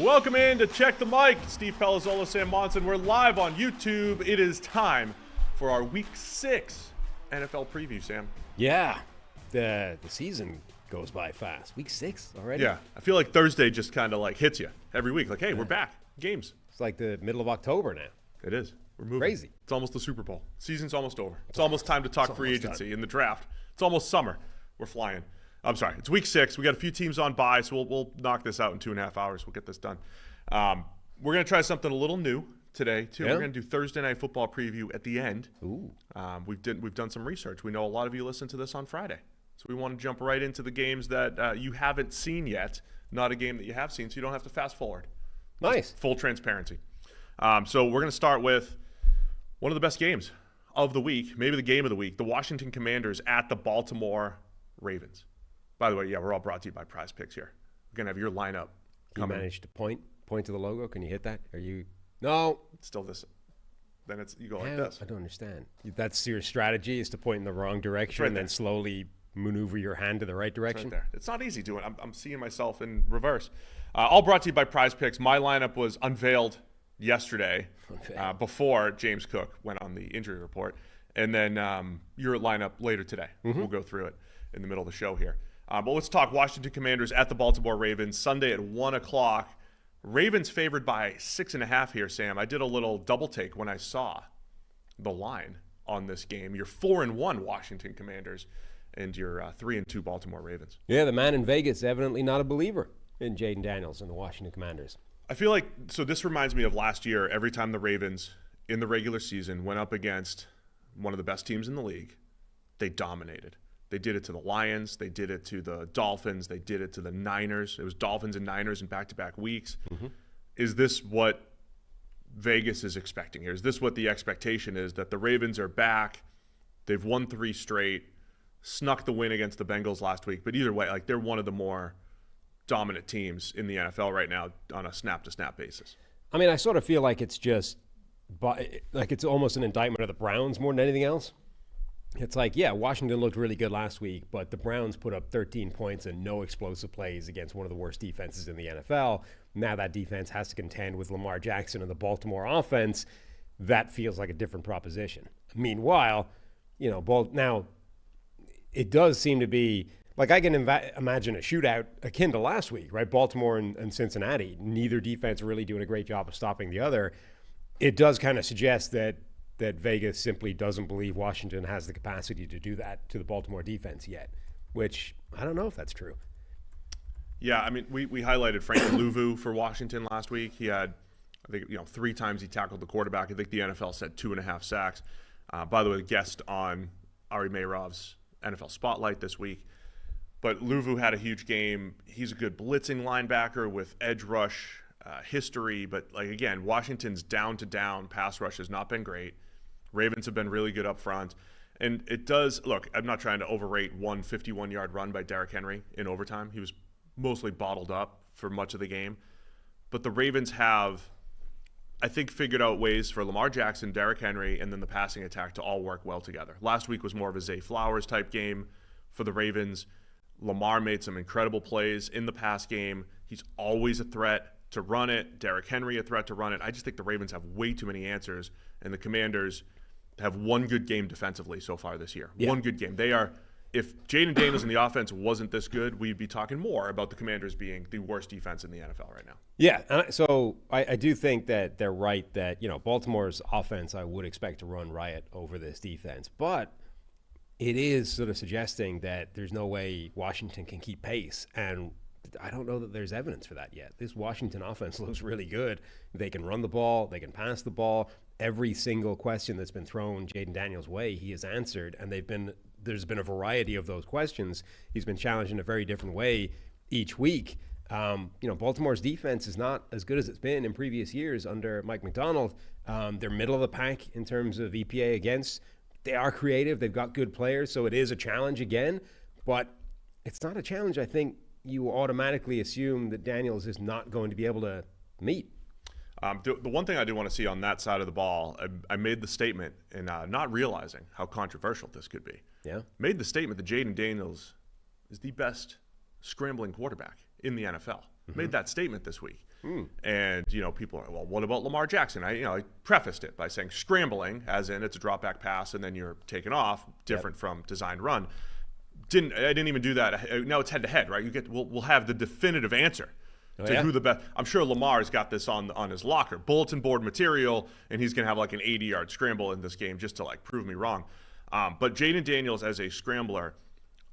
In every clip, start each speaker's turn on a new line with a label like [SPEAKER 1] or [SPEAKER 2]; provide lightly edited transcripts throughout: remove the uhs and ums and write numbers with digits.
[SPEAKER 1] Welcome in to Check the Mic. Steve Palazzolo, Sam Monson. We're live on YouTube. It is time for our Week 6 NFL preview, Sam.
[SPEAKER 2] Yeah, the season goes by fast. Week 6 already?
[SPEAKER 1] Yeah, I feel like Thursday just kind of like hits you every week. Like, hey, we're back. Games.
[SPEAKER 2] It's like the middle of October now.
[SPEAKER 1] It is. We're moving.
[SPEAKER 2] Crazy.
[SPEAKER 1] It's almost the Super Bowl. Season's almost over. It's almost time to talk free agency in the draft. It's almost summer. We're flying. I'm sorry. It's Week 6. We got a few teams on bye, so we'll knock this out in 2.5 hours. We'll get this done. We're going to try something a little new today, too.
[SPEAKER 2] Yeah.
[SPEAKER 1] We're going to do Thursday Night Football preview at the end.
[SPEAKER 2] Ooh.
[SPEAKER 1] We've done some research. We know a lot of you listen to this on Friday. So we want to jump right into the games that you haven't seen yet, not a game that you have seen, so you don't have to fast forward.
[SPEAKER 2] Nice.
[SPEAKER 1] Just full transparency. So we're going to start with one of the best games of the week, maybe the game of the week, the Washington Commanders at the Baltimore Ravens. By the way, yeah, we're all brought to you by PrizePicks here. We're going to have your lineup coming.
[SPEAKER 2] You managed to point to the logo? Can you hit that? Are you? No.
[SPEAKER 1] It's still this. Then you go like this.
[SPEAKER 2] I don't understand. That's your strategy, is to point in the wrong direction
[SPEAKER 1] right
[SPEAKER 2] and
[SPEAKER 1] there.
[SPEAKER 2] then slowly maneuver your hand to the right
[SPEAKER 1] It's
[SPEAKER 2] direction?
[SPEAKER 1] right there. It's not easy doing it. I'm seeing myself in reverse. All brought to you by PrizePicks. My lineup was unveiled yesterday before James Cook went on the injury report. And then your lineup later today.
[SPEAKER 2] Mm-hmm.
[SPEAKER 1] We'll go through it in the middle of the show here. But let's talk Washington Commanders at the Baltimore Ravens, Sunday at 1 o'clock. Ravens favored by 6.5 here, Sam. I did a little double take when I saw the line on this game. You're 4-1 Washington Commanders and you're 3-2 Baltimore Ravens.
[SPEAKER 2] Yeah, the man in Vegas evidently not a believer in Jaden Daniels and the Washington Commanders.
[SPEAKER 1] I feel like, so this reminds me of last year, every time the Ravens in the regular season went up against one of the best teams in the league, they dominated. They did it to the Lions. They did it to the Dolphins. They did it to the Niners. It was Dolphins and Niners in back-to-back weeks. Mm-hmm. Is this what Vegas is expecting here? Is this what the expectation is, that the Ravens are back? They've won 3 straight, snuck the win against the Bengals last week. But either way, like, they're one of the more dominant teams in the NFL right now on a snap-to-snap basis.
[SPEAKER 2] I mean, I sort of feel like it's just like it's almost an indictment of the Browns more than anything else. It's like, yeah, Washington looked really good last week, but the Browns put up 13 points and no explosive plays against one of the worst defenses in the NFL. Now that defense has to contend with Lamar Jackson and the Baltimore offense. That feels like a different proposition. Meanwhile, you know, now it does seem to be like I can imagine a shootout akin to last week, right? Baltimore and Cincinnati, neither defense really doing a great job of stopping the other. It does kind of suggest that Vegas simply doesn't believe Washington has the capacity to do that to the Baltimore defense yet, which I don't know if that's true.
[SPEAKER 1] Yeah, I mean, we highlighted Frank Louvu for Washington last week. He had, I think, 3 times he tackled the quarterback. I think the NFL said 2.5 sacks. By the way, the guest on Ari Meirov's NFL Spotlight this week. But Louvu had a huge game. He's a good blitzing linebacker with edge rush history. But, like, again, Washington's down-to-down pass rush has not been great. Ravens have been really good up front. And it does – look, I'm not trying to overrate one 51-yard run by Derrick Henry in overtime. He was mostly bottled up for much of the game. But the Ravens have, I think, figured out ways for Lamar Jackson, Derrick Henry, and then the passing attack to all work well together. Last week was more of a Zay Flowers type game for the Ravens. Lamar made some incredible plays in the pass game. He's always a threat to run it. Derrick Henry a threat to run it. I just think the Ravens have way too many answers, and the Commanders have one good game defensively so far this year. Yeah. One good game. They are, if Jaden Daniels in the offense wasn't this good, we'd be talking more about the Commanders being the worst defense in the NFL right now.
[SPEAKER 2] Yeah, and so I do think that they're right that, Baltimore's offense I would expect to run riot over this defense. But it is sort of suggesting that there's no way Washington can keep pace. And I don't know that there's evidence for that yet. This Washington offense looks really good. They can run the ball. They can pass the ball. Every single question that's been thrown Jaden Daniels' way, he has answered. And there's been a variety of those questions. He's been challenged in a very different way each week. Baltimore's defense is not as good as it's been in previous years under Mike Macdonald. They're middle of the pack in terms of EPA against. They are creative. They've got good players. So it is a challenge again. But it's not a challenge I think you automatically assume that Daniels is not going to be able to meet.
[SPEAKER 1] The one thing I do want to see on that side of the ball, I made the statement, and not realizing how controversial this could be.
[SPEAKER 2] Yeah.
[SPEAKER 1] Made the statement that Jaden Daniels is the best scrambling quarterback in the NFL. Mm-hmm. Made that statement this week. And, people are, well, what about Lamar Jackson? I prefaced it by saying scrambling, as in it's a drop back pass and then you're taken off, different from designed run. I didn't even do that. Now it's head to head, right? We'll have the definitive answer to who the best. I'm sure Lamar's got this on his locker, bulletin board material, and he's gonna have like an 80-yard scramble in this game just to like prove me wrong. But Jaden Daniels as a scrambler,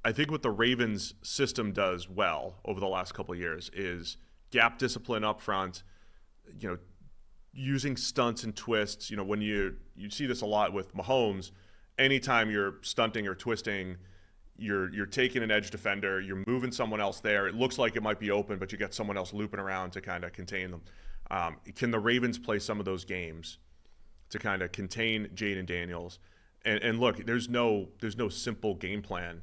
[SPEAKER 1] I think what the Ravens system does well over the last couple of years is gap discipline up front, using stunts and twists. When you see this a lot with Mahomes, anytime you're stunting or twisting, you're taking an edge defender, you're moving someone else there. It looks like it might be open, but you get someone else looping around to kind of contain them. Can the Ravens play some of those games to kind of contain Jaden Daniels? And look, there's no simple game plan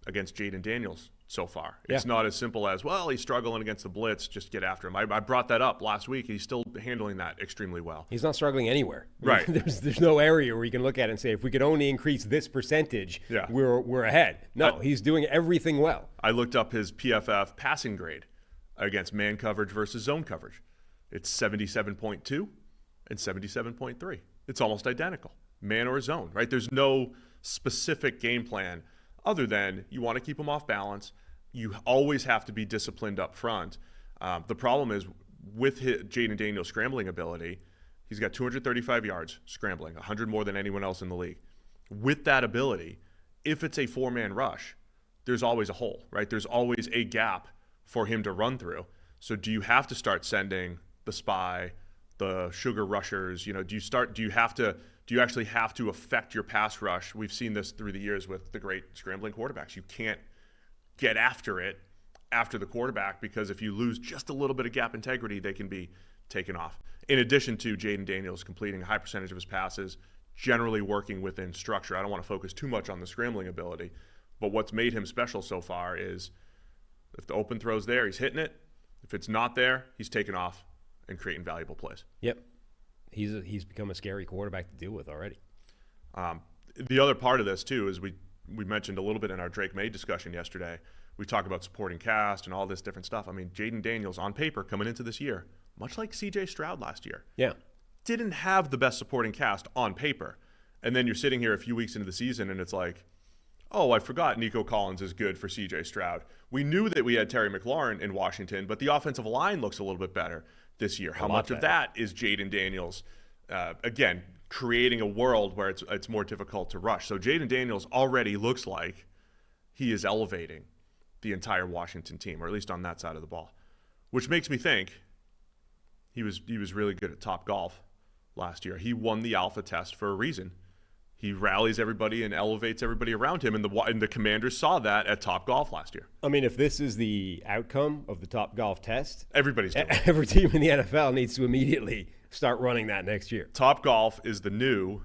[SPEAKER 1] against Jaden Daniels so far. It's not as simple as, well, he's struggling against the blitz, just get after him. I brought that up last week. He's still handling that extremely well.
[SPEAKER 2] He's not struggling anywhere.
[SPEAKER 1] Right.
[SPEAKER 2] There's no area where you can look at it and say, if we could only increase this percentage, we're ahead. No, he's doing everything well.
[SPEAKER 1] I looked up his PFF passing grade against man coverage versus zone coverage. It's 77.2 and 77.3. It's almost identical, man or zone, right? There's no specific game plan other than you want to keep him off balance. You always have to be disciplined up front. The problem is with Jaden Daniels' scrambling ability, he's got 235 yards scrambling, 100 more than anyone else in the league. With that ability, if it's a four-man rush, there's always a hole, right? There's always a gap for him to run through. So do you have to start sending the spy, the sugar rushers? Do you actually have to affect your pass rush? We've seen this through the years with the great scrambling quarterbacks. You can't get after it after the quarterback, because if you lose just a little bit of gap integrity, they can be taken off. In addition to Jaden Daniels completing a high percentage of his passes, generally working within structure. I don't want to focus too much on the scrambling ability, but what's made him special so far is if the open throw's there, he's hitting it. If it's not there, he's taking off and creating valuable plays.
[SPEAKER 2] Yep. He's become a scary quarterback to deal with already.
[SPEAKER 1] The other part of this, too, is we mentioned a little bit in our Drake May discussion yesterday. We talk about supporting cast and all this different stuff. I mean, Jaden Daniels on paper coming into this year, much like C.J. Stroud last year, didn't have the best supporting cast on paper. And then you're sitting here a few weeks into the season and it's like, oh, I forgot Nico Collins is good for C.J. Stroud. We knew that we had Terry McLaurin in Washington, but the offensive line looks a little bit better this year. How much of that is Jaden Daniels, again, creating a world where it's more difficult to rush? So Jaden Daniels already looks like he is elevating the entire Washington team, or at least on that side of the ball, which makes me think he was really good at Topgolf last year. He won the alpha test for a reason. He rallies everybody and elevates everybody around him, and the Commanders saw that at Topgolf last year.
[SPEAKER 2] I mean, if this is the outcome of the Topgolf test,
[SPEAKER 1] everybody's doing it.
[SPEAKER 2] Every team in the NFL needs to immediately start running that next year.
[SPEAKER 1] Topgolf is the new,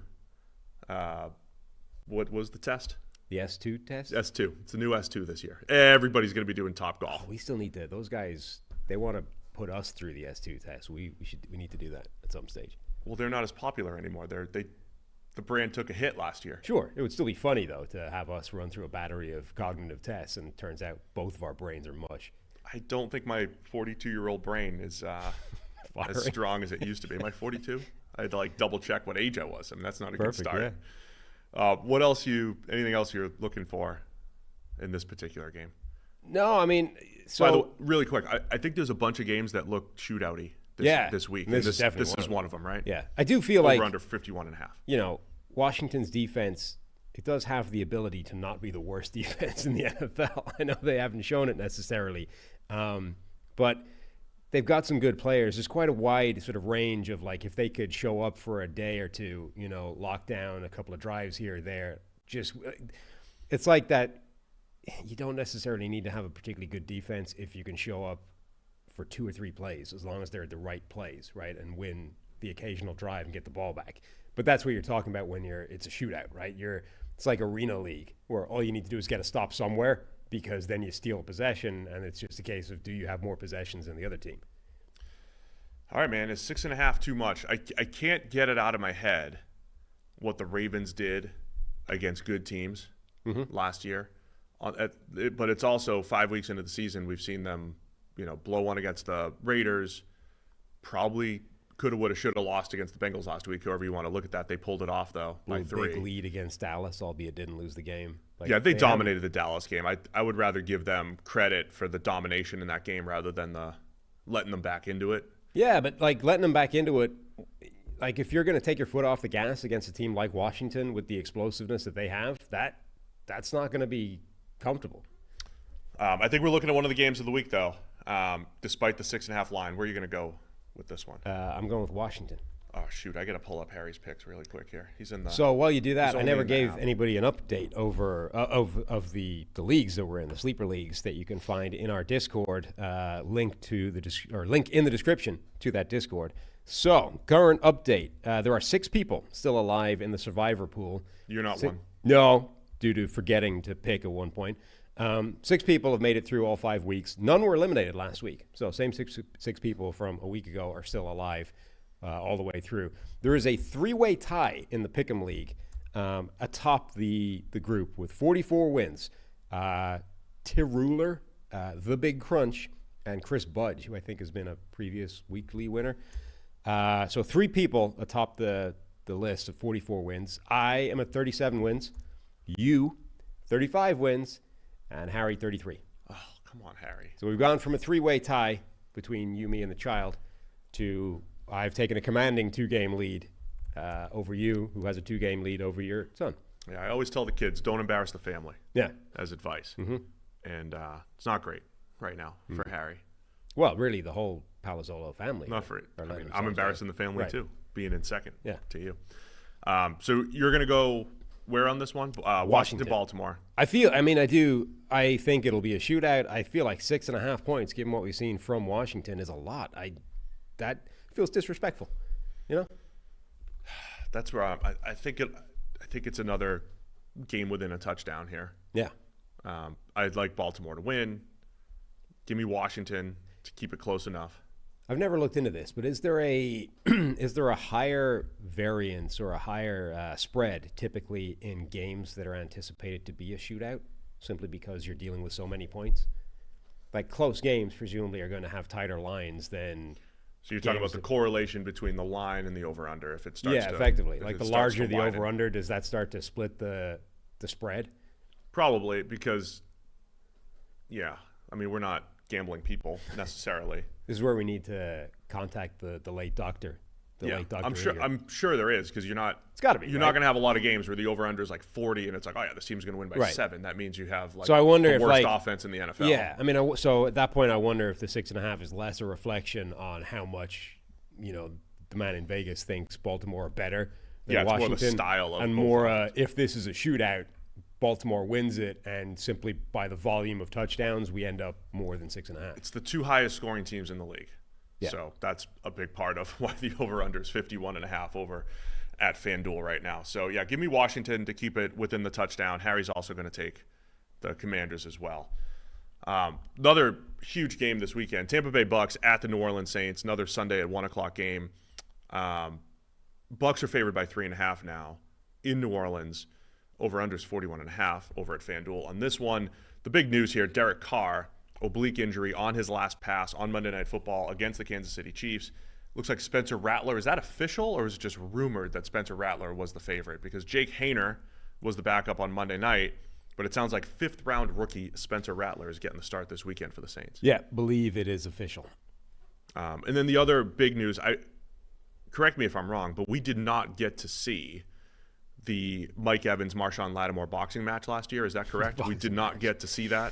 [SPEAKER 1] what was the test?
[SPEAKER 2] The S2 test?
[SPEAKER 1] S2. It's the new S2 this year. Everybody's going to be doing Topgolf.
[SPEAKER 2] We still need to. Those guys, they want to put us through the S2 test. We need to do that at some stage.
[SPEAKER 1] Well, they're not as popular anymore. The brand took a hit last year.
[SPEAKER 2] Sure. It would still be funny, though, to have us run through a battery of cognitive tests, and it turns out both of our brains are mush.
[SPEAKER 1] I don't think my 42-year-old brain is as strong as it used to be. Am I 42? I had to double check what age I was. I mean, that's not a good start. Yeah. Anything else you're looking for in this particular game?
[SPEAKER 2] No, I mean,
[SPEAKER 1] By the way, really quick, I think there's a bunch of games that look shootout-y this week.
[SPEAKER 2] This is
[SPEAKER 1] one of them, right?
[SPEAKER 2] Yeah. I do feel like
[SPEAKER 1] under 51.5.
[SPEAKER 2] Washington's defense, it does have the ability to not be the worst defense in the NFL. I know they haven't shown it necessarily, but they've got some good players. There's quite a wide sort of range of if they could show up for a day or two, lock down a couple of drives here or there. It's like that. You don't necessarily need to have a particularly good defense if you can show up for 2 or 3 plays, as long as they're the right plays, right, and win the occasional drive and get the ball back. But that's what you're talking about when it's a shootout, right? It's like Arena League, where all you need to do is get a stop somewhere, because then you steal a possession, and it's just a case of, do you have more possessions than the other team?
[SPEAKER 1] All right, man. Is 6.5 too much? I can't get it out of my head what the Ravens did against good teams last year. But it's also 5 weeks into the season. We've seen them, blow one against the Raiders, probably coulda, woulda, shoulda lost against the Bengals last week. However you want to look at that, they pulled it off though by 3.
[SPEAKER 2] Big lead against Dallas, albeit didn't lose the game. Like,
[SPEAKER 1] yeah, they dominated the Dallas game. I would rather give them credit for the domination in that game rather than the letting them back into it.
[SPEAKER 2] Yeah, but like letting them back into it, like if you're going to take your foot off the gas against a team like Washington with the explosiveness that they have, that's not going to be comfortable.
[SPEAKER 1] I think we're looking at one of the games of the week though. Despite the 6.5 line, where are you going to go with this one?
[SPEAKER 2] I'm going with Washington.
[SPEAKER 1] Oh shoot, I got to pull up Harry's picks really quick here. He's in the.
[SPEAKER 2] So while you do that, I never gave
[SPEAKER 1] now.
[SPEAKER 2] anybody an update over of the leagues that we're in, the sleeper leagues that you can find in our Discord. Link in the description to that Discord. So current update: there are 6 people still alive in the survivor pool.
[SPEAKER 1] You're not one.
[SPEAKER 2] No, due to forgetting to pick at one point. 6 people have made it through all 5 weeks. None were eliminated last week. So same six people from a week ago are still alive all the way through. There is a 3-way tie in the Pick'em League atop the group with 44 wins. Tiruler, The Big Crunch, and Chris Budge, who I think has been a previous weekly winner. So 3 people atop the list of 44 wins. I am at 37 wins. You, 35 wins. And Harry, 33.
[SPEAKER 1] Oh, come on, Harry.
[SPEAKER 2] So we've gone from a 3-way tie between you, me, and the child to I've taken a commanding 2-game lead over you, who has a 2-game lead over your son.
[SPEAKER 1] Yeah, I always tell the kids, don't embarrass the family.
[SPEAKER 2] Yeah.
[SPEAKER 1] As advice. Mm-hmm. And it's not great right now for Harry.
[SPEAKER 2] Well, really, the whole Palazzolo family.
[SPEAKER 1] Not for it. I mean, I'm embarrassing the family too, being in second to you. So you're going to go where on this one? Washington, Baltimore.
[SPEAKER 2] I think it'll be a shootout. I feel like 6.5 points, given what we've seen from Washington, is a lot. That feels disrespectful, you know?
[SPEAKER 1] That's where I think it's another game within a touchdown here.
[SPEAKER 2] Yeah.
[SPEAKER 1] I'd like Baltimore to win. Give me Washington to keep it close enough.
[SPEAKER 2] I've never looked into this, but is there a higher variance or a higher spread typically in games that are anticipated to be a shootout, simply because you're dealing with so many points? Like close games presumably are going to have tighter lines than.
[SPEAKER 1] So you're talking about the correlation between the line and the over/under if it starts.
[SPEAKER 2] Yeah, effectively. Like the larger the over/under, does that start to split the spread?
[SPEAKER 1] Probably because, yeah, I mean we're not gambling people necessarily.
[SPEAKER 2] This is where we need to contact the late doctor. Late doctor.
[SPEAKER 1] I'm sure there is, because you're not.
[SPEAKER 2] It's got to be.
[SPEAKER 1] You're not going to have a lot of games where the over/under is like 40, and it's like, oh yeah, this team's going to win by 7. That means you have like
[SPEAKER 2] so I wonder
[SPEAKER 1] the worst
[SPEAKER 2] if,
[SPEAKER 1] offense in the NFL.
[SPEAKER 2] Yeah, I mean, so at that point, I wonder if the 6.5 is less a reflection on how much, the man in Vegas thinks Baltimore are better than Washington,
[SPEAKER 1] more the style of,
[SPEAKER 2] and more if this is a shootout, Baltimore wins it, and simply by the volume of touchdowns, we end up more than 6.5.
[SPEAKER 1] It's the 2 highest scoring teams in the league.
[SPEAKER 2] Yeah.
[SPEAKER 1] So that's a big part of why the over/under is 51.5 over at FanDuel right now. So, yeah, give me Washington to keep it within the touchdown. Harry's also going to take the Commanders as well. Another huge game this weekend, Tampa Bay Bucks at the New Orleans Saints, another Sunday at 1 o'clock game. Bucks are favored by 3.5 now in New Orleans. Over/under is 41.5 over at FanDuel. On this one, the big news here, Derek Carr, oblique injury on his last pass on Monday Night Football against the Kansas City Chiefs. Looks like Spencer Rattler. Is that official, or is it just rumored that Spencer Rattler was the favorite? Because Jake Haener was the backup on Monday night, but it sounds like 5th-round rookie Spencer Rattler is getting the start this weekend for the Saints.
[SPEAKER 2] Yeah, believe it is official.
[SPEAKER 1] And then the other big news, correct me if I'm wrong, but we did not get to see the Mike Evans, Marshawn Lattimore boxing match last year. Is that correct? We did not get to see that.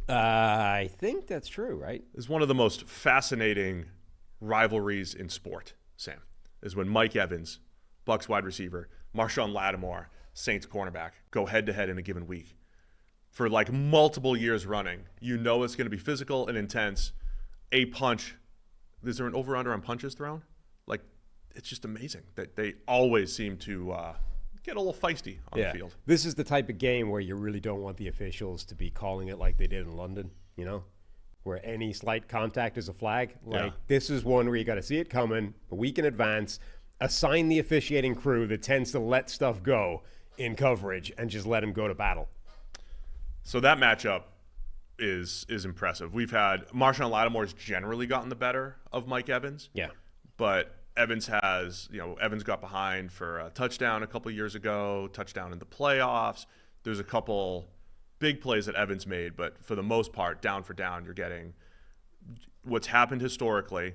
[SPEAKER 2] I think that's true, right?
[SPEAKER 1] It's one of the most fascinating rivalries in sport, Sam, is when Mike Evans, Bucs wide receiver, Marshawn Lattimore, Saints cornerback, go head-to-head in a given week. For like multiple years running, it's going to be physical and intense. A punch. Is there an over-under on punches thrown? Like, it's just amazing that they always seem to get a little feisty on the field.
[SPEAKER 2] This is the type of game where you really don't want the officials to be calling it like they did in London, where any slight contact is a flag. This is one where you got to see it coming a week in advance, assign the officiating crew that tends to let stuff go in coverage, and just let them go to battle.
[SPEAKER 1] So that matchup is impressive. We've had Marshawn Lattimore's generally gotten the better of Mike Evans.
[SPEAKER 2] Yeah.
[SPEAKER 1] But Evans Evans got behind for a touchdown a couple years ago, touchdown in the playoffs. There's a couple big plays that Evans made, but for the most part, down for down, you're getting what's happened historically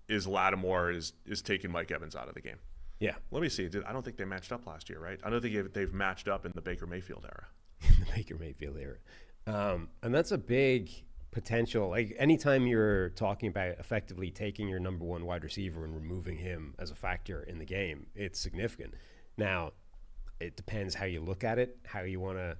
[SPEAKER 1] is Lattimore is taking Mike Evans out of the game.
[SPEAKER 2] Yeah.
[SPEAKER 1] Let me see. I don't think they matched up last year, right? I don't think they've matched up in the Baker Mayfield era.
[SPEAKER 2] The Baker Mayfield era. And that's a big potential. Like anytime you're talking about effectively taking your number one wide receiver and removing him as a factor in the game, it's significant. Now, it depends how you look at it, how you want to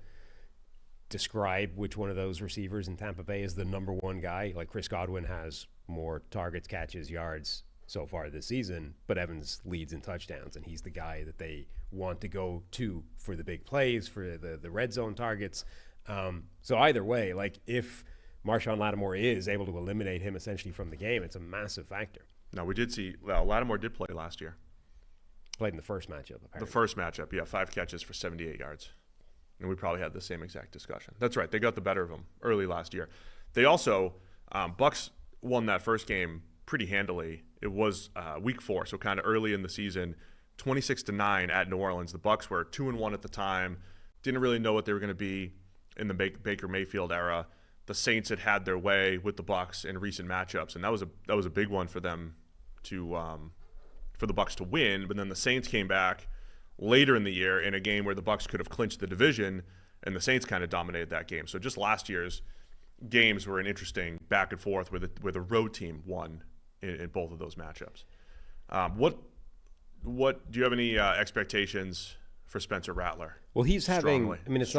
[SPEAKER 2] describe which one of those receivers in Tampa Bay is the number one guy. Like Chris Godwin has more targets, catches, yards so far this season, but Evans leads in touchdowns, and he's the guy that they want to go to for the big plays, for the red zone targets. So either way, like if Marshawn Lattimore is able to eliminate him essentially from the game, it's a massive factor.
[SPEAKER 1] Now, we did see, Lattimore did play last year.
[SPEAKER 2] Played in the first matchup, apparently.
[SPEAKER 1] The first matchup, yeah, 5 catches for 78 yards. And we probably had the same exact discussion. That's right. They got the better of him early last year. They also, Bucks won that first game pretty handily. It was week 4, so kind of early in the season, 26-9 at New Orleans. The Bucks were 2-1 at the time. Didn't really know what they were going to be in the Baker Mayfield era. The Saints had their way with the Bucks in recent matchups, and that was a big one for them for the Bucks to win. But then the Saints came back later in the year in a game where the Bucks could have clinched the division, and the Saints kind of dominated that game. So just last year's games were an interesting back and forth where the road team won in both of those matchups. What do you have any expectations for Spencer Rattler?
[SPEAKER 2] Well, he's having. I mean, it's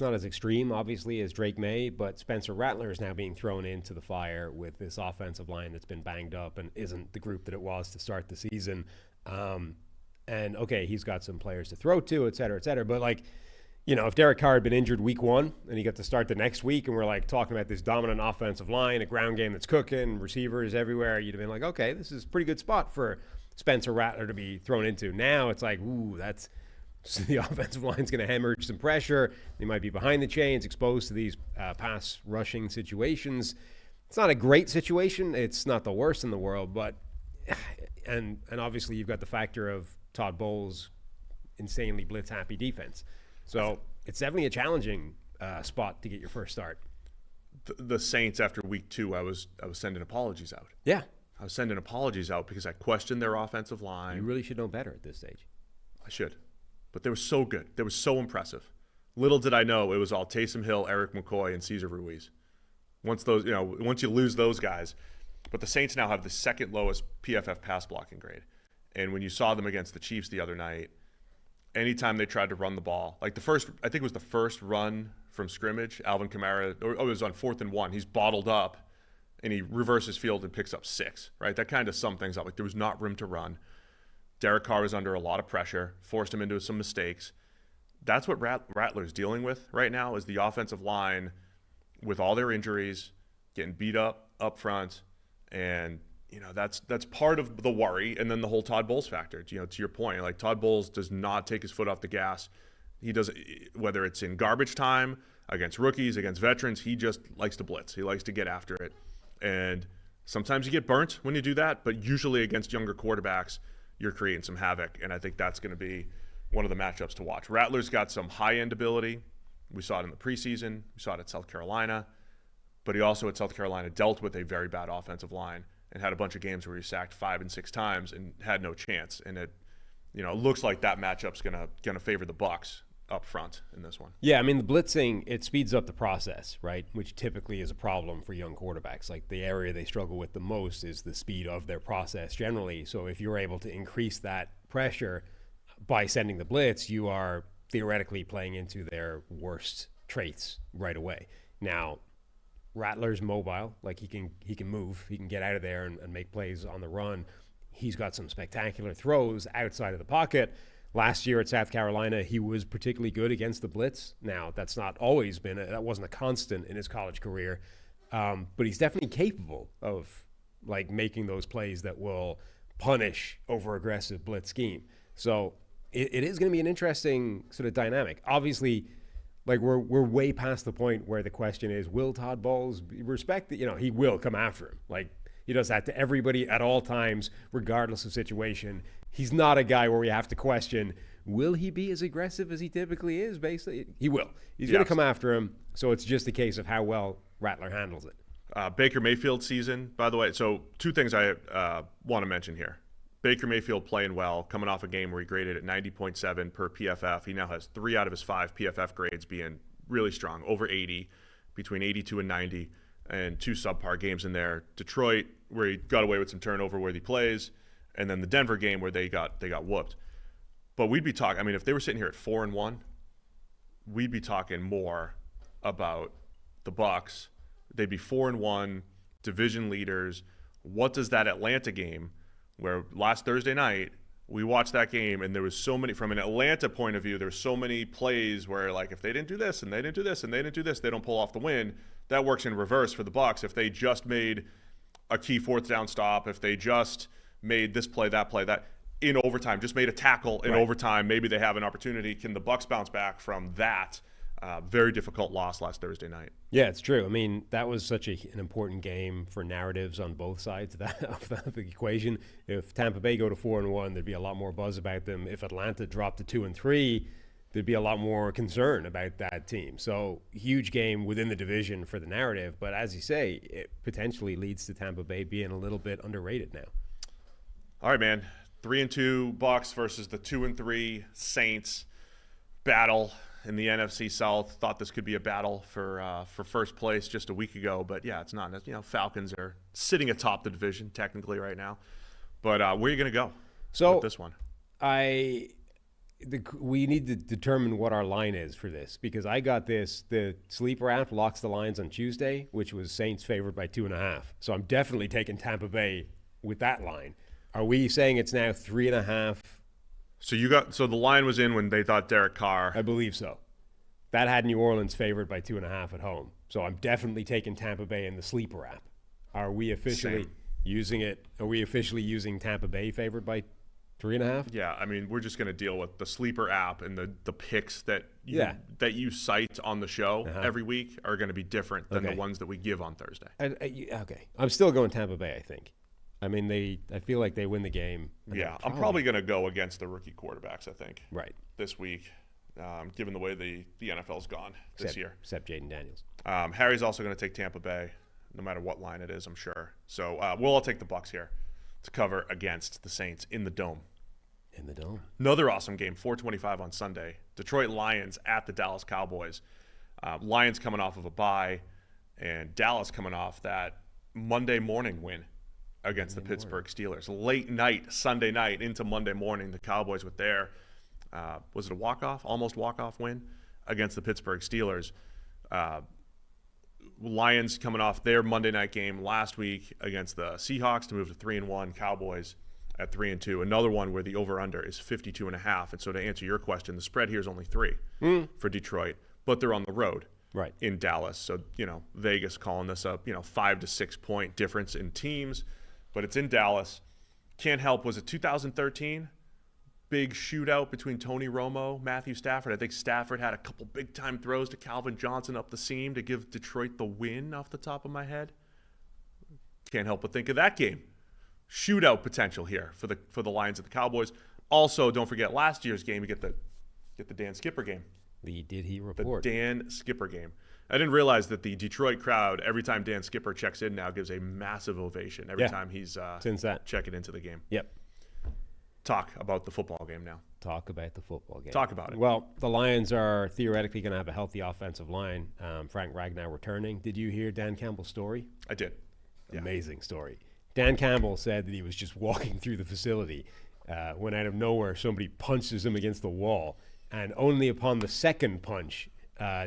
[SPEAKER 2] not as extreme, obviously, as Drake May, but Spencer Rattler is now being thrown into the fire with this offensive line that's been banged up and isn't the group that it was to start the season. And okay, he's got some players to throw to, et cetera, but like, you know, if Derek Carr had been injured week 1 and he got to start the next week and we're like talking about this dominant offensive line, a ground game that's cooking, receivers everywhere, you'd have been like, okay, this is a pretty good spot for Spencer Rattler to be thrown into. Now it's like, ooh, so the offensive line's going to hemorrhage some pressure. They might be behind the chains, exposed to these pass rushing situations. It's not a great situation. It's not the worst in the world, but and obviously you've got the factor of Todd Bowles' insanely blitz-happy defense. So it's definitely a challenging spot to get your first start.
[SPEAKER 1] The Saints, after week 2, I was sending apologies out.
[SPEAKER 2] Yeah.
[SPEAKER 1] I was sending apologies out because I questioned their offensive line.
[SPEAKER 2] You really should know better at this stage.
[SPEAKER 1] I should. But they were so good. They were so impressive. Little did I know it was all Taysom Hill, Eric McCoy, and Cesar Ruiz. Once you lose those guys. But the Saints now have the second lowest PFF pass blocking grade. And when you saw them against the Chiefs the other night, anytime they tried to run the ball, like I think it was the first run from scrimmage, Alvin Kamara, it was on 4th and 1. He's bottled up, and he reverses field and picks up 6, right? That kind of summed things up. Like there was not room to run. Derek Carr was under a lot of pressure, forced him into some mistakes. That's what Rattler's dealing with right now is the offensive line with all their injuries, getting beat up front, and that's part of the worry. And then the whole Todd Bowles factor. To your point, like Todd Bowles does not take his foot off the gas. He does, whether it's in garbage time, against rookies, against veterans, he just likes to blitz. He likes to get after it. And sometimes you get burnt when you do that, but usually against younger quarterbacks, you're creating some havoc, and I think that's going to be one of the matchups to watch. Rattler's got some high-end ability. We saw it in the preseason. We saw it at South Carolina. But he also at South Carolina dealt with a very bad offensive line and had a bunch of games where he sacked 5 and 6 times and had no chance. And it looks like that matchup's going to favor the Bucs up front in this one.
[SPEAKER 2] Yeah, I mean, the blitzing, it speeds up the process, right? Which typically is a problem for young quarterbacks. Like the area they struggle with the most is the speed of their process generally. So if you're able to increase that pressure by sending the blitz, you are theoretically playing into their worst traits right away. Now, Rattler's mobile, like he can move, he can get out of there and make plays on the run. He's got some spectacular throws outside of the pocket. Last year at South Carolina, he was particularly good against the blitz. Now, that's not always been, that wasn't a constant in his college career, but he's definitely capable of like making those plays that will punish over-aggressive blitz scheme. So it is going to be an interesting sort of dynamic. Obviously, Like we're way past the point where the question is, will Todd Bowles respect that? He will come after him. Like he does that to everybody at all times, regardless of situation. He's not a guy where we have to question, will he be as aggressive as he typically is? Basically, he will. He's going to come after him. So it's just a case of how well Rattler handles it.
[SPEAKER 1] Baker Mayfield season, by the way. So two things I want to mention here. Baker Mayfield playing well, coming off a game where he graded at 90.7 per PFF. He now has 3 out of his 5 PFF grades being really strong, over 80, between 82 and 90, and 2 subpar games in there. Detroit, where he got away with some turnover-worthy plays, and then the Denver game where they got whooped. But we'd be talking, I mean, if they were sitting here at 4-1, we'd be talking more about the Bucs. They'd be 4-1, division leaders. What does that Atlanta game, where last Thursday night we watched that game and there was so many, from an Atlanta point of view, there were so many plays where like if they didn't do this and they didn't do this and they didn't do this, they don't pull off the win. That works in reverse for the Bucs. If they just made a key 4th down stop, if they just made this play, that in overtime, just made a tackle in overtime, maybe they have an opportunity. Can the Bucs bounce back from that? Very difficult loss last Thursday night.
[SPEAKER 2] Yeah, it's true. I mean, that was such an important game for narratives on both sides of the equation. If Tampa Bay go to 4-1, there'd be a lot more buzz about them. If Atlanta dropped to 2-3, there'd be a lot more concern about that team. So huge game within the division for the narrative. But as you say, it potentially leads to Tampa Bay being a little bit underrated now.
[SPEAKER 1] All right, man. 3-2 Bucs versus the 2-3 Saints. Battle in the NFC South. Thought this could be a battle for first place just a week ago, but yeah, it's not. Falcons are sitting atop the division technically right now. But where are you going to go with this one?
[SPEAKER 2] We need to determine what our line is for this, because I got this. The sleeper app locks the lines on Tuesday, which was Saints favored by 2.5. So I'm definitely taking Tampa Bay with that line. Are we saying it's now 3.5?
[SPEAKER 1] So the line was in when they thought Derek Carr.
[SPEAKER 2] I believe so. That had New Orleans favored by 2.5 at home. So I'm definitely taking Tampa Bay in the sleeper app. Are we officially using it? Are we officially using Tampa Bay favored by 3.5?
[SPEAKER 1] Yeah, I mean, we're just going to deal with the sleeper app, and the picks that you cite on the show every week are going to be different than the ones that we give on Thursday.
[SPEAKER 2] Okay. I'm still going Tampa Bay, I think. I mean, I feel like they win the game.
[SPEAKER 1] Yeah, I'm probably going to go against the rookie quarterbacks, I think.
[SPEAKER 2] Right.
[SPEAKER 1] This week, given the way the NFL's gone this year.
[SPEAKER 2] Except Jaden Daniels.
[SPEAKER 1] Harry's also going to take Tampa Bay, no matter what line it is, I'm sure. So we'll all take the Bucs here to cover against the Saints in the Dome.
[SPEAKER 2] In the Dome.
[SPEAKER 1] Another awesome game, 4:25 on Sunday. Detroit Lions at the Dallas Cowboys. Lions coming off of a bye, and Dallas coming off that Monday morning win against the Pittsburgh Steelers. Late night, Sunday night into Monday morning, the Cowboys with their, was it a walk-off, almost walk-off win against the Pittsburgh Steelers. Lions coming off their Monday night game last week against the Seahawks to move to 3-1. Cowboys at 3-2. Another one where the over-under is 52.5. And so to answer your question, the spread here is only 3 for Detroit, but they're on the road.
[SPEAKER 2] Right.
[SPEAKER 1] In Dallas. So, Vegas calling this a, 5 to 6 point difference in teams. But it's in Dallas. Can't help. Was it 2013? Big shootout between Tony Romo, Matthew Stafford. I think Stafford had a couple big-time throws to Calvin Johnson up the seam to give Detroit the win off the top of my head. Can't help but think of that game. Shootout potential here for the Lions and the Cowboys. Also, don't forget last year's game. You get the Dan Skipper game.
[SPEAKER 2] The Did He Report.
[SPEAKER 1] The Dan Skipper game. I didn't realize that the Detroit crowd, every time Dan Skipper checks in now, gives a massive ovation every time he's checking into the game.
[SPEAKER 2] Yep.
[SPEAKER 1] Talk about the football game now.
[SPEAKER 2] Talk about the football game.
[SPEAKER 1] Talk about it.
[SPEAKER 2] Well, the Lions are theoretically going to have a healthy offensive line. Frank Ragnow returning. Did you hear Dan Campbell's story?
[SPEAKER 1] I did. Yeah.
[SPEAKER 2] Amazing story. Dan Campbell said that he was just walking through the facility when out of nowhere somebody punches him against the wall. And only upon the second punch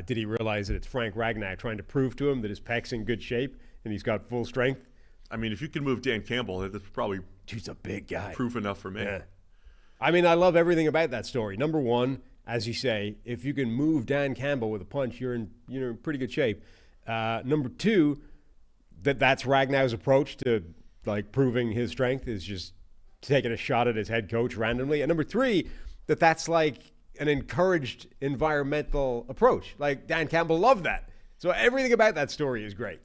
[SPEAKER 2] did he realize that it's Frank Ragnow trying to prove to him that his pec's in good shape and he's got full strength.
[SPEAKER 1] I mean, if you can move Dan Campbell, that's probably
[SPEAKER 2] he's a big guy.
[SPEAKER 1] Proof enough for me.
[SPEAKER 2] Yeah. I mean, I love everything about that story. Number one, as you say, if you can move Dan Campbell with a punch, you're in pretty good shape. Number two, that's Ragnow's approach to proving his strength is just taking a shot at his head coach randomly. And number three, that's like an encouraged environmental approach. Like Dan Campbell loved that. So everything about that story is great.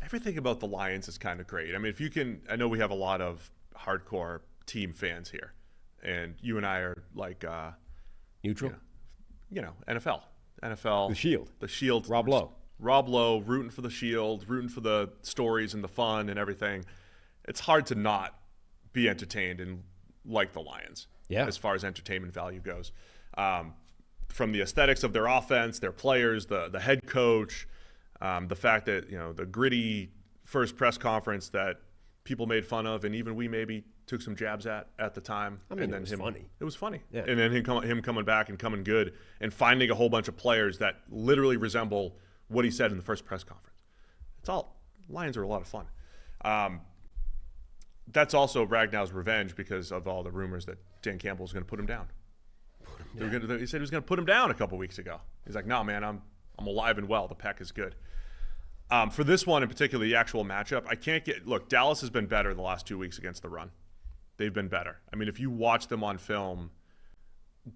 [SPEAKER 1] Everything about the Lions is kind of great. I mean, if you can, I know we have a lot of hardcore team fans here, and you and I are like
[SPEAKER 2] Neutral.
[SPEAKER 1] NFL,
[SPEAKER 2] The Shield.
[SPEAKER 1] Rob Lowe, rooting for the Shield, rooting for the stories and the fun and everything. It's hard to not be entertained and like the Lions.
[SPEAKER 2] Yeah.
[SPEAKER 1] As far as entertainment value goes, from the aesthetics of their offense, their players, the head coach, the fact that the gritty first press conference that people made fun of, and even we maybe took some jabs at the time.
[SPEAKER 2] I mean,
[SPEAKER 1] and then
[SPEAKER 2] it was funny.
[SPEAKER 1] It was funny.
[SPEAKER 2] Yeah.
[SPEAKER 1] And then him coming back and coming good and finding a whole bunch of players that literally resemble what he said in the first press conference. Lions are a lot of fun. That's also Ragnow's revenge because of all the rumors that Dan Campbell was going to put him down. He said he was going to put him down a couple weeks ago. He's like, no, man, I'm alive and well. The Peck is good. For this one in particular, the actual matchup, look, Dallas has been better the last 2 weeks against the run. They've been better. I mean, if you watch them on film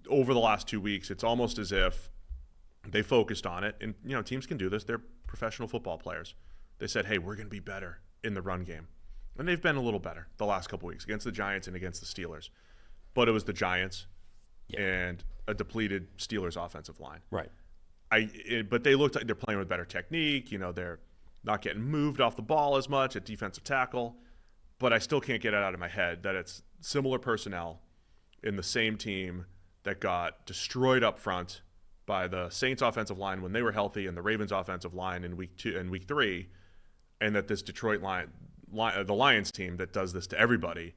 [SPEAKER 1] over the last 2 weeks, it's almost as if they focused on it. And, teams can do this. They're professional football players. They said, hey, we're going to be better in the run game. And they've been a little better the last couple weeks against the Giants and against the Steelers. But it was the Giants and a depleted Steelers offensive line.
[SPEAKER 2] Right.
[SPEAKER 1] But they looked like they're playing with better technique. They're not getting moved off the ball as much at defensive tackle. But I still can't get it out of my head that it's similar personnel in the same team that got destroyed up front by the Saints offensive line when they were healthy and the Ravens offensive line in week 2 and week 3, and that this Detroit the Lions team that does this to everybody.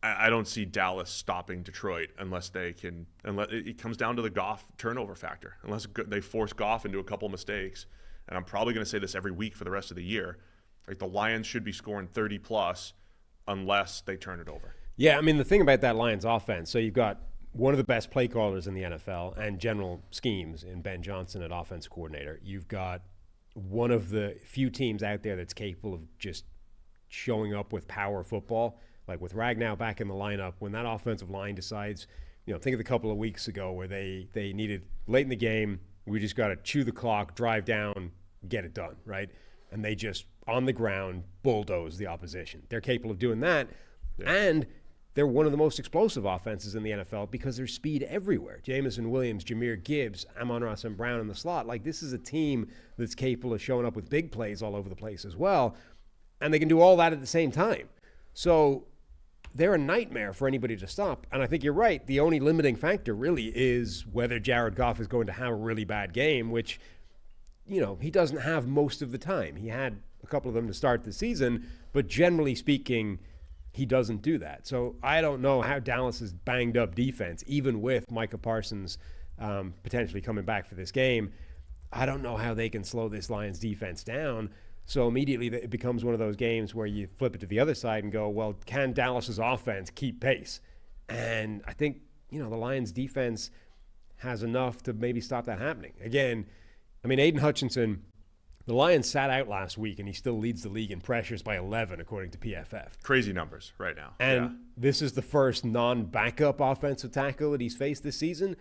[SPEAKER 1] I don't see Dallas stopping Detroit unless it comes down to the Goff turnover factor. Unless they force Goff into a couple mistakes, and I'm probably going to say this every week for the rest of the year. Like the Lions should be scoring 30 plus unless they turn it over.
[SPEAKER 2] Yeah, I mean the thing about that Lions offense. So you've got one of the best play callers in the NFL and general schemes in Ben Johnson at offense coordinator. You've got one of the few teams out there that's capable of just showing up with power football. Like with Ragnow back in the lineup, when that offensive line decides, think of the couple of weeks ago where they needed late in the game, we just got to chew the clock, drive down, get it done, right? And they just, on the ground, bulldoze the opposition. They're capable of doing that. Yeah. And they're one of the most explosive offenses in the NFL because there's speed everywhere. Jamison Williams, Jahmyr Gibbs, Amon-Ra St. Brown in the slot. Like, this is a team that's capable of showing up with big plays all over the place as well. And they can do all that at the same time. So they're a nightmare for anybody to stop. And I think you're right. The only limiting factor really is whether Jared Goff is going to have a really bad game, which, he doesn't have most of the time. He had a couple of them to start the season, but generally speaking, he doesn't do that. So I don't know how Dallas's banged up defense, even with Micah Parsons potentially coming back for this game, I don't know how they can slow this Lions defense down. So immediately it becomes one of those games where you flip it to the other side and go, well, can Dallas's offense keep pace? And I think, the Lions defense has enough to maybe stop that happening. Again, I mean, Aiden Hutchinson, the Lions sat out last week, and he still leads the league in pressures by 11, according to PFF.
[SPEAKER 1] Crazy numbers right now.
[SPEAKER 2] And this is the first non-backup offensive tackle that he's faced this season.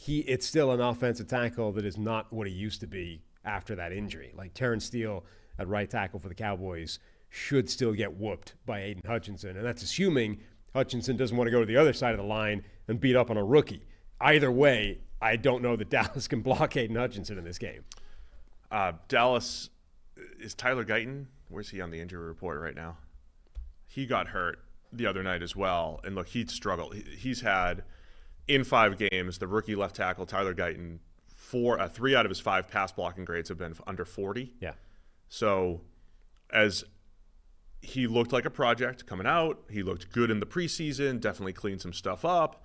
[SPEAKER 2] It's still an offensive tackle that is not what he used to be after that injury. Like Terrence Steele at right tackle for the Cowboys should still get whooped by Aiden Hutchinson. And that's assuming Hutchinson doesn't want to go to the other side of the line and beat up on a rookie. Either way, I don't know that Dallas can block Aiden Hutchinson in this game.
[SPEAKER 1] Dallas, is Tyler Guyton? Where's he on the injury report right now? He got hurt the other night as well. And look, he'd struggled. He's had, in 5 games, the rookie left tackle, Tyler Guyton, 3 out of his 5 pass blocking grades have been under 40.
[SPEAKER 2] Yeah.
[SPEAKER 1] So as he looked like a project coming out, he looked good in the preseason, definitely cleaned some stuff up,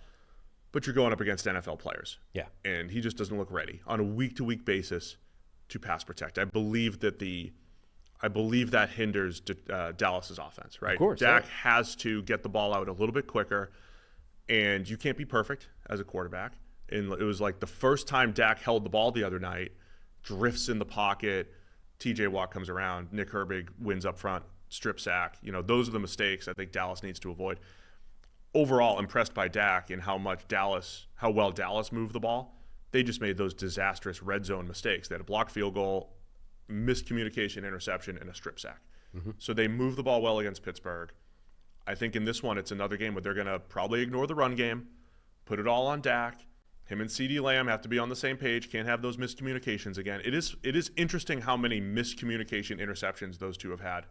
[SPEAKER 1] but you're going up against NFL players.
[SPEAKER 2] Yeah.
[SPEAKER 1] And he just doesn't look ready on a week-to-week basis to pass protect. I believe that hinders Dallas's offense, right?
[SPEAKER 2] Of course.
[SPEAKER 1] Dak has to get the ball out a little bit quicker, and you can't be perfect as a quarterback. And it was like the first time Dak held the ball the other night, drifts in the pocket, TJ Watt comes around, Nick Herbig wins up front, strip sack. Those are the mistakes I think Dallas needs to avoid. overall impressed by Dak and how well Dallas moved the ball. They just made those disastrous red zone mistakes. They had a blocked field goal, miscommunication, interception, and a strip sack. So they moved the ball well against Pittsburgh. I think in this one, it's another game where they're going to probably ignore the run game, put it all on Dak. Him and CeeDee Lamb have to be on the same page. Can't have those miscommunications again. It is interesting how many miscommunication interceptions those two have had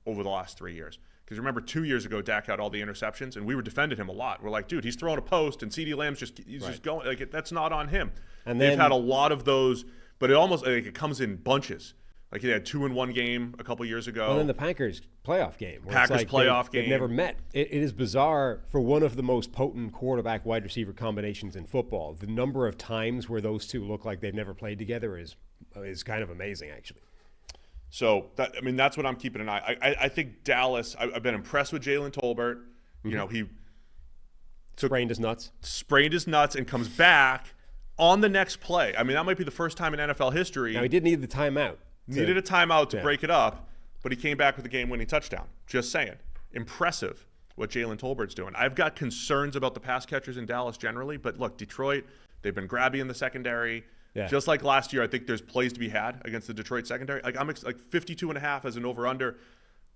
[SPEAKER 1] over the last 3 years. Because remember, 2 years ago, Dak had all the interceptions, and we were defending him a lot. We're like, dude, he's throwing a post, and CeeDee Lamb's just going like that's not on him. And they've had a lot of those, but it comes in bunches. Like he had 2-in-1 game a couple years ago.
[SPEAKER 2] And then the Packers playoff game.
[SPEAKER 1] Game.
[SPEAKER 2] They've never met. It is bizarre for one of the most potent quarterback wide receiver combinations in football. The number of times where those two look like they've never played together is kind of amazing, actually.
[SPEAKER 1] So that's what I'm keeping an eye. I think Dallas. I've been impressed with Jalen Tolbert. You know, he
[SPEAKER 2] sprained his nuts
[SPEAKER 1] and comes back on the next play. I mean, that might be the first time in NFL history.
[SPEAKER 2] Now he did need the timeout.
[SPEAKER 1] Needed a timeout to break it up, but he came back with a game-winning touchdown. Just saying. Impressive what Jalen Tolbert's doing. I've got concerns about the pass catchers in Dallas generally, but look, Detroit, they've been grabby in the secondary. Yeah. Just like last year, I think there's plays to be had against the Detroit secondary. Like 52.5 as an over-under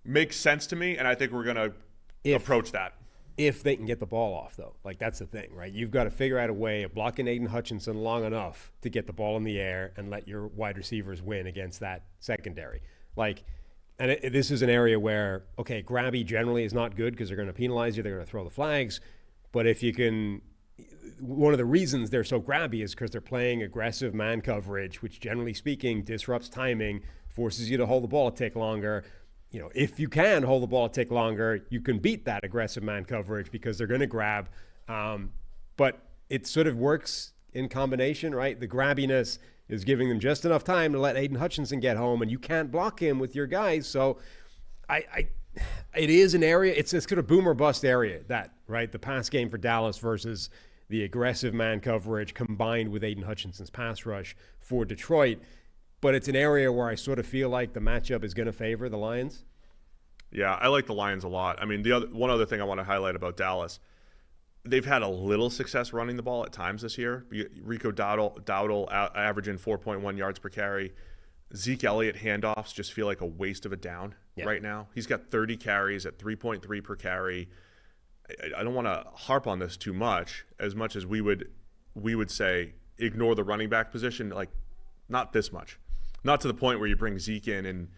[SPEAKER 1] makes sense to me, and I think we're going to approach that.
[SPEAKER 2] If they can get the ball off, though. Like, that's the thing, right? You've got to figure out a way of blocking Aiden Hutchinson long enough to get the ball in the air and let your wide receivers win against that secondary. Like, and this is an area where, okay, grabby generally is not good because they're going to penalize you. They're going to throw the flags. But if you can – one of the reasons they're so grabby is because they're playing aggressive man coverage, which generally speaking disrupts timing, forces you to hold the ball a tick longer. You know, if you can hold the ball a tick longer, you can beat that aggressive man coverage because they're going to grab. But it sort of works in combination, right? The grabbiness is giving them just enough time to let Aiden Hutchinson get home, and you can't block him with your guys. So it is an area, it's kind of boom or bust area, that, right? The pass game for Dallas versus the aggressive man coverage combined with Aiden Hutchinson's pass rush for Detroit. But it's an area where I sort of feel like the matchup is going to favor the Lions.
[SPEAKER 1] Yeah, I like the Lions a lot. I mean, one other thing I want to highlight about Dallas, they've had a little success running the ball at times this year. Rico Dowdle averaging 4.1 yards per carry. Zeke Elliott handoffs just feel like a waste of a down right now. He's got 30 carries at 3.3 per carry. I don't want to harp on this too much as we would say ignore the running back position, like not this much. Not to the point where you bring Zeke in and,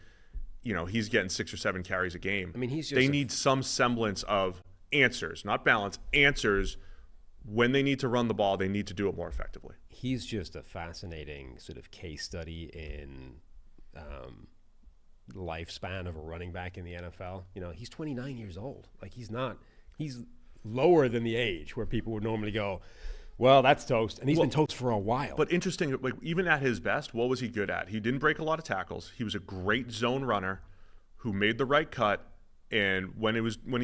[SPEAKER 1] you know, he's getting 6 or 7 carries a game.
[SPEAKER 2] I mean,
[SPEAKER 1] they need some semblance of answers, not balance, answers. When they need to run the ball, they need to do it more effectively.
[SPEAKER 2] He's just a fascinating sort of case study in lifespan of a running back in the NFL. You know, he's 29 years old. Like, he's lower than the age where people would normally go, well, that's toast. And he's been toast for a while.
[SPEAKER 1] But interesting, like even at his best, what was he good at? He didn't break a lot of tackles. He was a great zone runner who made the right cut. And when he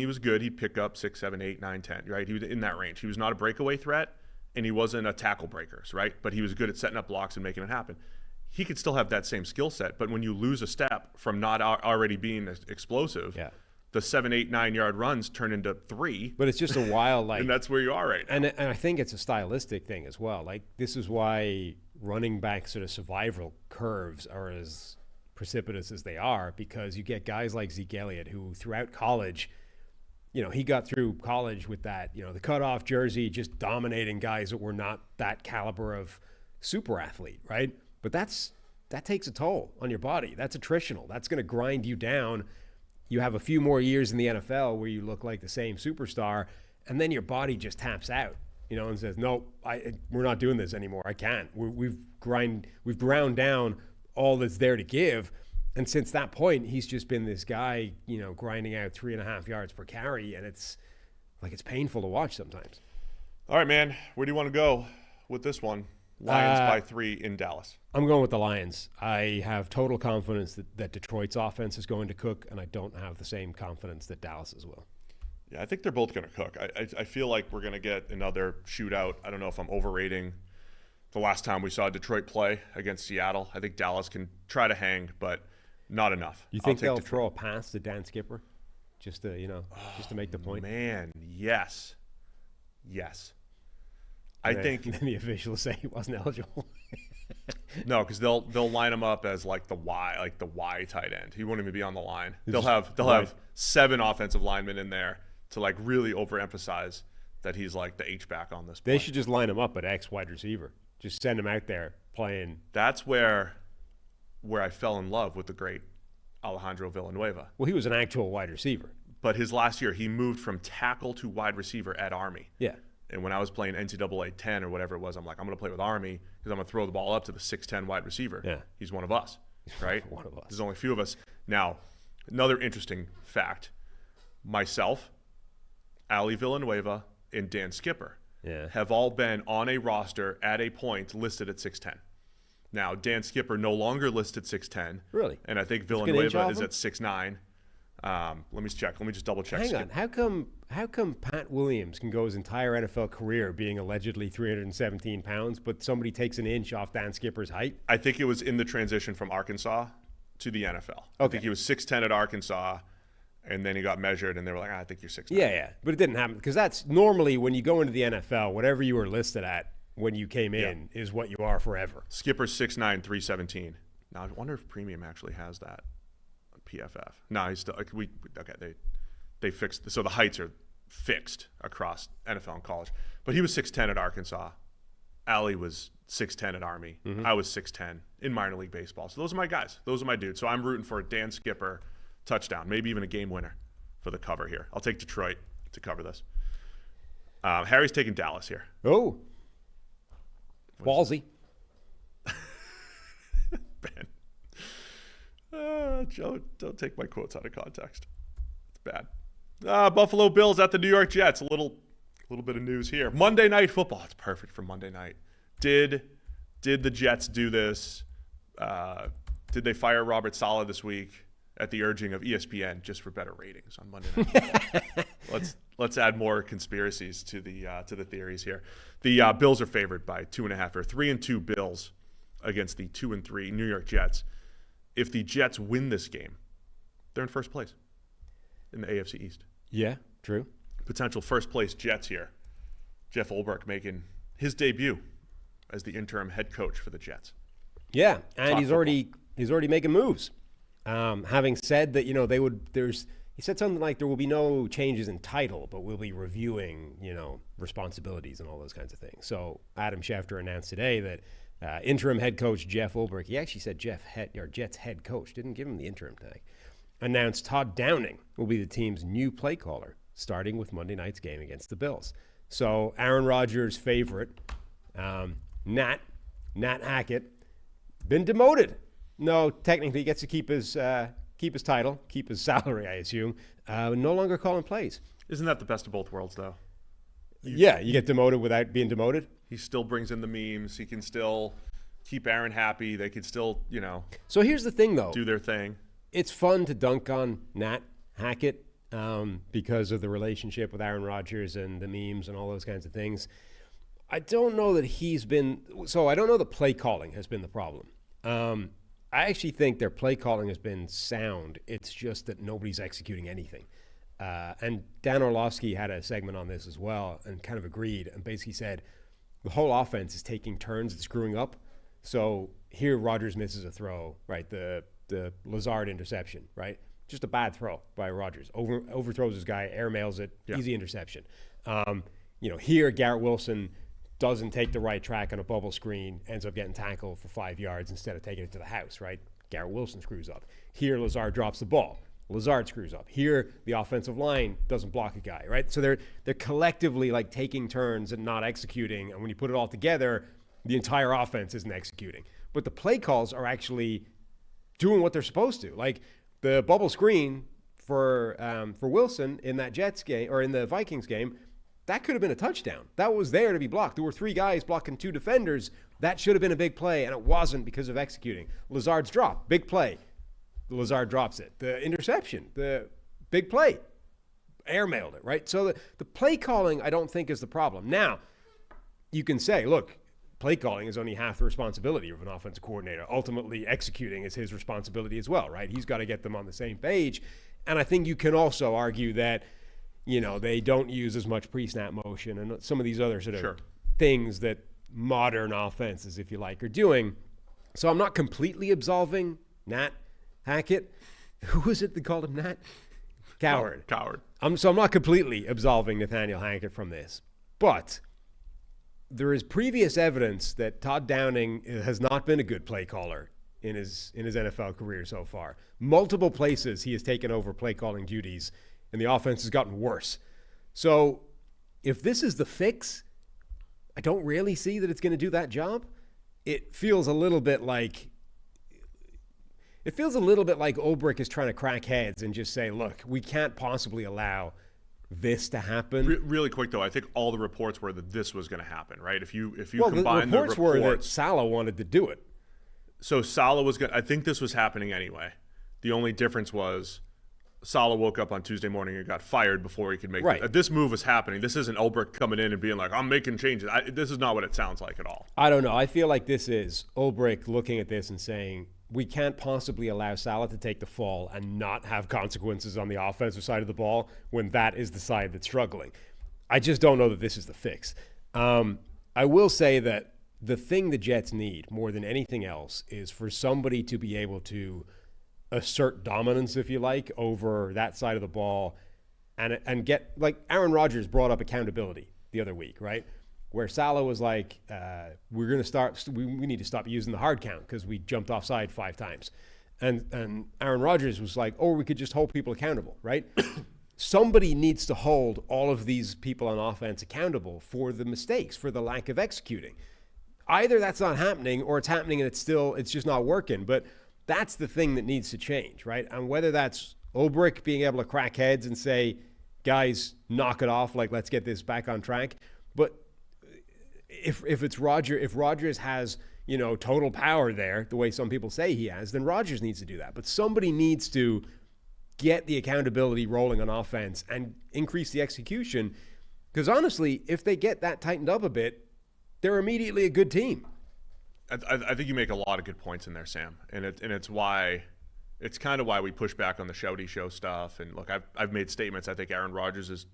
[SPEAKER 1] was good, he'd pick up 6, 7, 8, 9, 10, right? He was in that range. He was not a breakaway threat, and he wasn't a tackle breaker, right? But he was good at setting up blocks and making it happen. He could still have that same skill set, but when you lose a step from not already being explosive, the 7, 8, 9 yard runs turn into 3.
[SPEAKER 2] But it's just a wild, like,
[SPEAKER 1] and that's where you are right now.
[SPEAKER 2] And I think it's a stylistic thing as well. Like, this is why running back sort of survival curves are as precipitous as they are, because you get guys like Zeke Elliott who throughout college, you know, he got through college with that, you know, the cutoff jersey, just dominating guys that were not that caliber of super athlete, right? But that takes a toll on your body. That's attritional. That's going to grind you down. You have a few more years in the NFL where you look like the same superstar, and then your body just taps out, you know, and says, "No, we're not doing this anymore. I can't. We've ground down all that's there to give." And since that point, he's just been this guy, you know, grinding out 3.5 yards per carry, and it's painful to watch sometimes.
[SPEAKER 1] All right, man, where do you want to go with this one? Lions by 3 in Dallas.
[SPEAKER 2] I'm going with the Lions. I have total confidence that Detroit's offense is going to cook, and I don't have the same confidence that Dallas's will.
[SPEAKER 1] Yeah, I think they're both going to cook. I feel like we're going to get another shootout. I don't know if I'm overrating the last time we saw Detroit play against Seattle. I think Dallas can try to hang, but not enough.
[SPEAKER 2] You think they'll throw a pass to Dan Skipper just to make the point?
[SPEAKER 1] Man, yes. Yes.
[SPEAKER 2] And
[SPEAKER 1] I think
[SPEAKER 2] then the officials say he wasn't eligible.
[SPEAKER 1] no, because they'll line him up as like the Y tight end. He won't even be on the line. They'll have 7 offensive linemen in there to like really overemphasize that he's like the H-back on this play.
[SPEAKER 2] They should just line him up at X wide receiver. Just send him out there playing.
[SPEAKER 1] That's where I fell in love with the great Alejandro Villanueva.
[SPEAKER 2] Well, he was an actual wide receiver.
[SPEAKER 1] But his last year, he moved from tackle to wide receiver at Army.
[SPEAKER 2] Yeah.
[SPEAKER 1] And when I was playing NCAA 10 or whatever it was, I'm like, I'm going to play with Army because I'm going to throw the ball up to the 6'10 wide receiver.
[SPEAKER 2] Yeah.
[SPEAKER 1] He's one of us, right?
[SPEAKER 2] One of us.
[SPEAKER 1] There's only a few of us. Now, another interesting fact, myself, Ali Villanueva, and Dan Skipper have all been on a roster at a point listed at 6'10. Now, Dan Skipper no longer listed 6'10.
[SPEAKER 2] Really?
[SPEAKER 1] And I think Villanueva is at 6'9". Let me check. Let me just double check.
[SPEAKER 2] Hang on. How come Pat Williams can go his entire NFL career being allegedly 317 pounds, but somebody takes an inch off Dan Skipper's height?
[SPEAKER 1] I think it was in the transition from Arkansas to the NFL. Okay. I think he was 6'10 at Arkansas, and then he got measured, and they were like, I think you're 6'9".
[SPEAKER 2] Yeah. But it didn't happen because that's normally when you go into the NFL, whatever you were listed at when you came in is what you are forever.
[SPEAKER 1] Skipper's 6'9", 317. Now, I wonder if Premium actually has that. PFF. No, he's still they fixed, so the heights are fixed across NFL and college. But he was 6'10 at Arkansas. Ali was 6'10 at Army. Mm-hmm. I was 6'10 in minor league baseball. So those are my guys. Those are my dudes. So I'm rooting for a Dan Skipper touchdown, maybe even a game winner for the cover here. I'll take Detroit to cover this. Harry's taking Dallas here.
[SPEAKER 2] Oh, ballsy.
[SPEAKER 1] Ben. Joe, don't take my quotes out of context. It's bad. Buffalo Bills at the New York Jets. A little bit of news here. Monday Night Football. It's perfect for Monday night. Did the Jets do this? Did they fire Robert Saleh this week at the urging of ESPN just for better ratings on Monday Night Football? Let's add more conspiracies to the theories here. The Bills are favored by 2.5 or 3-2 Bills against the 2-3 New York Jets. If the Jets win this game, they're in first place in the AFC East.
[SPEAKER 2] Yeah, true.
[SPEAKER 1] Potential first place Jets here. Jeff Olberg making his debut as the interim head coach for the Jets.
[SPEAKER 2] Yeah, and he's already making moves. Having said that, he said something like there will be no changes in title, but we'll be reviewing, responsibilities and all those kinds of things. So Adam Schefter announced today that interim head coach Jeff Olberg, he actually said Jets head coach, didn't give him the interim tag, announced Todd Downing will be the team's new play caller starting with Monday night's game against the Bills. So Aaron Rodgers' favorite, Nat Hackett, been demoted. No, technically he gets to keep his title, keep his salary, I assume. No longer calling plays.
[SPEAKER 1] Isn't that the best of both worlds, though?
[SPEAKER 2] You get demoted without being demoted.
[SPEAKER 1] He still brings in the memes. He can still keep Aaron happy. They can still,
[SPEAKER 2] So here's the thing, though.
[SPEAKER 1] Do their thing.
[SPEAKER 2] It's fun to dunk on Nat Hackett because of the relationship with Aaron Rodgers and the memes and all those kinds of things. I don't know that I don't know the play calling has been the problem. I actually think their play calling has been sound. It's just that nobody's executing anything. And Dan Orlovsky had a segment on this as well and kind of agreed and basically said the whole offense is taking turns at screwing up. So here Rodgers misses a throw, right? The Lazard interception, right? Just a bad throw by Rodgers. Overthrows his guy, airmails it, easy interception. Here Garrett Wilson doesn't take the right track on a bubble screen, ends up getting tackled for 5 yards instead of taking it to the house, right? Garrett Wilson screws up. Here Lazard drops the ball. Lazard screws up. Here, the offensive line doesn't block a guy, right? So they're collectively like taking turns and not executing. And when you put it all together, the entire offense isn't executing. But the play calls are actually doing what they're supposed to. Like the bubble screen for Wilson in that Jets game or in the Vikings game, that could have been a touchdown. That was there to be blocked. There were 3 guys blocking 2 defenders. That should have been a big play, and it wasn't because of executing. Lazard's drop, big play. Lazard drops it. The interception, the big play, airmailed it, right? So the play calling, I don't think, is the problem. Now, you can say, look, play calling is only half the responsibility of an offensive coordinator. Ultimately, executing is his responsibility as well, right? He's got to get them on the same page. And I think you can also argue that, they don't use as much pre-snap motion and some of these other sort of
[SPEAKER 1] Sure.
[SPEAKER 2] things that modern offenses, if you like, are doing. So I'm not completely absolving Nat Hackett. Who was it that called him Nat? Coward.
[SPEAKER 1] Oh, coward.
[SPEAKER 2] So I'm not completely absolving Nathaniel Hackett from this. But there is previous evidence that Todd Downing has not been a good play caller in his NFL career so far. Multiple places he has taken over play calling duties, and the offense has gotten worse. So if this is the fix, I don't really see that it's going to do that job. It feels a little bit like Ulbrich is trying to crack heads and just say, look, we can't possibly allow this to happen.
[SPEAKER 1] Really quick though, I think all the reports were that this was going to happen, right? If you
[SPEAKER 2] the
[SPEAKER 1] combine
[SPEAKER 2] reports were that Saleh wanted to do it.
[SPEAKER 1] So Saleh was going. I think this was happening anyway. The only difference was Saleh woke up on Tuesday morning and got fired before he could make
[SPEAKER 2] right.
[SPEAKER 1] This move was happening. This isn't Ulbrich coming in and being like, I'm making changes. This is not what it sounds like at all.
[SPEAKER 2] I don't know. I feel like this is Ulbrich looking at this and saying, we can't possibly allow Saleh to take the fall and not have consequences on the offensive side of the ball when that is the side that's struggling. I just don't know that this is the fix. I will say that the thing the Jets need more than anything else is for somebody to be able to assert dominance, if you like, over that side of the ball and get, like Aaron Rodgers brought up accountability the other week, right? Where Saleh was like, we need to stop using the hard count because we jumped offside 5 times. And Aaron Rodgers was like, we could just hold people accountable, right? Somebody needs to hold all of these people on offense accountable for the mistakes, for the lack of executing. Either that's not happening or it's happening and it's just not working. But that's the thing that needs to change, right? And whether that's Ulbrich being able to crack heads and say, guys, knock it off, like let's get this back on track. But if Rodgers has, total power there, the way some people say he has, then Rodgers needs to do that. But somebody needs to get the accountability rolling on offense and increase the execution. Because honestly, if they get that tightened up a bit, they're immediately a good team.
[SPEAKER 1] I think you make a lot of good points in there, Sam, and it's kind of why we push back on the Shouty Show stuff. And look, I've made statements. I think Aaron Rodgers is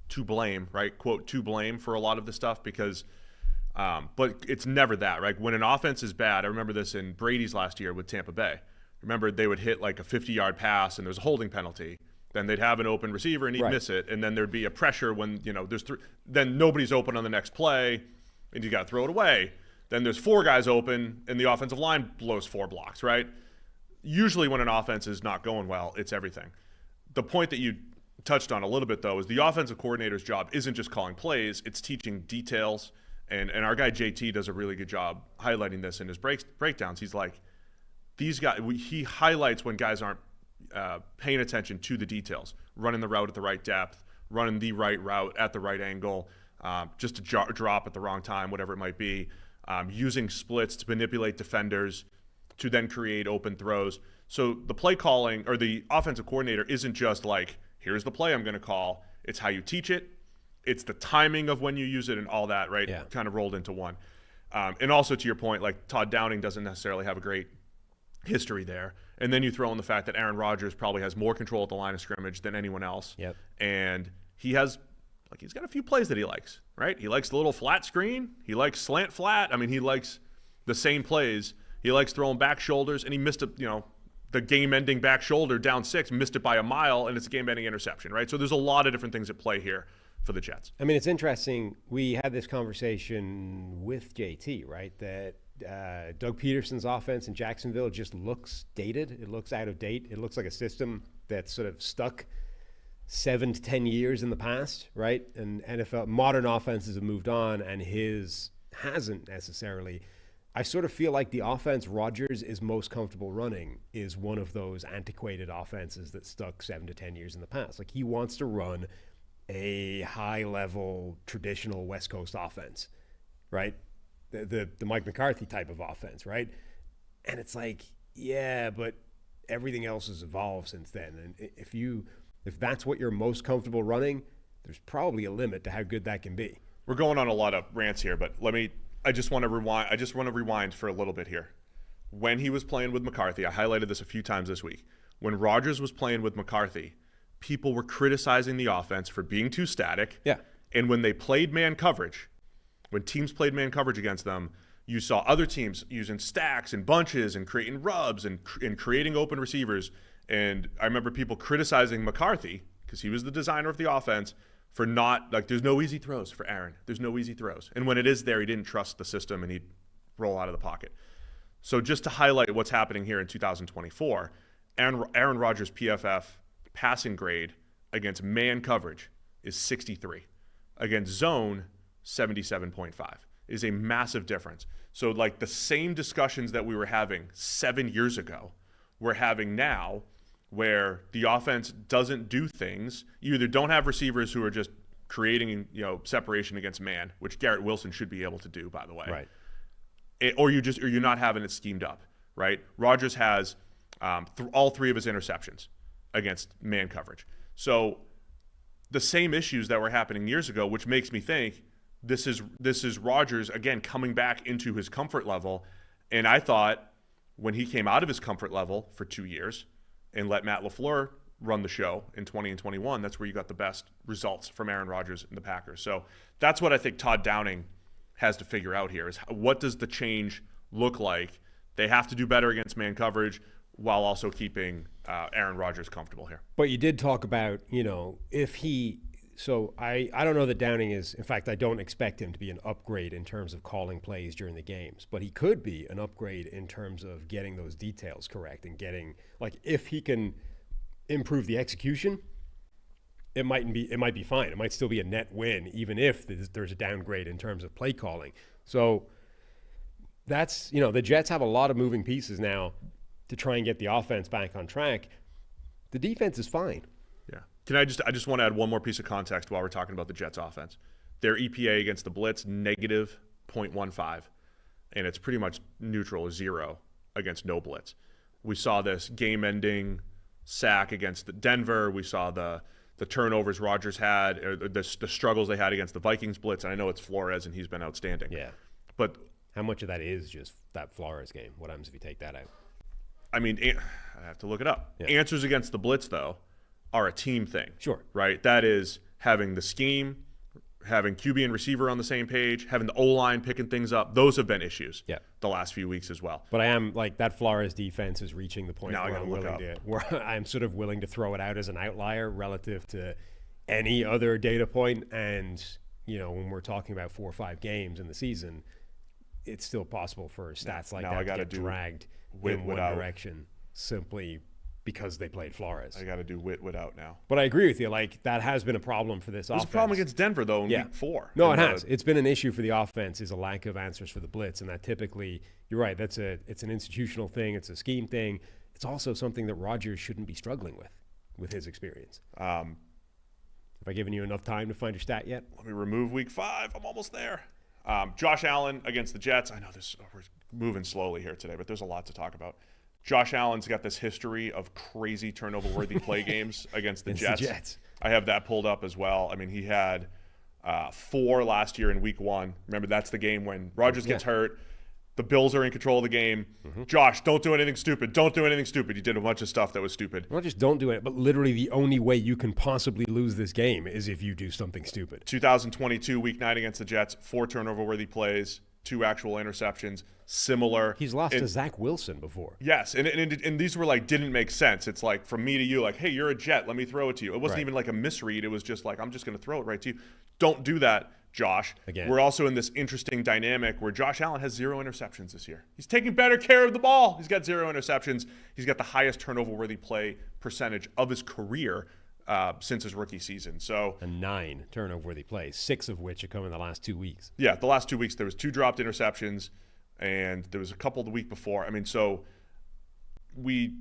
[SPEAKER 1] to blame, right? Quote, to blame for a lot of the stuff because, but it's never that, right? When an offense is bad, I remember this in Brady's last year with Tampa Bay. Remember, they would hit like a 50-yard pass and there's a holding penalty. Then they'd have an open receiver and he'd miss it, and then there'd be a pressure when then nobody's open on the next play, and you got to throw it away. Then there's 4 guys open, and the offensive line blows 4 blocks, right? Usually when an offense is not going well, it's everything. The point that you touched on a little bit, though, is the offensive coordinator's job isn't just calling plays, it's teaching details. And our guy JT does a really good job highlighting this in his breakdowns. He's like, these guys, he highlights when guys aren't paying attention to the details, running the route at the right depth, running the right route at the right angle, just to drop at the wrong time, whatever it might be. Using splits to manipulate defenders to then create open throws. So the play calling or the offensive coordinator isn't just like, here's the play I'm going to call. It's how you teach it. It's the timing of when you use it and all that, right?
[SPEAKER 2] Yeah.
[SPEAKER 1] Kind of rolled into one. And also to your point, like Todd Downing doesn't necessarily have a great history there. And then you throw in the fact that Aaron Rodgers probably has more control at the line of scrimmage than anyone else.
[SPEAKER 2] Yep.
[SPEAKER 1] And he's got a few plays that he likes, right? He likes the little flat screen. He likes slant flat. I mean, he likes the same plays. He likes throwing back shoulders, and he missed the game-ending back shoulder down 6, missed it by a mile, and it's a game-ending interception, right? So there's a lot of different things at play here for the Jets.
[SPEAKER 2] I mean, it's interesting. We had this conversation with JT, right? That Doug Peterson's offense in Jacksonville just looks dated. It looks out of date. It looks like a system that's sort of stuck 7 to 10 years in the past, right? And NFL modern offenses have moved on, and his hasn't necessarily. I sort of feel like the offense Rodgers is most comfortable running is one of those antiquated offenses that stuck 7 to 10 years in the past. Like, he wants to run a high-level traditional West Coast offense, right? The Mike McCarthy type of offense, right? And it's like, yeah, but everything else has evolved since then. And if that's what you're most comfortable running, there's probably a limit to how good that can be.
[SPEAKER 1] We're going on a lot of rants here, but I just want to rewind for a little bit here. When he was playing with McCarthy, I highlighted this a few times this week. When Rodgers was playing with McCarthy, people were criticizing the offense for being too static.
[SPEAKER 2] Yeah.
[SPEAKER 1] And when they played man coverage, when teams played man coverage against them, you saw other teams using stacks and bunches and creating rubs and creating open receivers. And I remember people criticizing McCarthy, because he was the designer of the offense, for not, like, there's no easy throws for Aaron. There's no easy throws. And when it is there, he didn't trust the system and he'd roll out of the pocket. So just to highlight what's happening here in 2024, Aaron Rodgers' PFF passing grade against man coverage is 63. Against zone, 77.5. It is a massive difference. So, like, the same discussions that we were having 7 years ago, we're having now, where the offense doesn't do things. You either don't have receivers who are just creating, separation against man, which Garrett Wilson should be able to do, by the way.
[SPEAKER 2] Right.
[SPEAKER 1] Or you're not having it schemed up, right? Rodgers has all three of his interceptions against man coverage. So the same issues that were happening years ago, which makes me think this is Rodgers again coming back into his comfort level. And I thought when he came out of his comfort level for 2 years and let Matt LaFleur run the show in 20 and 21, that's where you got the best results from Aaron Rodgers and the Packers. So that's what I think Todd Downing has to figure out here, is what does the change look like? They have to do better against man coverage while also keeping Aaron Rodgers comfortable here.
[SPEAKER 2] But you did talk about, if he – so I don't know that Downing is – in fact, I don't expect him to be an upgrade in terms of calling plays during the games. But he could be an upgrade in terms of getting those details correct and getting – like, if he can improve the execution – it might be fine. It might still be a net win, even if there's a downgrade in terms of play calling. So that's, the Jets have a lot of moving pieces now to try and get the offense back on track. The defense is fine.
[SPEAKER 1] Yeah. I just want to add one more piece of context while we're talking about the Jets offense. Their EPA against the blitz, negative 0.15, and it's pretty much neutral, 0 against no blitz. We saw this game-ending sack against Denver. We saw the turnovers Rodgers had, or the struggles they had against the Vikings blitz. And I know it's Flores, and he's been outstanding.
[SPEAKER 2] Yeah.
[SPEAKER 1] But
[SPEAKER 2] how much of that is just that Flores game? What happens if you take that out?
[SPEAKER 1] I mean, I have to look it up. Yeah. Answers against the blitz, though, are a team thing.
[SPEAKER 2] Sure.
[SPEAKER 1] Right? That is having the scheme, having QB and receiver on the same page, having the O-line picking things up. Those have been issues the last few weeks as well.
[SPEAKER 2] But I am, like, that Flores defense is reaching the point
[SPEAKER 1] where
[SPEAKER 2] I'm sort of willing to throw it out as an outlier relative to any other data point. And, when we're talking about 4 or 5 games in the season, it's still possible for stats like that to get dragged in one direction simply because they played Flores.
[SPEAKER 1] I got to do Whitwood out now.
[SPEAKER 2] But I agree with you. Like, that has been a problem for this offense.
[SPEAKER 1] It was a problem against Denver, though, in week 4.
[SPEAKER 2] No, it has. It's been an issue for the offense, is a lack of answers for the blitz. And that typically, you're right, it's an institutional thing. It's a scheme thing. It's also something that Rodgers shouldn't be struggling with his experience. Have I given you enough time to find your stat yet?
[SPEAKER 1] Let me remove week 5. I'm almost there. Josh Allen against the Jets. I know we're moving slowly here today, but there's a lot to talk about. Josh Allen's got this history of crazy turnover-worthy play games against the Jets. I have that pulled up as well. I mean, he had 4 last year in week 1. Remember, that's the game when Rodgers gets hurt. The Bills are in control of the game. Mm-hmm. Josh, don't do anything stupid. Don't do anything stupid. He did a bunch of stuff that was stupid.
[SPEAKER 2] Not just don't do it, but literally the only way you can possibly lose this game is if you do something stupid.
[SPEAKER 1] 2022, week 9 against the Jets, 4 turnover-worthy plays, 2 actual interceptions. Similar.
[SPEAKER 2] He's lost to Zach Wilson before.
[SPEAKER 1] Yes, and these were like didn't make sense. It's like from me to you, like, hey, you're a Jet, let me throw it to you. It wasn't even like a misread. It was just like, I'm just going to throw it right to you. Don't do that, Josh.
[SPEAKER 2] Again.
[SPEAKER 1] We're also in this interesting dynamic where Josh Allen has 0 interceptions this year. He's taking better care of the ball. He's got 0 interceptions. He's got the highest turnover-worthy play percentage of his career since his rookie season. So
[SPEAKER 2] 9 turnover-worthy plays, 6 of which have come in the last 2 weeks.
[SPEAKER 1] Yeah, the last 2 weeks there was 2 dropped interceptions. And there was a couple the week before. I mean, so we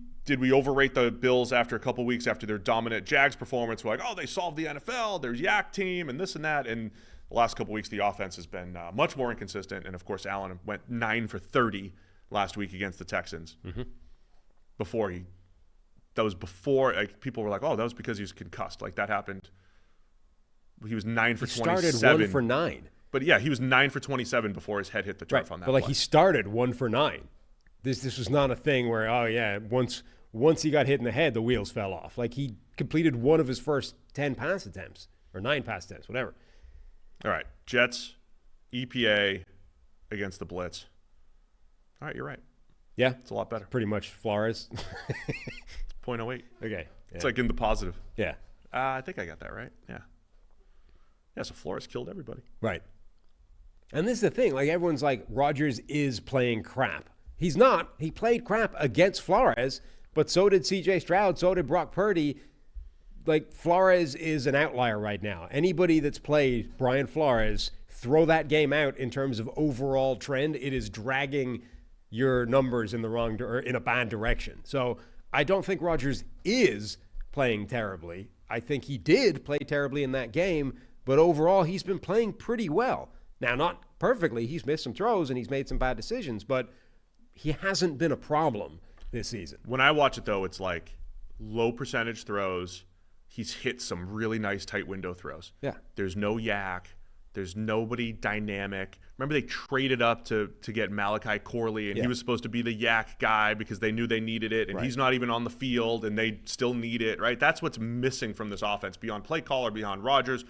[SPEAKER 1] overrate the Bills after a couple weeks after their dominant Jags performance? We're like, oh, they solved the NFL. There's Yak team and this and that. And the last couple weeks, the offense has been much more inconsistent. And, of course, Allen went 9 for 30 last week against the Texans. Mm-hmm. That was before people were like, oh, that was because he was concussed. Like, that happened. He was 9 for 27.
[SPEAKER 2] Started 1 for 9.
[SPEAKER 1] But yeah, he was 9 for 27 before his head hit the turf on that.
[SPEAKER 2] But like, he started 1 for 9. This was not a thing where once he got hit in the head, the wheels fell off. Like, he completed one of his first 10 pass attempts or 9 pass attempts, whatever.
[SPEAKER 1] All right, Jets, EPA against the blitz. All right, you're right.
[SPEAKER 2] Yeah,
[SPEAKER 1] It's a lot better.
[SPEAKER 2] pretty much Flores.
[SPEAKER 1] It's 0.08.
[SPEAKER 2] Okay, yeah.
[SPEAKER 1] It's like in the positive.
[SPEAKER 2] Yeah,
[SPEAKER 1] I think I got that right. Yeah. Yeah, so Flores killed everybody.
[SPEAKER 2] right. And this is the thing. Like, everyone's like, Rodgers is playing crap. He's not. He played crap against Flores, but so did C.J. Stroud, so did Brock Purdy. Like, Flores is an outlier right now. Anybody that's played Brian Flores, throw that game out in terms of overall trend. It is dragging your numbers in the wrong or in a bad direction. So I don't think Rodgers is playing terribly. I think he did play terribly in that game, but overall he's been playing pretty well. Now, not perfectly. He's missed some throws and he's made some bad decisions, but he hasn't been a problem this season.
[SPEAKER 1] When I watch it, though, it's like low percentage throws. He's hit some really nice tight window throws.
[SPEAKER 2] Yeah.
[SPEAKER 1] There's no yak. There's nobody dynamic. Remember, they traded up to get Malachi Corley, and he was supposed to be the yak guy because they knew they needed it, and he's not even on the field, and they still need it, right? That's what's missing from this offense, beyond play caller, beyond Rodgers.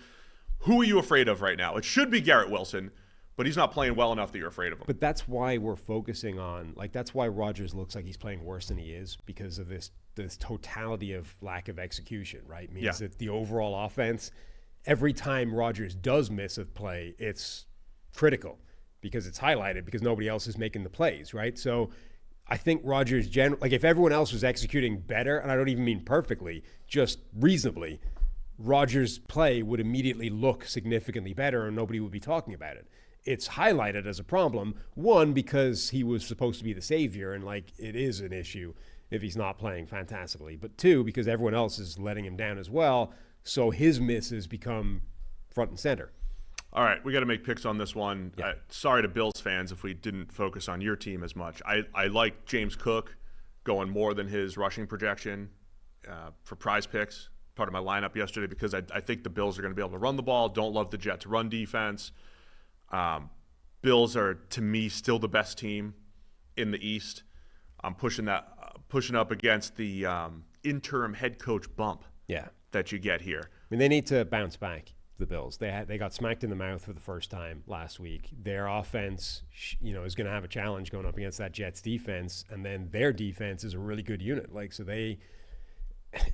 [SPEAKER 1] Who are you afraid of right now? It should be Garrett Wilson, but he's not playing well enough that you're afraid of him.
[SPEAKER 2] But that's why we're focusing on, like, that's why Rodgers looks like he's playing worse than he is, because of this totality of lack of execution, right? Means that the overall offense, every time Rodgers does miss a play, it's critical because it's highlighted because nobody else is making the plays, right? So I think Rodgers, like, if everyone else was executing better, and I don't even mean perfectly, just reasonably, Rodgers' play would immediately look significantly better and nobody would be talking about it. It's highlighted as a problem, one, because he was supposed to be the savior, and, like, it is an issue if he's not playing fantastically, but two, because everyone else is letting him down as well, so his misses become front and center.
[SPEAKER 1] All right, we got to make picks on this one. Sorry to Bills fans if we didn't focus on your team as much. I like James Cook going more than his rushing projection for PrizePicks, part of my lineup yesterday, because I think the Bills are going to be able to run the ball. Don't love the Jets' run defense. Bills are, to me, still the best team in the East. I'm pushing up against the interim head coach bump that you get here.
[SPEAKER 2] I mean, they need to bounce back, the Bills. They got smacked in the mouth for the first time last week. Their offense, is going to have a challenge going up against that Jets defense, and then their defense is a really good unit. Like, so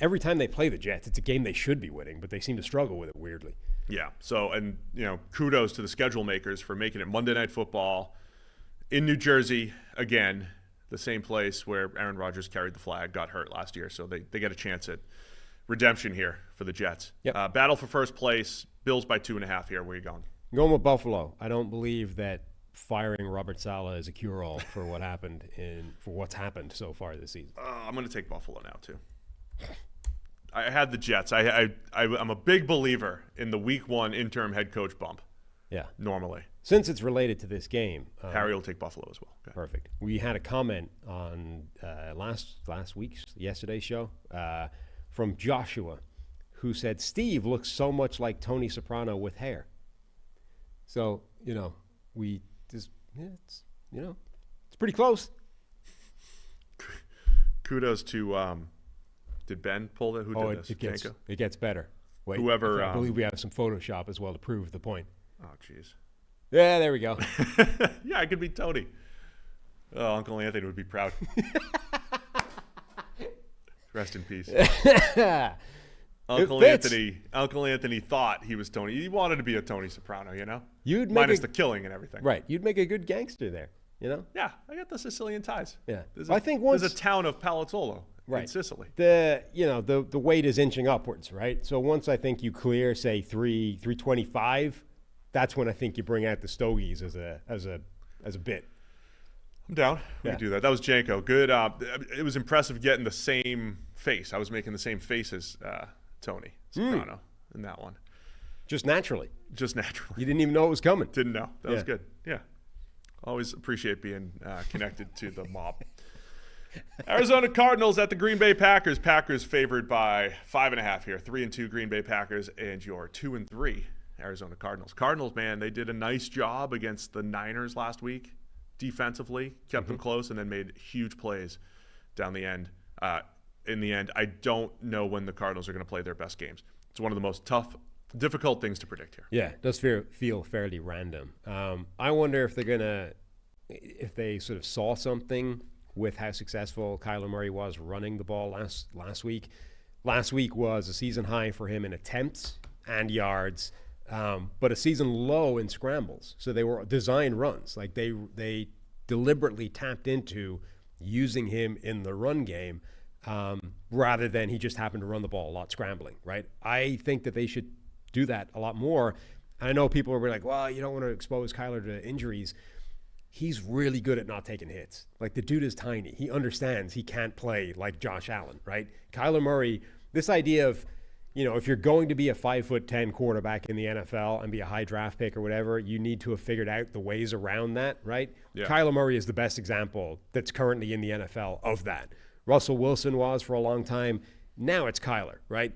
[SPEAKER 2] every time they play the Jets, it's a game they should be winning, but they seem to struggle with it weirdly.
[SPEAKER 1] Yeah. So, and kudos to the schedule makers for making it Monday Night Football in New Jersey again, the same place where Aaron Rodgers carried the flag, got hurt last year. So they get a chance at redemption here for the Jets.
[SPEAKER 2] Yep.
[SPEAKER 1] Battle for first place. Bills by 2.5 here. Where are you going?
[SPEAKER 2] I'm going with Buffalo. I don't believe that firing Robert Saleh is a cure-all for what happened for what's happened so far this season.
[SPEAKER 1] I'm going to take Buffalo now too. I had the Jets. I'm a big believer in the Week 1 interim head coach bump.
[SPEAKER 2] Yeah.
[SPEAKER 1] Normally.
[SPEAKER 2] Since it's related to this game,
[SPEAKER 1] Harry will take Buffalo as well. Okay.
[SPEAKER 2] Perfect. We had a comment on yesterday's show from Joshua, who said Steve looks so much like Tony Soprano with hair. So it's pretty close.
[SPEAKER 1] Kudos to did Ben pull it? Who did this?
[SPEAKER 2] It gets better. Wait,
[SPEAKER 1] whoever.
[SPEAKER 2] I believe we have some Photoshop as well to prove the point.
[SPEAKER 1] Oh, jeez.
[SPEAKER 2] Yeah, there we go.
[SPEAKER 1] Yeah, I could be Tony. Oh, Uncle Anthony would be proud. Rest in peace. Uncle Anthony thought he was Tony. He wanted to be a Tony Soprano, minus the killing and everything.
[SPEAKER 2] Right. You'd make a good gangster there,
[SPEAKER 1] Yeah, I got the Sicilian ties.
[SPEAKER 2] Yeah.
[SPEAKER 1] There's
[SPEAKER 2] there's
[SPEAKER 1] a town of Palazzolo in Sicily.
[SPEAKER 2] The weight is inching upwards, right? So once I think you clear, say 325, that's when I think you bring out the stogies as a bit.
[SPEAKER 1] I'm down. We can do that. That was Janko. Good. It was impressive getting the same face. I was making the same face as Tony Soprano in that one.
[SPEAKER 2] Just naturally.
[SPEAKER 1] You
[SPEAKER 2] didn't even know it was coming.
[SPEAKER 1] Didn't know. That was good. Yeah. Always appreciate being connected to the mob. Arizona Cardinals at the Green Bay Packers. Packers favored by 5.5 here. 3-2 Green Bay Packers and your 2-3 Arizona Cardinals. Cardinals, man, they did a nice job against the Niners last week defensively. Kept them close and then made huge plays down the end. in the end, I don't know when the Cardinals are going to play their best games. It's one of the most difficult things to predict here.
[SPEAKER 2] Yeah, it does feel fairly random. I wonder if if they sort of saw something with how successful Kyler Murray was running the ball last week. Last week was a season high for him in attempts and yards, but a season low in scrambles. So they were designed runs. Like they deliberately tapped into using him in the run game rather than he just happened to run the ball a lot scrambling, right? I think that they should do that a lot more. I know people are like, well, you don't want to expose Kyler to injuries. He's really good at not taking hits. Like, the dude is tiny. He understands he can't play like Josh Allen, right? Kyler Murray, this idea of, if you're going to be a 5'10" quarterback in the NFL and be a high draft pick or whatever, you need to have figured out the ways around that, right? Yeah. Kyler Murray is the best example that's currently in the NFL of that. Russell Wilson was for a long time. Now it's Kyler, right?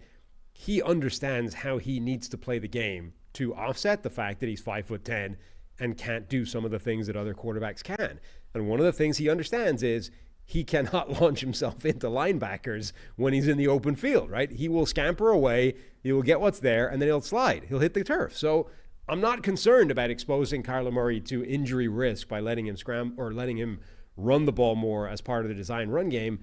[SPEAKER 2] He understands how he needs to play the game to offset the fact that he's 5'10" and can't do some of the things that other quarterbacks can. And one of the things he understands is he cannot launch himself into linebackers when he's in the open field, right? He will scamper away, he will get what's there, and then he'll slide. He'll hit the turf. So I'm not concerned about exposing Kyler Murray to injury risk by letting him scramble or letting him run the ball more as part of the design run game.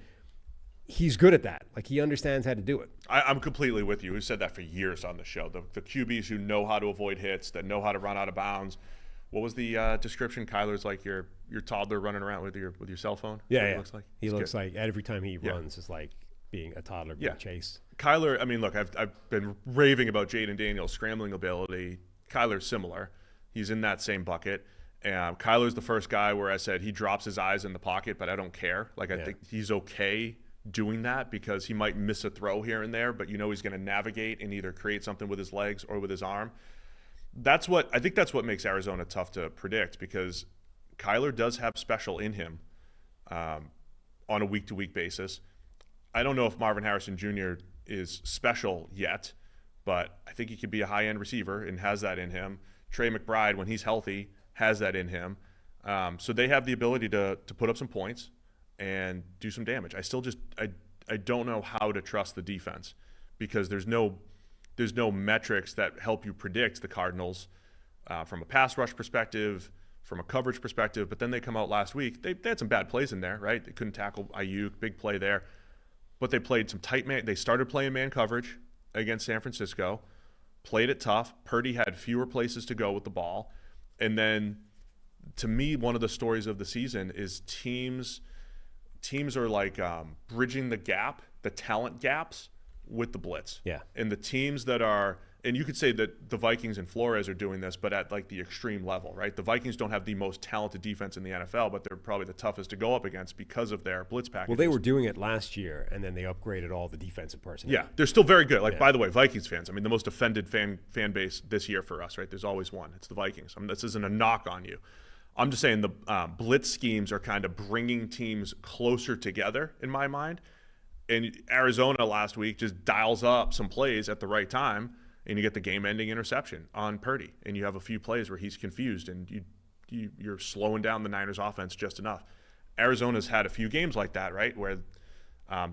[SPEAKER 2] He's good at that. Like, he understands how to do it.
[SPEAKER 1] I'm completely with you. We've said that for years on the show. The QBs who know how to avoid hits, that know how to run out of bounds. What was the description? Kyler's like your toddler running around with your cell phone.
[SPEAKER 2] Yeah,
[SPEAKER 1] He looks like.
[SPEAKER 2] He looks like every time he runs is like being a toddler being chased.
[SPEAKER 1] Kyler. I mean, look, I've been raving about Jaden Daniels' scrambling ability. Kyler's similar. He's in that same bucket. Kyler's the first guy where I said he drops his eyes in the pocket, but I don't care. Like, I think he's okay doing that because he might miss a throw here and there, but he's going to navigate and either create something with his legs or with his arm. I think that's what makes Arizona tough to predict, because Kyler does have special in him on a week-to-week basis. I don't know if Marvin Harrison Jr. is special yet, but I think he could be a high-end receiver and has that in him. Trey McBride, when he's healthy, has that in him. So they have the ability to put up some points and do some damage. I don't know how to trust the defense, because there's no metrics that help you predict the Cardinals from a pass rush perspective, from a coverage perspective. But then they come out last week. They had some bad plays in there, right? They couldn't tackle Ayuk, big play there. But they played some tight man. They started playing man coverage against San Francisco, played it tough. Purdy had fewer places to go with the ball. And then, to me, one of the stories of the season is teams are like bridging the gap, the talent gaps, with the blitz.
[SPEAKER 2] Yeah.
[SPEAKER 1] And the teams that are, and you could say that the Vikings and Flores are doing this, but at like the extreme level, right? The Vikings don't have the most talented defense in the NFL, but they're probably the toughest to go up against because of their blitz packages.
[SPEAKER 2] Well, they were doing it last year, and then they upgraded all the defensive personnel.
[SPEAKER 1] Yeah, they're still very good. By the way, Vikings fans, I mean, the most offended fan base this year for us, right? There's always one. It's the Vikings. I mean, this isn't a knock on you. I'm just saying the blitz schemes are kind of bringing teams closer together in my mind. And Arizona last week just dials up some plays at the right time, and you get the game-ending interception on Purdy. And you have a few plays where he's confused, and you're slowing down the Niners' offense just enough. Arizona's had a few games like that, right, where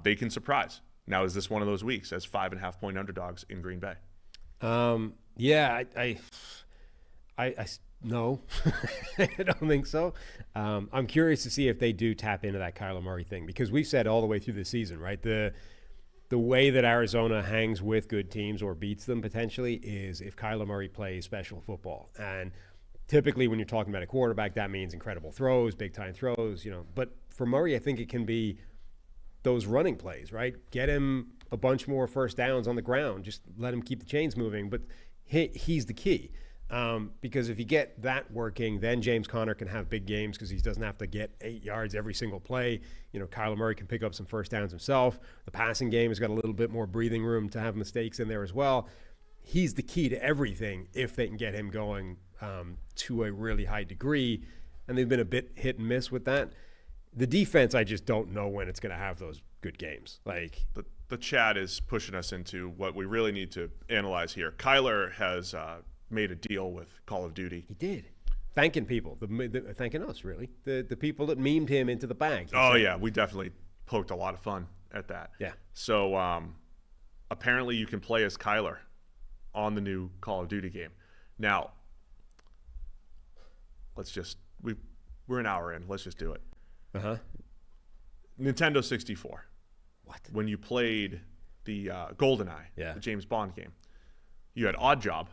[SPEAKER 1] they can surprise. Now, is this one of those weeks as 5.5-point underdogs in Green Bay?
[SPEAKER 2] Yeah, I no, I don't think so. I'm curious to see if they do tap into that Kyler Murray thing, because we've said all the way through the season, right? The way that Arizona hangs with good teams or beats them potentially is if Kyler Murray plays special football. And typically when you're talking about a quarterback, that means incredible throws, big-time throws, But for Murray, I think it can be those running plays, right? Get him a bunch more first downs on the ground. Just let him keep the chains moving. But he's the key. Because if you get that working, then James Conner can have big games because he doesn't have to get 8 yards every single play. Kyler Murray can pick up some first downs himself. The passing game has got a little bit more breathing room to have mistakes in there as well. He's the key to everything if they can get him going to a really high degree. And they've been a bit hit and miss with that. The defense, I just don't know when it's going to have those good games. Like
[SPEAKER 1] the chat is pushing us into what we really need to analyze here. Kyler has made a deal with Call of Duty.
[SPEAKER 2] He did. Thanking people. Thanking us, really. The people that memed him into the bag.
[SPEAKER 1] Oh, yeah. We definitely poked a lot of fun at that.
[SPEAKER 2] Yeah.
[SPEAKER 1] So apparently you can play as Kyler on the new Call of Duty game. Now, we're an hour in. Let's just do it.
[SPEAKER 2] Uh-huh.
[SPEAKER 1] Nintendo 64.
[SPEAKER 2] What?
[SPEAKER 1] When you played the GoldenEye, the James Bond game, you had Oddjob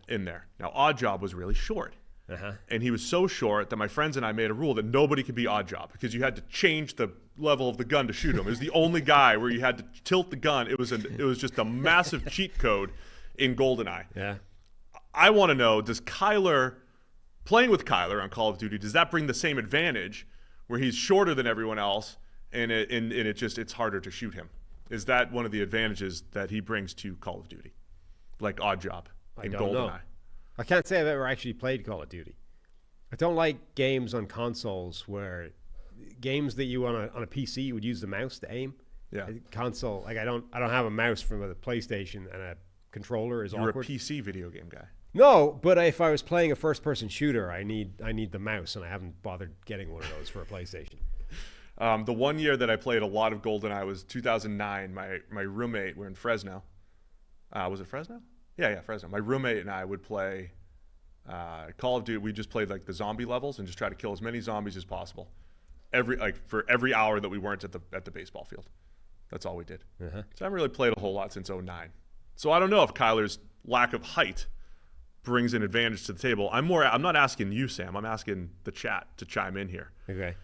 [SPEAKER 1] in there. Now, Oddjob was really short.
[SPEAKER 2] Uh-huh.
[SPEAKER 1] And he was so short that my friends and I made a rule that nobody could be Oddjob because you had to change the level of the gun to shoot him. It was the only guy where you had to tilt the gun. It was just a massive cheat code in GoldenEye.
[SPEAKER 2] Yeah.
[SPEAKER 1] I want to know, does Kyler, playing with Kyler on Call of Duty, does that bring the same advantage where he's shorter than everyone else and it's harder to shoot him? Is that one of the advantages that he brings to Call of Duty? Like Oddjob in GoldenEye?
[SPEAKER 2] I can't say I've ever actually played Call of Duty. I don't like games on consoles where games that you on a PC would use the mouse to aim.
[SPEAKER 1] Yeah.
[SPEAKER 2] Console, like I don't have a mouse from a PlayStation and a controller is awkward.
[SPEAKER 1] You're a PC video game guy.
[SPEAKER 2] No, but if I was playing a first-person shooter, I need the mouse, and I haven't bothered getting one of those for a PlayStation.
[SPEAKER 1] The 1 year that I played a lot of GoldenEye was 2009. My roommate, we're in Fresno. Was it Fresno? Yeah, Fresno. My roommate and I would play Call of Duty. We just played like the zombie levels and just try to kill as many zombies as possible. For every hour that we weren't at the baseball field. That's all we did.
[SPEAKER 2] Uh-huh.
[SPEAKER 1] So I haven't really played a whole lot since 2009. So I don't know if Kyler's lack of height brings an advantage to the table. I'm not asking you, Sam. I'm asking the chat to chime in here.
[SPEAKER 2] Okay.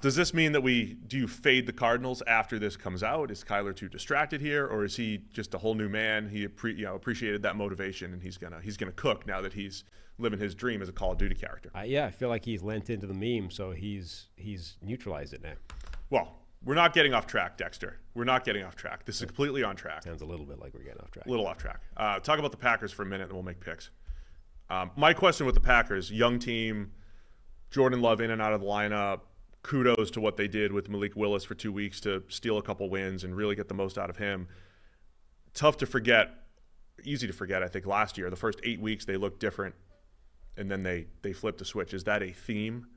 [SPEAKER 1] Does this mean that do you fade the Cardinals after this comes out? Is Kyler too distracted here, or is he just a whole new man? He appreciated that motivation, and he's gonna cook now that he's living his dream as a Call of Duty character.
[SPEAKER 2] I feel like he's lent into the meme, so he's neutralized it now.
[SPEAKER 1] Well, we're not getting off track, Dexter. We're not getting off track. This is completely on track.
[SPEAKER 2] Sounds a little bit like we're getting off track.
[SPEAKER 1] A little off track. Talk about the Packers for a minute, and we'll make picks. My question with the Packers, young team, Jordan Love in and out of the lineup. Kudos to what they did with Malik Willis for 2 weeks to steal a couple wins and really get the most out of him. Tough to forget, easy to forget, I think, last year. The first 8 weeks, they looked different, and then they flipped a switch. Is that a theme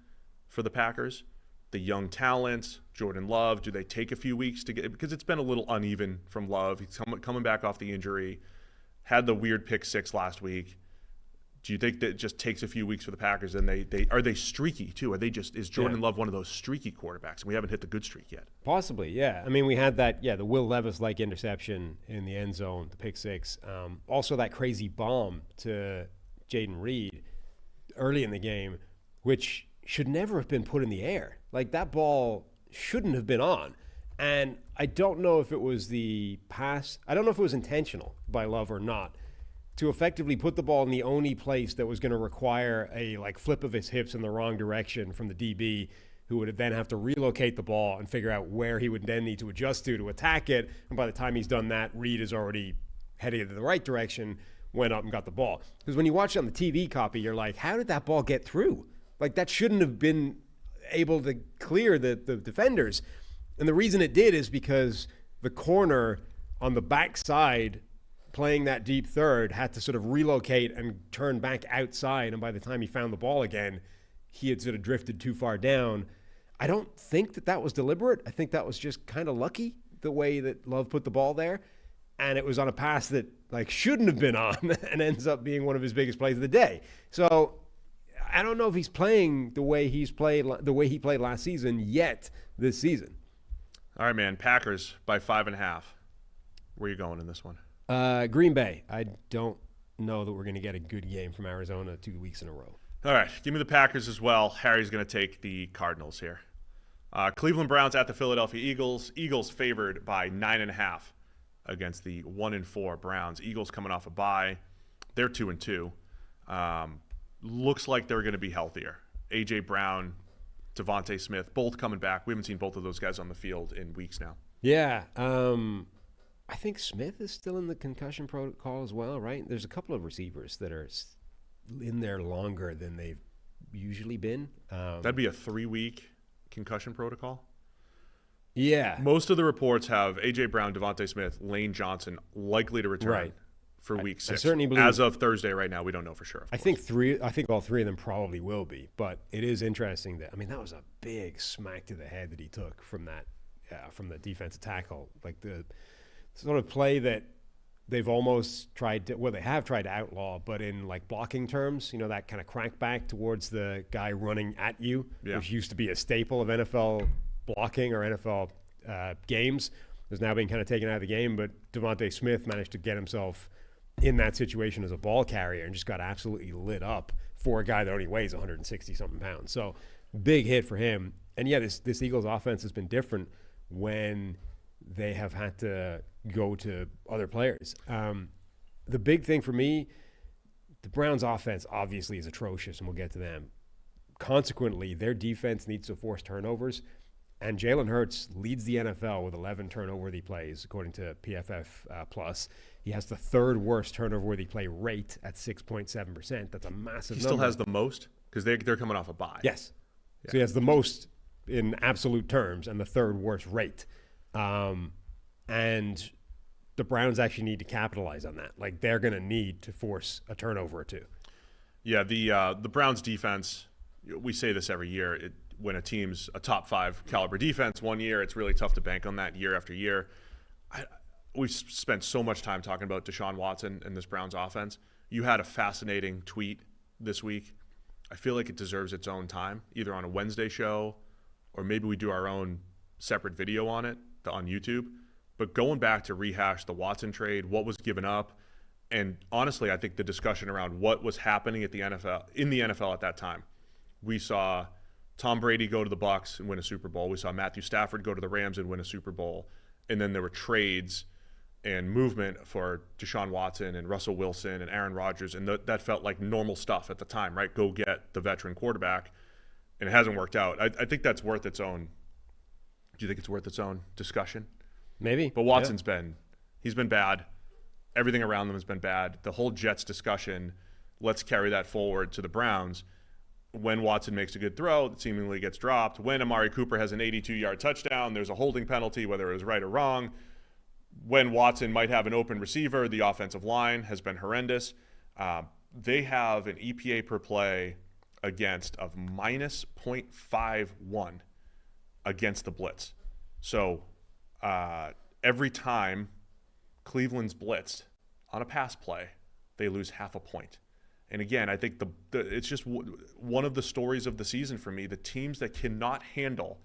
[SPEAKER 1] for the Packers? The young talent, Jordan Love, do they take a few weeks to get – because it's been a little uneven from Love. He's coming back off the injury, had the weird pick six last week. Do you think that it just takes a few weeks for the Packers and are they streaky too? Is Jordan Love one of those streaky quarterbacks? And we haven't hit the good streak yet.
[SPEAKER 2] Possibly, yeah. I mean, we had that, the Will Levis-like interception in the end zone, the pick six. Also that crazy bomb to Jaden Reed early in the game, which should never have been put in the air. Like that ball shouldn't have been on. And I don't know if it was the pass. I don't know if it was intentional by Love or not, to effectively put the ball in the only place that was going to require a flip of his hips in the wrong direction from the DB, who would then have to relocate the ball and figure out where he would then need to adjust to attack it. And by the time he's done that, Reed is already heading in the right direction, went up and got the ball. Because when you watch it on the TV copy, you're like, how did that ball get through? Like that shouldn't have been able to clear the defenders. And the reason it did is because the corner on the backside playing that deep third had to sort of relocate and turn back outside. And by the time he found the ball again, he had sort of drifted too far down. I don't think that was deliberate. I think that was just kind of lucky the way that Love put the ball there. And it was on a pass that shouldn't have been on and ends up being one of his biggest plays of the day. So I don't know if he's playing the way he played last season yet this season.
[SPEAKER 1] All right, man. Packers by 5.5. Where are you going in this one?
[SPEAKER 2] Green Bay. I don't know that we're going to get a good game from Arizona 2 weeks in a row.
[SPEAKER 1] All right. Give me the Packers as well. Harry's going to take the Cardinals here. Cleveland Browns at the Philadelphia Eagles. Eagles favored by 9.5 against the 1-4 Browns. Eagles coming off a bye. They're 2-2. Looks like they're going to be healthier. A.J. Brown, Devontae Smith, both coming back. We haven't seen both of those guys on the field in weeks now.
[SPEAKER 2] Yeah. I think Smith is still in the concussion protocol as well, right? There's a couple of receivers that are in there longer than they've usually been.
[SPEAKER 1] That'd be a 3-week concussion protocol?
[SPEAKER 2] Yeah.
[SPEAKER 1] Most of the reports have A.J. Brown, Devontae Smith, Lane Johnson likely to return for week 6.
[SPEAKER 2] I certainly believe,
[SPEAKER 1] as of Thursday right now, we don't know for sure.
[SPEAKER 2] I think all three of them probably will be, but it is interesting that was a big smack to the head that he took from that from the defensive tackle. Like the sort of play that they've almost tried to, well, they have tried to outlaw, but in like blocking terms, that kind of crank back towards the guy running at you, which used to be a staple of NFL blocking or NFL games, is now being kind of taken out of the game. But Devontae Smith managed to get himself in that situation as a ball carrier and just got absolutely lit up for a guy that only weighs 160-something pounds. So big hit for him. And yeah, this Eagles offense has been different when they have had to go to other players. The big thing for me, the Browns offense obviously is atrocious, and we'll get to them. Consequently, their defense needs to force turnovers, and Jalen Hurts leads the NFL with 11 turnover-worthy plays, according to PFF Plus. He has the third worst turnover-worthy play rate at 6.7%. That's a massive number.
[SPEAKER 1] He still has the most because they're coming off a bye.
[SPEAKER 2] Yes. Yeah. So he has the most in absolute terms and the third worst rate. And the Browns actually need to capitalize on that. Like, they're going to need to force a turnover or two.
[SPEAKER 1] Yeah, the Browns defense, we say this every year, when a team's a top 5 caliber defense one year, it's really tough to bank on that year after year. We've spent so much time talking about Deshaun Watson and this Browns offense. You had a fascinating tweet this week. I feel like it deserves its own time, either on a Wednesday show or maybe we do our own separate video on it on YouTube. But going back to rehash the Watson trade, what was given up, and honestly, I think the discussion around what was happening at the NFL in the NFL at that time. We saw Tom Brady go to the Bucs and win a Super Bowl. We saw Matthew Stafford go to the Rams and win a Super Bowl. And then there were trades and movement for Deshaun Watson and Russell Wilson and Aaron Rodgers, and that felt like normal stuff at the time, right? Go get the veteran quarterback, and it hasn't worked out. I think that's worth its own. Do you think it's worth its own discussion?
[SPEAKER 2] Maybe.
[SPEAKER 1] But Watson's he's been bad. Everything around them has been bad. The whole Jets discussion, let's carry that forward to the Browns. When Watson makes a good throw, it seemingly gets dropped. When Amari Cooper has an 82-yard touchdown, there's a holding penalty, whether it was right or wrong. When Watson might have an open receiver, the offensive line has been horrendous. They have an EPA per play against of minus 0.51 against the blitz. So every time Cleveland's blitzed on a pass play, they lose half a point. And again, I think it's just one of the stories of the season for me, the teams that cannot handle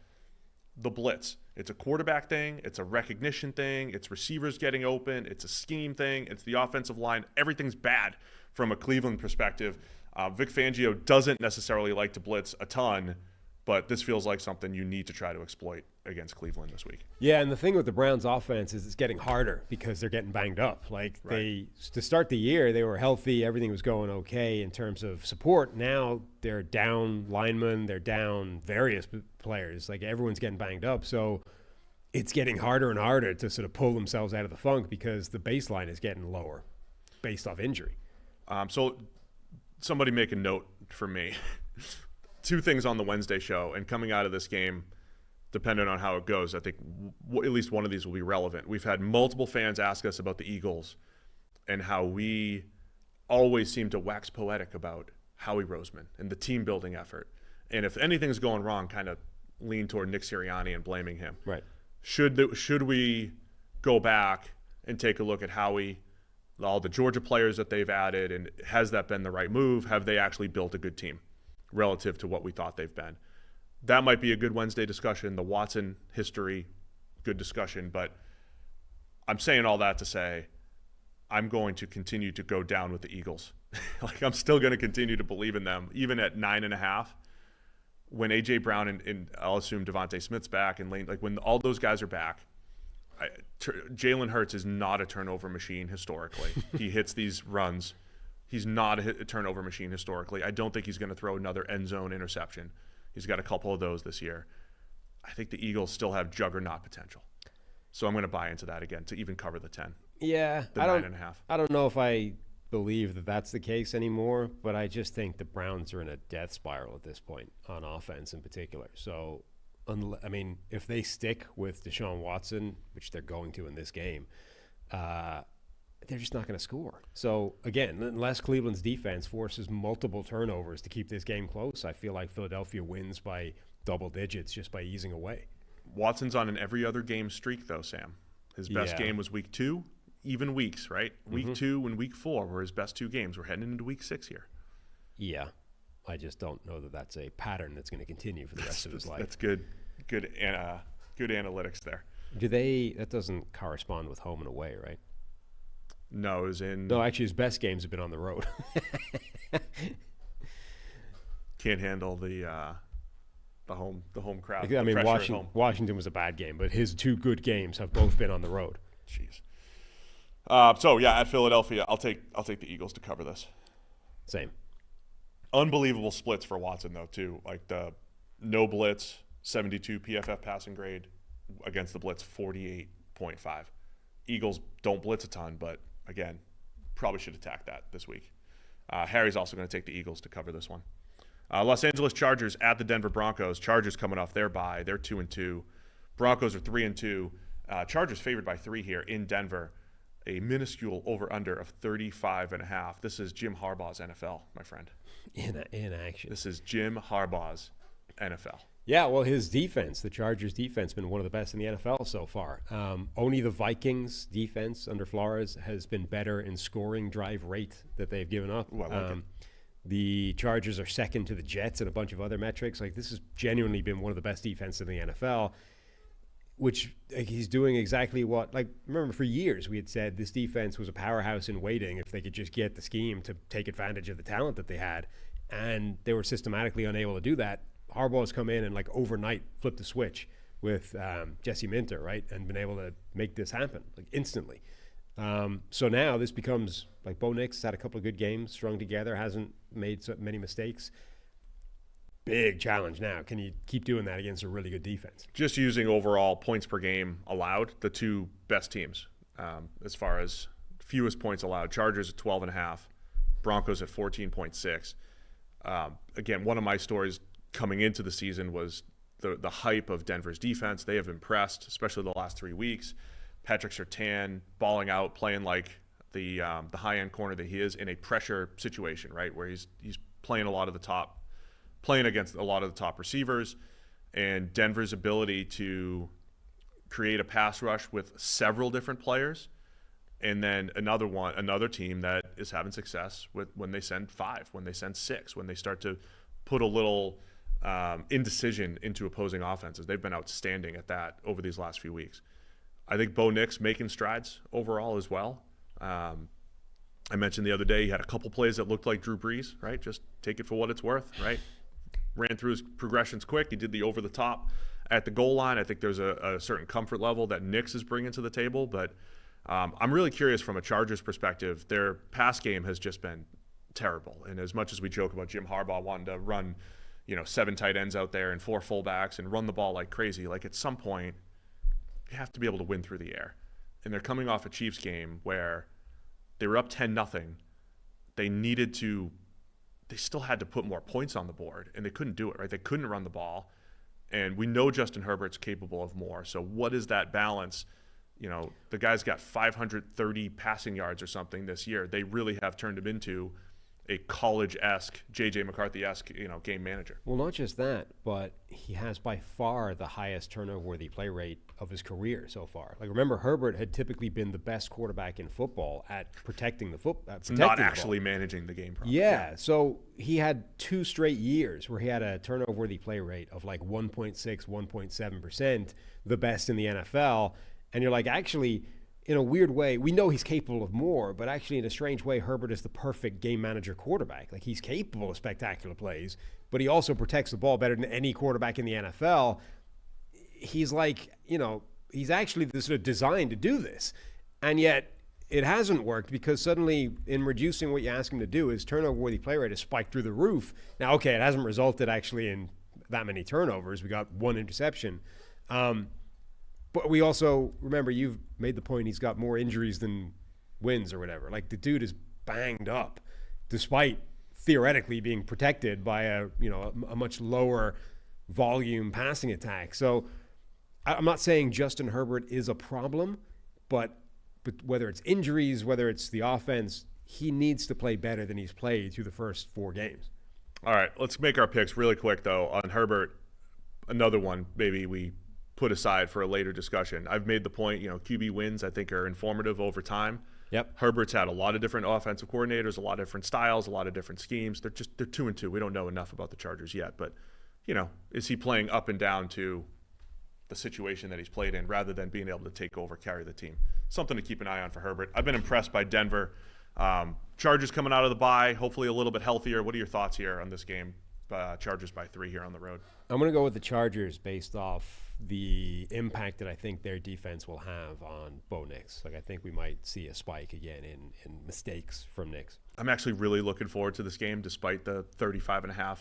[SPEAKER 1] the blitz. It's a quarterback thing. It's a recognition thing. It's receivers getting open. It's a scheme thing. It's the offensive line. Everything's bad from a Cleveland perspective. Vic Fangio doesn't necessarily like to blitz a ton, but this feels like something you need to try to exploit against Cleveland this week.
[SPEAKER 2] Yeah, and the thing with the Browns offense is it's getting harder because they're getting banged up. Like to start the year, they were healthy. Everything was going okay in terms of support. Now they're down linemen. They're down various players. Like everyone's getting banged up. So it's getting harder and harder to sort of pull themselves out of the funk because the baseline is getting lower based off injury.
[SPEAKER 1] So somebody make a note for me. 2 things on the Wednesday show, and coming out of this game, depending on how it goes, I think at least one of these will be relevant. We've had multiple fans ask us about the Eagles and how we always seem to wax poetic about Howie Roseman and the team building effort. And if anything's going wrong, kind of lean toward Nick Sirianni and blaming him.
[SPEAKER 2] Right.
[SPEAKER 1] Should we go back and take a look at Howie, all the Georgia players that they've added, and has that been the right move? Have they actually built a good team relative to what we thought they've been? That might be a good Wednesday discussion. The Watson history, good discussion. But I'm saying all that to say I'm going to continue to go down with the Eagles. Like, I'm still going to continue to believe in them, even at 9.5. When A.J. Brown and I'll assume Devontae Smith's back and Lane, like when all those guys are back, Jalen Hurts is not a turnover machine historically. He hits these runs. He's not a turnover machine historically. I don't think he's going to throw another end zone interception. He's got a couple of those this year. I think the Eagles still have juggernaut potential. So I'm going to buy into that again to even cover the 10.
[SPEAKER 2] Yeah.
[SPEAKER 1] The 9.5.
[SPEAKER 2] I don't know if I believe that that's the case anymore, but I just think the Browns are in a death spiral at this point on offense in particular. So, I mean, if they stick with Deshaun Watson, which they're going to in this game, they're just not going to score. So, again, unless Cleveland's defense forces multiple turnovers to keep this game close, I feel like Philadelphia wins by double digits just by easing away.
[SPEAKER 1] Watson's on an every other game streak, though, Sam. His best game was week 2, even weeks, right? Week 2 and week 4 were his best 2 games. We're heading into week 6 here.
[SPEAKER 2] Yeah. I just don't know that that's a pattern that's going to continue for the rest of his life.
[SPEAKER 1] That's good analytics there.
[SPEAKER 2] That doesn't correspond with home and away, right?
[SPEAKER 1] No, it was in.
[SPEAKER 2] No, actually, his best games have been on the road.
[SPEAKER 1] Can't handle the home crowd.
[SPEAKER 2] I mean, Washington was a bad game, but his 2 good games have both been on the road.
[SPEAKER 1] Jeez. So yeah, at Philadelphia, I'll take the Eagles to cover this.
[SPEAKER 2] Same.
[SPEAKER 1] Unbelievable splits for Watson though too. Like the no blitz, 72 PFF passing grade against the blitz, 48.5. Eagles don't blitz a ton, but again, probably should attack that this week. Harry's also going to take the Eagles to cover this one. Los Angeles Chargers at the Denver Broncos. Chargers coming off their bye. They're 2-2. Broncos are 3-2. Chargers favored by 3 here in Denver. A minuscule over-under of 35.5. This is Jim Harbaugh's NFL, my friend.
[SPEAKER 2] In action.
[SPEAKER 1] This is Jim Harbaugh's NFL.
[SPEAKER 2] Yeah, well, his defense, the Chargers' defense, has been one of the best in the NFL so far. Only the Vikings' defense under Flores has been better in scoring drive rate that they've given up.
[SPEAKER 1] Ooh, I like it.
[SPEAKER 2] The Chargers are second to the Jets and a bunch of other metrics. Like, this has genuinely been one of the best defenses in the NFL, which he's doing exactly what, like, remember for years we had said this defense was a powerhouse in waiting if they could just get the scheme to take advantage of the talent that they had, and they were systematically unable to do that. Harbaugh's come in and like overnight flipped the switch with Jesse Minter, right, and been able to make this happen like instantly. So now this becomes like Bo Nix had a couple of good games strung together, hasn't made so many mistakes. Big challenge now. Can you keep doing that against a really good defense?
[SPEAKER 1] Just using overall points per game allowed, the 2 best teams as far as fewest points allowed. Chargers at 12.5, Broncos at 14.6. Again, one of my stories coming into the season was the hype of Denver's defense. They have impressed, especially the last 3 weeks. Patrick Surtain balling out, playing like the high-end corner that he is in a pressure situation, right, where he's playing against a lot of the top receivers, and Denver's ability to create a pass rush with several different players, and then another team that is having success with when they send 5, when they send 6, when they start to put a little indecision into opposing offenses. They've been outstanding at that over these last few weeks. I think Bo Nix making strides overall as well. I mentioned the other day he had a couple plays that looked like Drew Brees, right? Just take it for what it's worth, right? Ran through his progressions quick. He did the over the top at the goal line. I think there's a certain comfort level that Nix is bringing to the table. But I'm really curious from a Chargers perspective. Their pass game has just been terrible. And as much as we joke about Jim Harbaugh wanting to run, 7 tight ends out there and 4 fullbacks and run the ball like crazy, like at some point you have to be able to win through the air. And they're coming off a Chiefs game where they were up 10-0. They still had to put more points on the board, and they couldn't do it, right? They couldn't run the ball, and we know Justin Herbert's capable of more. So what is that balance? The guy's got 530 passing yards or something this year. They really have turned him into a college-esque, J.J. McCarthy-esque, game manager.
[SPEAKER 2] Well, not just that, but he has by far the highest turnover-worthy play rate of his career so far. Like, remember, Herbert had typically been the best quarterback in football at protecting the football.
[SPEAKER 1] Not actually managing the game properly.
[SPEAKER 2] Yeah, so he had 2 straight years where he had a turnover-worthy play rate of like 1.6, 1.7%, the best in the NFL. And you're like, actually, in a weird way, we know he's capable of more, but actually in a strange way, Herbert is the perfect game manager quarterback. Like, he's capable of spectacular plays, but he also protects the ball better than any quarterback in the NFL. He's like, he's actually sort of designed to do this. And yet it hasn't worked because suddenly in reducing what you ask him to do, his turnover-worthy play rate has spiked through the roof. Now, okay, it hasn't resulted actually in that many turnovers. We got 1 interception. But we also, remember, you've made the point he's got more injuries than wins or whatever. Like, the dude is banged up despite theoretically being protected by a much lower volume passing attack. So I'm not saying Justin Herbert is a problem, but whether it's injuries, whether it's the offense, he needs to play better than he's played through the first 4 games.
[SPEAKER 1] All right, let's make our picks really quick, though, on Herbert. Another one, maybe we put aside for a later discussion. I've made the point, QB wins I think are informative over time.
[SPEAKER 2] Yep.
[SPEAKER 1] Herbert's had a lot of different offensive coordinators, a lot of different styles, a lot of different schemes. They're 2-2. We don't know enough about the Chargers yet, but is he playing up and down to the situation that he's played in rather than being able to take over, carry the team? Something to keep an eye on for Herbert. I've been impressed by Denver. Chargers coming out of the bye, hopefully a little bit healthier. What are your thoughts here on this game? Chargers by 3 here on the road.
[SPEAKER 2] I'm going to go with the Chargers based off the impact that I think their defense will have on Bo Nix. I think we might see a spike again in mistakes from Nix. I'm
[SPEAKER 1] actually really looking forward to this game despite the 35.5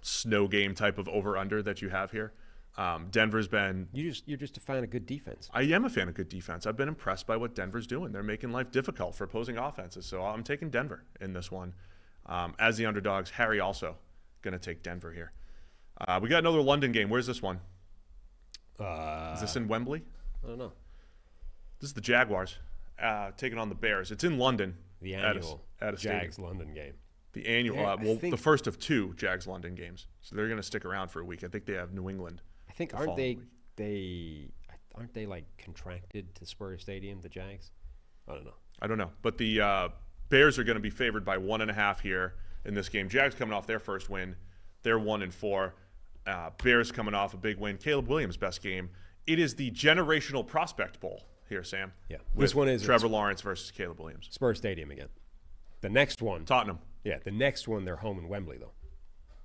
[SPEAKER 1] snow game type of over-under that you have here. Denver's been...
[SPEAKER 2] You're just a fan of good defense.
[SPEAKER 1] I am a fan of good defense. I've been impressed by what Denver's doing. They're making life difficult for opposing offenses, so I'm taking Denver in this one. As the underdogs, Harry also going to take Denver here. We got another London game. Where's this one? Is this in Wembley?
[SPEAKER 2] I don't know.
[SPEAKER 1] This is the Jaguars taking on the Bears. It's in London.
[SPEAKER 2] The annual
[SPEAKER 1] at a
[SPEAKER 2] Jags
[SPEAKER 1] stadium.
[SPEAKER 2] London game.
[SPEAKER 1] The annual, the first of 2 Jags London games. So they're going to stick around for a week. I think they have New England.
[SPEAKER 2] I think aren't they like contracted to Spurs Stadium, the Jags? I don't know.
[SPEAKER 1] But the Bears are going to be favored by 1.5 here in this game. Jags coming off their first win. They're 1-4. Bears coming off a big win. Caleb Williams' best game. It is the generational prospect bowl here, Sam.
[SPEAKER 2] Yeah. This one is
[SPEAKER 1] Trevor Lawrence versus Caleb Williams.
[SPEAKER 2] Spurs Stadium again. The next one.
[SPEAKER 1] Tottenham.
[SPEAKER 2] Yeah, the next one they're home in Wembley, though.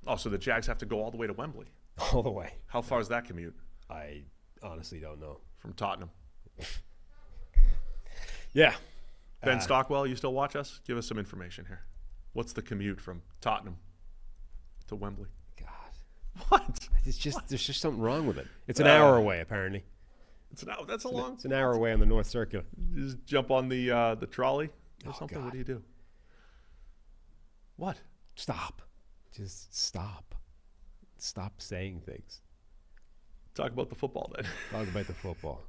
[SPEAKER 1] Oh, so the Jags have to go all the way to Wembley.
[SPEAKER 2] All the way.
[SPEAKER 1] How far is that commute?
[SPEAKER 2] I honestly don't know.
[SPEAKER 1] From Tottenham.
[SPEAKER 2] Yeah.
[SPEAKER 1] Ben Stockwell, you still watch us? Give us some information here. What's the commute from Tottenham to Wembley?
[SPEAKER 2] God.
[SPEAKER 1] What?
[SPEAKER 2] There's just something wrong with it. It's an hour away, apparently.
[SPEAKER 1] It's an hour. That's long.
[SPEAKER 2] It's an hour away on the North Circular.
[SPEAKER 1] You just jump on the trolley or something.
[SPEAKER 2] God.
[SPEAKER 1] What do you do? What?
[SPEAKER 2] Stop. Just stop. Stop saying things.
[SPEAKER 1] Talk about the football then.
[SPEAKER 2] Talk about the football.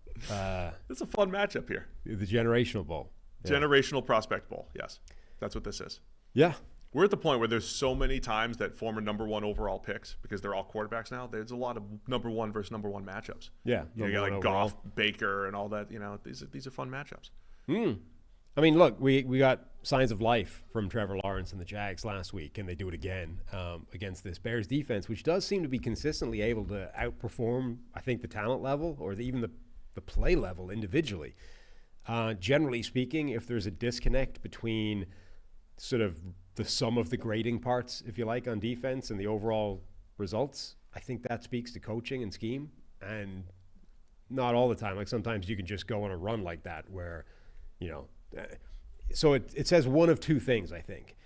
[SPEAKER 1] It's a fun matchup here.
[SPEAKER 2] The Generational Bowl.
[SPEAKER 1] Yeah. Generational Prospect Bowl. Yes, that's what this is.
[SPEAKER 2] Yeah.
[SPEAKER 1] We're at the point where there's so many times that former number 1 overall picks, because they're all quarterbacks now, there's a lot of number 1 versus number 1 matchups.
[SPEAKER 2] Yeah.
[SPEAKER 1] You got like Goff, Baker, and all that. These are fun matchups.
[SPEAKER 2] I mean, look, we got signs of life from Trevor Lawrence and the Jags last week, and they do it again against this Bears defense, which does seem to be consistently able to outperform, I think, the talent level or even the play level individually. Generally speaking, if there's a disconnect between sort of the sum of the grading parts, if you like, on defense and the overall results, I think that speaks to coaching and scheme. And not all the time. Like sometimes you can just go on a run like that where, so it says one of two things, I think.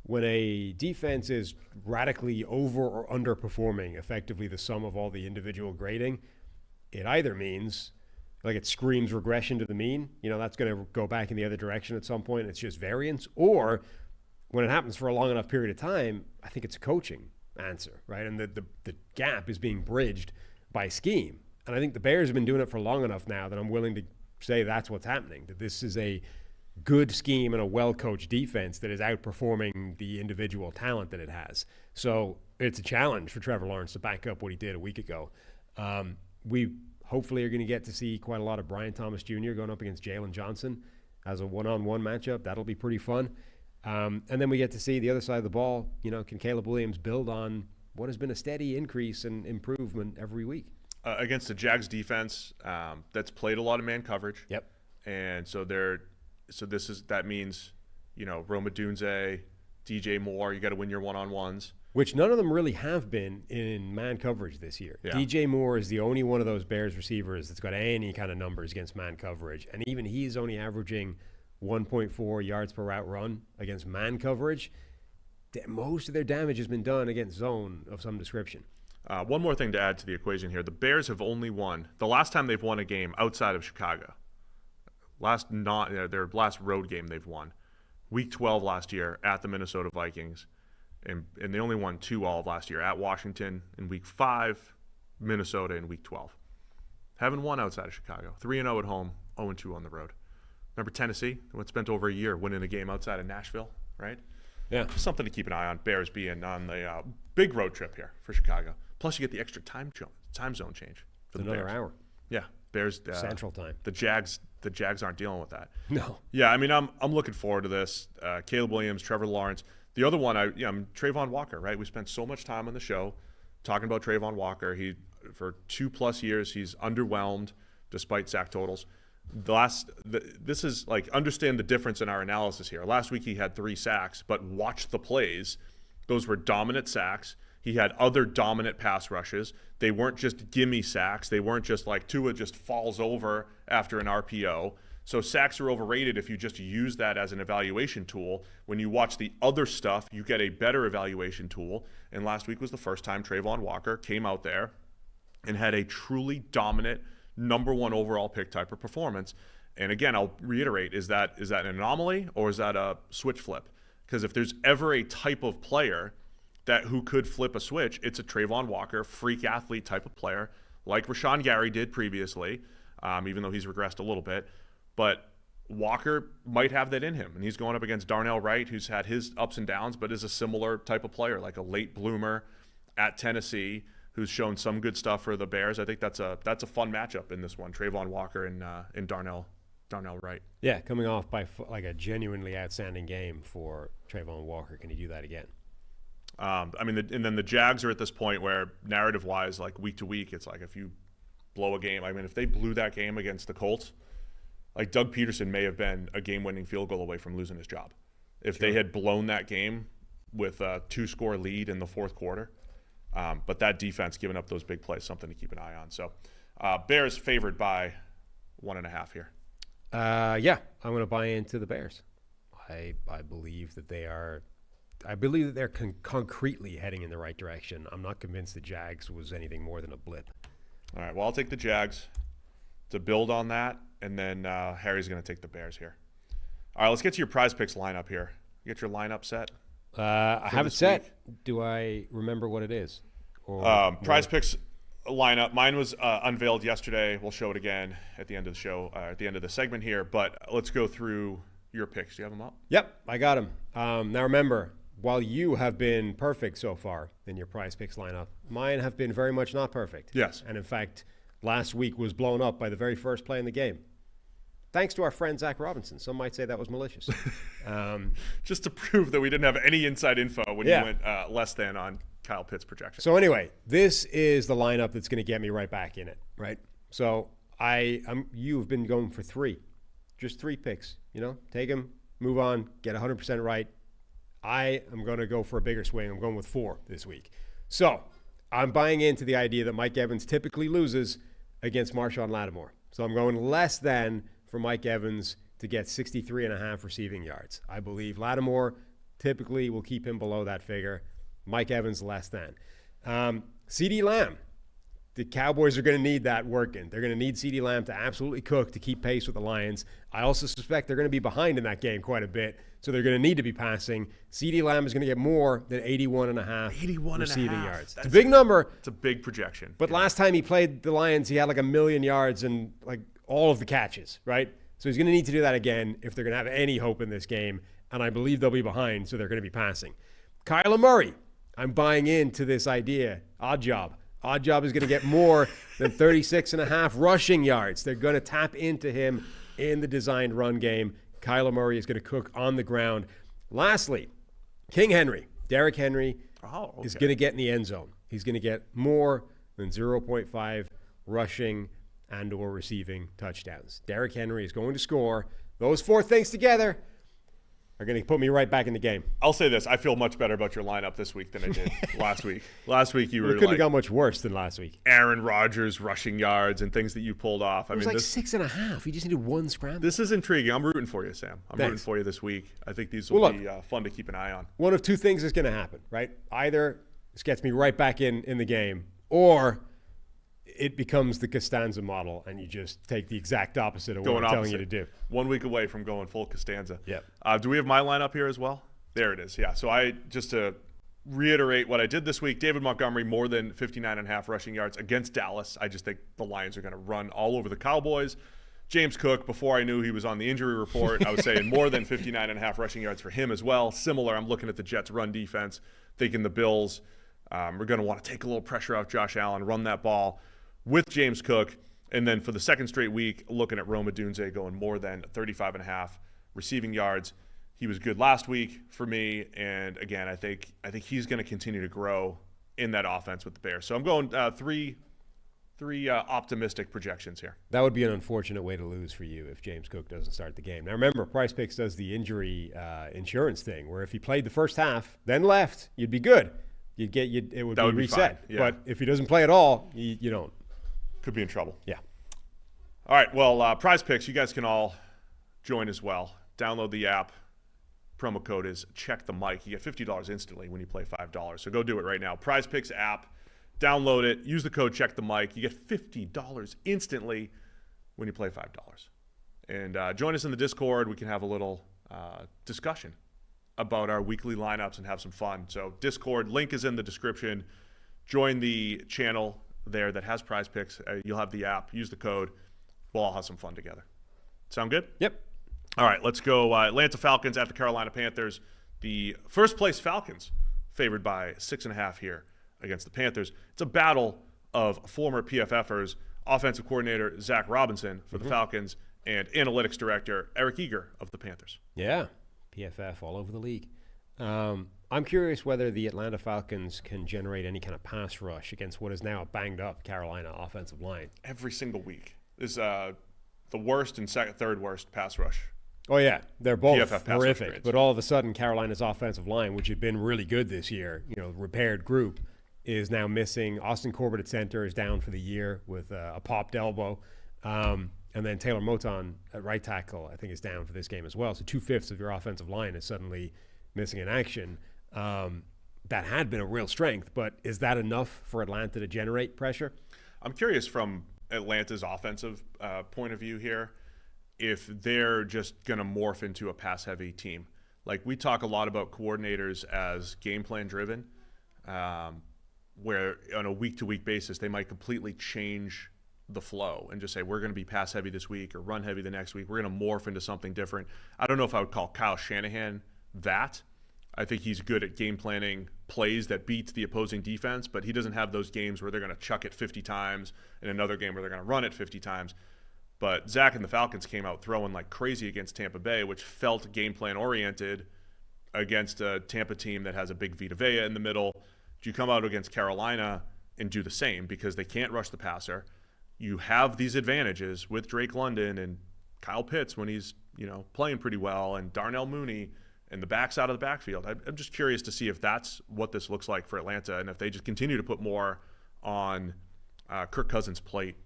[SPEAKER 2] When a defense is radically over or underperforming effectively the sum of all the individual grading, it either means like it screams regression to the mean, that's going to go back in the other direction at some point. It's just variance. Or when it happens for a long enough period of time, I think it's a coaching answer, right? And the gap is being bridged by scheme. And I think the Bears have been doing it for long enough now that I'm willing to say that's what's happening, that this is a good scheme and a well-coached defense that is outperforming the individual talent that it has. So it's a challenge for Trevor Lawrence to back up what he did a week ago. We hopefully are going to get to see quite a lot of Brian Thomas Jr. going up against Jalen Johnson as a one-on-one matchup. That'll be pretty fun. And then we get to see the other side of the ball. Can Caleb Williams build on what has been a steady increase and improvement every week?
[SPEAKER 1] Against the Jags defense that's played a lot of man coverage.
[SPEAKER 2] Yep.
[SPEAKER 1] And so that means, Rome Odunze, DJ Moore, you got to win your one-on-ones.
[SPEAKER 2] Which none of them really have been in man coverage this year. Yeah. DJ Moore is the only one of those Bears receivers that's got any kind of numbers against man coverage. And even he's only averaging 1.4 yards per route run against man coverage. Most of their damage has been done against zone of some description.
[SPEAKER 1] One more thing to add to the equation here. The Bears have only won, the last time they've won a game outside of Chicago, their last road game they've won, Week 12 last year at the Minnesota Vikings, and they only won 2 all of last year, at Washington in Week 5, Minnesota in Week 12. Haven't won outside of Chicago. 3-0 at home, 0-2 on the road. Remember Tennessee? They spent over a year winning a game outside of Nashville, right?
[SPEAKER 2] Yeah.
[SPEAKER 1] Something to keep an eye on. Bears being on the big road trip here for Chicago. Plus, you get the extra time zone change. for the
[SPEAKER 2] another
[SPEAKER 1] Bears.
[SPEAKER 2] hour.
[SPEAKER 1] Yeah, Bears
[SPEAKER 2] Central time.
[SPEAKER 1] The Jags aren't dealing with that.
[SPEAKER 2] No.
[SPEAKER 1] Yeah, I mean, I'm looking forward to this. Caleb Williams, Trevor Lawrence. The other one, Trayvon Walker, right? We spent so much time on the show talking about Trayvon Walker. For 2+ years, he's underwhelmed despite sack totals. This is like, understand the difference in our analysis here. Last week he had 3 sacks, but watch the plays. Those were dominant sacks. He had other dominant pass rushes. They weren't just gimme sacks. They weren't just like Tua just falls over after an RPO. So sacks are overrated if you just use that as an evaluation tool. When you watch the other stuff, you get a better evaluation tool. And last week was the first time Trayvon Walker came out there and had a truly dominant number 1 overall pick type of performance. And again, I'll reiterate, is that an anomaly or is that a switch flip? Because if there's ever a type of player who could flip a switch, it's a Trayvon Walker, freak athlete type of player, like Rashawn Gary did previously, even though he's regressed a little bit. But Walker might have that in him, and he's going up against Darnell Wright, who's had his ups and downs, but is a similar type of player, like a late bloomer at Tennessee, who's shown some good stuff for the Bears. I think that's a fun matchup in this one, Trayvon Walker and Darnell Wright.
[SPEAKER 2] Yeah, coming off by like a genuinely outstanding game for Trayvon Walker. Can he do that again?
[SPEAKER 1] And then the Jags are at this point where narrative-wise, like week to week, it's like if you blow a game. I mean, if they blew that game against the Colts, like Doug Peterson may have been a game-winning field goal away from losing his job. If they had blown that game with a 2-score lead in the fourth quarter. But that defense giving up those big plays, something to keep an eye on. So Bears favored by 1.5 here.
[SPEAKER 2] Yeah, I'm going to buy into the Bears. I believe that they are. I believe that they're concretely heading in the right direction. I'm not convinced the Jags was anything more than a blip.
[SPEAKER 1] All right, well, I'll take the Jags to build on that, and then Harry's going to take the Bears here. All right, let's get to your PrizePicks lineup here. You get your lineup set?
[SPEAKER 2] I have it set. Do I remember what it is?
[SPEAKER 1] PrizePicks lineup. Mine was unveiled yesterday. We'll show it again at the end of the show, at the end of the segment here. But let's go through your picks. Do you have them up?
[SPEAKER 2] Yep, I got them. Now remember, while you have been perfect so far in your PrizePicks lineup, mine have been very much not perfect.
[SPEAKER 1] Yes.
[SPEAKER 2] And in fact, last week was blown up by the very first play in the game. Thanks to our friend Zach Robinson. Some might say that was malicious.
[SPEAKER 1] Just to prove that we didn't have any inside info when you went less than on Kyle Pitt's projection.
[SPEAKER 2] So anyway, this is the lineup that's going to get me right back in it, right? So you've been going for 3. Just 3 picks, take them, move on, get 100% right. I am going to go for a bigger swing. I'm going with 4 this week. So I'm buying into the idea that Mike Evans typically loses against Marshawn Lattimore. So I'm going less than for Mike Evans to get 63.5 receiving yards. I believe Lattimore typically will keep him below that figure. Mike Evans less than. CeeDee Lamb. The Cowboys are going to need that working. They're going to need CeeDee Lamb to absolutely cook to keep pace with the Lions. I also suspect they're going to be behind in that game quite a bit, so they're going to need to be passing. CeeDee Lamb is going to get more than 81.5 receiving yards. It's a big number.
[SPEAKER 1] It's a big projection.
[SPEAKER 2] But last time he played the Lions, he had like 1 million yards and like all of the catches, right? So he's going to need to do that again if they're going to have any hope in this game, and I believe they'll be behind, so they're going to be passing. Kyler Murray. I'm buying into this idea. Odd job. Odd job is going to get more than 36.5 rushing yards. They're going to tap into him in the designed run game. Kyler Murray is going to cook on the ground. Lastly, King Henry, Derrick Henry, is going to get in the end zone. He's going to get more than 0.5 rushing and or receiving touchdowns. Derrick Henry is going to score. Those 4 things together are going to put me right back in the game.
[SPEAKER 1] I'll say this. I feel much better about your lineup this week than I did last week. Last week you were
[SPEAKER 2] couldn't have got much worse than last week.
[SPEAKER 1] Aaron Rodgers rushing yards and things that you pulled off.
[SPEAKER 2] It was like 6.5. You just needed 1 scramble.
[SPEAKER 1] This is intriguing. I'm rooting for you, Sam. I'm rooting for you this week. I think these will be fun to keep an eye on.
[SPEAKER 2] One of 2 things is going to happen, right? Either this gets me right back in the game, or it becomes the Costanza model, and you just take the exact opposite of what I'm telling you to do.
[SPEAKER 1] 1 week away from going full Costanza.
[SPEAKER 2] Yep.
[SPEAKER 1] Do we have my lineup here as well? There it is. Yeah. So just to reiterate what I did this week, David Montgomery, more than 59.5 rushing yards against Dallas. I just think the Lions are going to run all over the Cowboys. James Cook, before I knew he was on the injury report, I was saying more than 59.5 rushing yards for him as well. Similar, I'm looking at the Jets' run defense, thinking the Bills are going to want to take a little pressure off Josh Allen, run that ball. with James Cook. And then for the second straight week, looking at Rome Odunze going more than 35.5 receiving yards. He was good last week for me. And again, I think he's going to continue to grow in that offense with the Bears. So I'm going three optimistic projections here.
[SPEAKER 2] That would be an unfortunate way to lose for you if James Cook doesn't start the game. Now remember, PrizePicks does the injury insurance thing, where if he played the first half, then left, you'd be good. It would be reset.
[SPEAKER 1] Yeah.
[SPEAKER 2] But if he doesn't play at all, you don't.
[SPEAKER 1] Could be in trouble.
[SPEAKER 2] Yeah.
[SPEAKER 1] All right. Well, PrizePicks, you guys can all join as well. Download the app. Promo code is check the mic. You get $50 instantly when you play $5. So go do it right now. PrizePicks app. Download it. Use the code check the mic. You get $50 instantly when you play $5. And join us in the Discord. We can have a little discussion about our weekly lineups and have some fun. So Discord, link is in the description. Join the channel there that has PrizePicks. You'll have the app. Use the code. We'll all have some fun together. Sound good?
[SPEAKER 2] Yep.
[SPEAKER 1] All right, let's go. Atlanta Falcons at the Carolina Panthers. The first place Falcons favored by 6.5 here against the Panthers. It's a battle of former PFFers, offensive coordinator Zach Robinson for the Falcons and analytics director Eric Eager of the Panthers.
[SPEAKER 2] Yeah, PFF all over the league. I'm curious whether the Atlanta Falcons can generate any kind of pass rush against what is now a banged-up Carolina offensive line.
[SPEAKER 1] Every single week is the worst and third worst pass rush.
[SPEAKER 2] Oh, yeah. They're both
[SPEAKER 1] PFF pass
[SPEAKER 2] horrific.
[SPEAKER 1] rush
[SPEAKER 2] But all of a sudden, Carolina's offensive line, which had been really good this year, repaired group, is now missing. Austin Corbett at center is down for the year with a popped elbow. And then Taylor Moton at right tackle, I think, is down for this game as well. So 2/5 of your offensive line is suddenly missing in action. That had been a real strength, but is that enough for Atlanta to generate pressure?
[SPEAKER 1] I'm curious from Atlanta's offensive point of view here if they're just going to morph into a pass-heavy team. Like, we talk a lot about coordinators as game plan driven, where on a week-to-week basis they might completely change the flow and just say, we're going to be pass-heavy this week or run-heavy the next week. We're going to morph into something different. I don't know if I would call Kyle Shanahan that. I think he's good at game planning plays that beat the opposing defense, but he doesn't have those games where they're going to chuck it 50 times and another game where they're going to run it 50 times. But Zach and the Falcons came out throwing like crazy against Tampa Bay, which felt game plan oriented against a Tampa team that has a big Vita Vea in the middle. Do you come out against Carolina and do the same because they can't rush the passer? You have these advantages with Drake London and Kyle Pitts when he's playing pretty well, and Darnell Mooney and the backs out of the backfield. I'm just curious to see if that's what this looks like for Atlanta and if they just continue to put more on Kirk Cousins' plate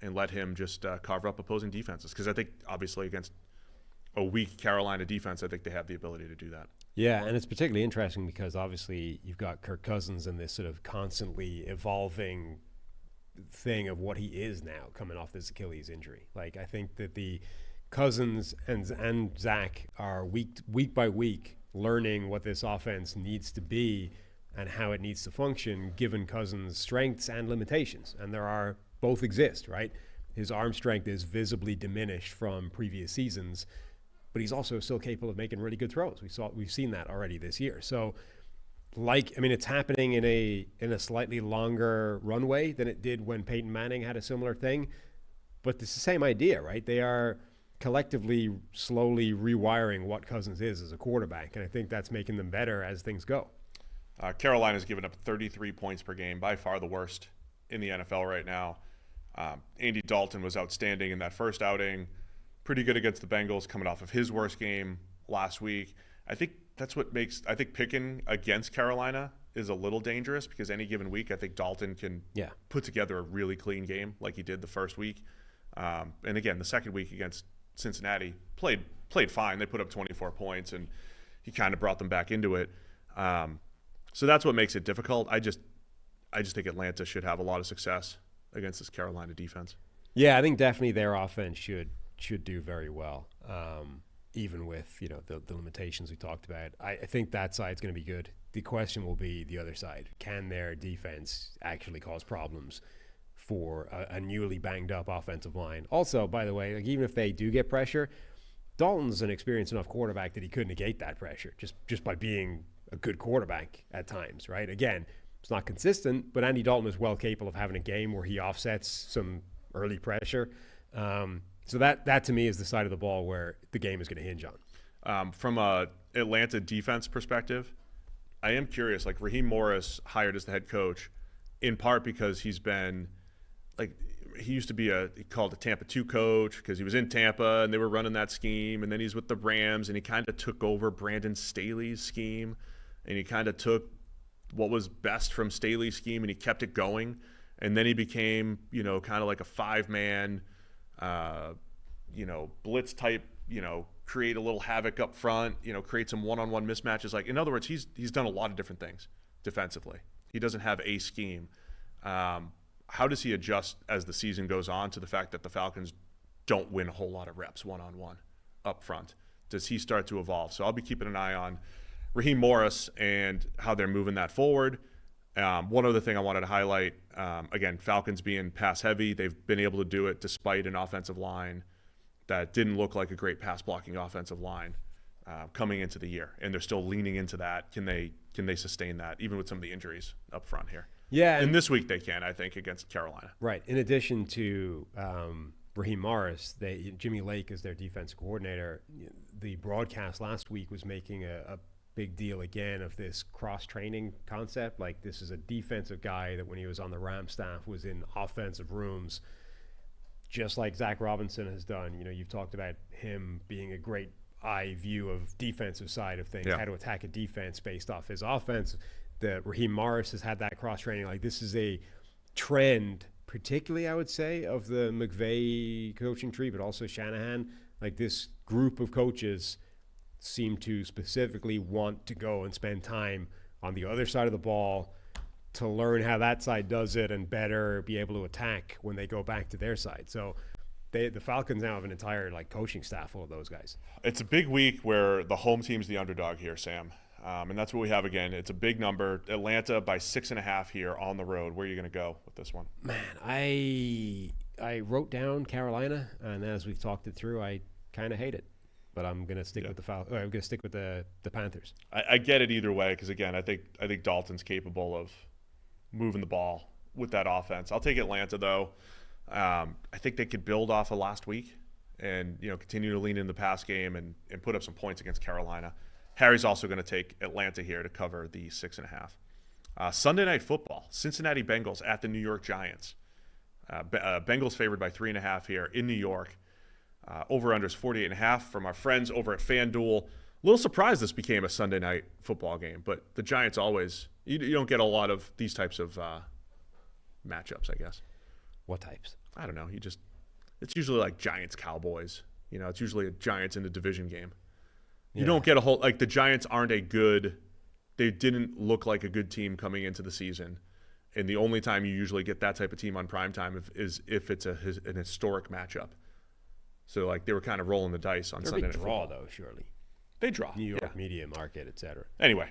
[SPEAKER 1] and let him just carve up opposing defenses. Because I think, obviously, against a weak Carolina defense, I think they have the ability to do that.
[SPEAKER 2] Yeah, and it's particularly interesting because, obviously, you've got Kirk Cousins and this sort of constantly evolving thing of what he is now coming off this Achilles injury. Like, I think that the Cousins and Zach are week by week learning what this offense needs to be and how it needs to function given Cousins' strengths and limitations. And both exist, right? His arm strength is visibly diminished from previous seasons, but he's also still capable of making really good throws. We've seen that already this year. So, it's happening in a slightly longer runway than it did when Peyton Manning had a similar thing, but it's the same idea, right? They are collectively slowly rewiring what Cousins is as a quarterback, and I think that's making them better as things go.
[SPEAKER 1] Carolina's given up 33 points per game, by far the worst in the NFL right now. Andy Dalton was outstanding in that first outing, pretty good against the Bengals coming off of his worst game last week. I think that's what picking against Carolina is a little dangerous because any given week I think Dalton can put together a really clean game like he did the first week. And again, the second week against Cincinnati played fine. They put up 24 points and he kind of brought them back into it. So that's what makes it difficult. I just think Atlanta should have a lot of success against this Carolina defense.
[SPEAKER 2] Yeah, I think definitely their offense should do very well, even with the limitations we talked about. I think that side's going to be good. The question will be the other side. Can their defense actually cause problems for a newly banged up offensive line? Also, by the way, even if they do get pressure, Dalton's an experienced enough quarterback that he could negate that pressure just by being a good quarterback at times, right? Again, It's not consistent, but Andy Dalton is well capable of having a game where he offsets some early pressure. So that to me is the side of the ball where the game is going to hinge on.
[SPEAKER 1] From a Atlanta defense perspective, I am curious. Like Raheem Morris hired as the head coach, in part because he's been like he used to be he called a Tampa 2 coach because he was in Tampa and they were running that scheme, and then he's with the Rams and he kind of took over Brandon Staley's scheme, and he kind of took what was best from Staley's scheme and he kept it going, and then he became kind of like a 5-man blitz type, create a little havoc up front, create some one-on-one mismatches. Like, in other words, he's done a lot of different things defensively. He doesn't have a scheme. How does he adjust as the season goes on to the fact that the Falcons don't win a whole lot of reps one-on-one up front? Does he start to evolve? So I'll be keeping an eye on Raheem Morris and how they're moving that forward. One other thing I wanted to highlight, again, Falcons being pass heavy, they've been able to do it despite an offensive line that didn't look like a great pass blocking offensive line coming into the year, and they're still leaning into that. Can they sustain that even with some of the injuries up front here?
[SPEAKER 2] Yeah,
[SPEAKER 1] and this week they can, I think, against Carolina.
[SPEAKER 2] Right. In addition to Raheem Morris, Jimmy Lake is their defensive coordinator. The broadcast last week was making a big deal again of this cross-training concept. Like, this is a defensive guy that when he was on the Rams staff was in offensive rooms, just like Zach Robinson has done. You've talked about him being a great eye view of defensive side of things, how to attack a defense based off his offense. Raheem Morris has had that cross-training. Like, this is a trend, particularly, I would say, of the McVay coaching tree, but also Shanahan. Like, this group of coaches seem to specifically want to go and spend time on the other side of the ball to learn how that side does it and better be able to attack when they go back to their side. So the Falcons now have an entire coaching staff full of those guys. It's
[SPEAKER 1] a big week where the home team's the underdog here, Sam. And that's what we have again. It's a big number. Atlanta by 6.5 here on the road. Where are you going to go with this one?
[SPEAKER 2] Man, I wrote down Carolina, and as we've talked it through, I kind of hate it. But I'm going to stick with I'm going to stick with the Panthers.
[SPEAKER 1] I get it either way because, again, I think Dalton's capable of moving the ball with that offense. I'll take Atlanta, though. I think they could build off of last week and continue to lean in the pass game and put up some points against Carolina. Harry's also going to take Atlanta here to cover the 6.5. Sunday Night Football, Cincinnati Bengals at the New York Giants. Bengals favored by 3.5 here in New York. Over-under is 48.5 from our friends over at FanDuel. A little surprised this became a Sunday Night Football game, but the Giants always – you don't get a lot of these types of matchups, I guess.
[SPEAKER 2] What types?
[SPEAKER 1] I don't know. It's usually like Giants-Cowboys. It's usually a Giants in a division game. You don't get a whole – like the Giants aren't they didn't look like a good team coming into the season. And the only time you usually get that type of team on primetime is if it's an historic matchup. So, like, they were kind of rolling the dice on Sunday Night Football.
[SPEAKER 2] They're a big draw, though, surely.
[SPEAKER 1] They draw.
[SPEAKER 2] New York media market, et cetera.
[SPEAKER 1] Anyway,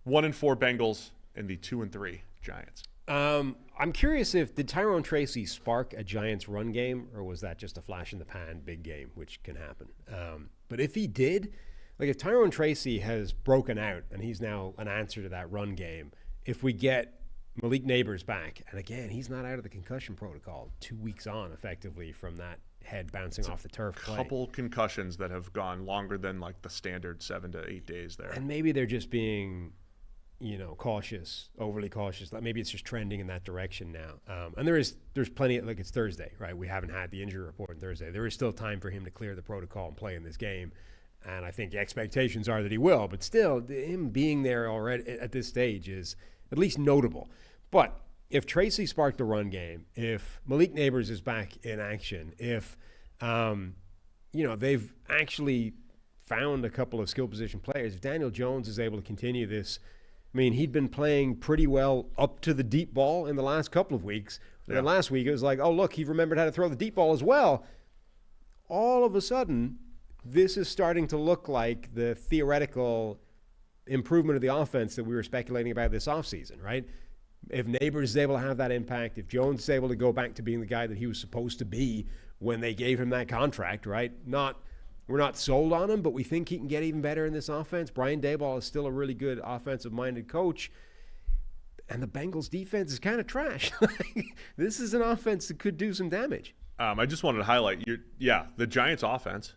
[SPEAKER 1] 1-4 Bengals and the 2-3 Giants.
[SPEAKER 2] I'm curious did Tyrone Tracy spark a Giants run game, or was that just a flash in the pan big game, which can happen? But if he did, like if Tyrone Tracy has broken out and he's now an answer to that run game, if we get Malik Neighbors back, and again, he's not out of the concussion protocol 2 weeks on effectively from that head bouncing off the turf play.
[SPEAKER 1] Couple concussions that have gone longer than like the standard 7 to 8 days there.
[SPEAKER 2] And maybe they're just being, cautious, overly cautious. Maybe it's just trending in that direction now. And there's plenty of, it's Thursday, right? We haven't had the injury report on Thursday. There is still time for him to clear the protocol and play in this game. And I think the expectations are that he will, but still him being there already at this stage is at least notable. But if Tracy sparked the run game, if Malik Neighbors is back in action, if, they've actually found a couple of skill position players, if Daniel Jones is able to continue this, he'd been playing pretty well up to the deep ball in the last couple of weeks. Yeah. And last week it was like, oh, look, he remembered how to throw the deep ball as well. All of a sudden, this is starting to look like the theoretical improvement of the offense that we were speculating about this offseason, right? If Neighbors is able to have that impact, if Jones is able to go back to being the guy that he was supposed to be when they gave him that contract, right? We're not sold on him, but we think he can get even better in this offense. Brian Daboll is still a really good offensive-minded coach. And the Bengals defense is kind of trash. This is an offense that could do some damage.
[SPEAKER 1] I just wanted to highlight, the Giants' offense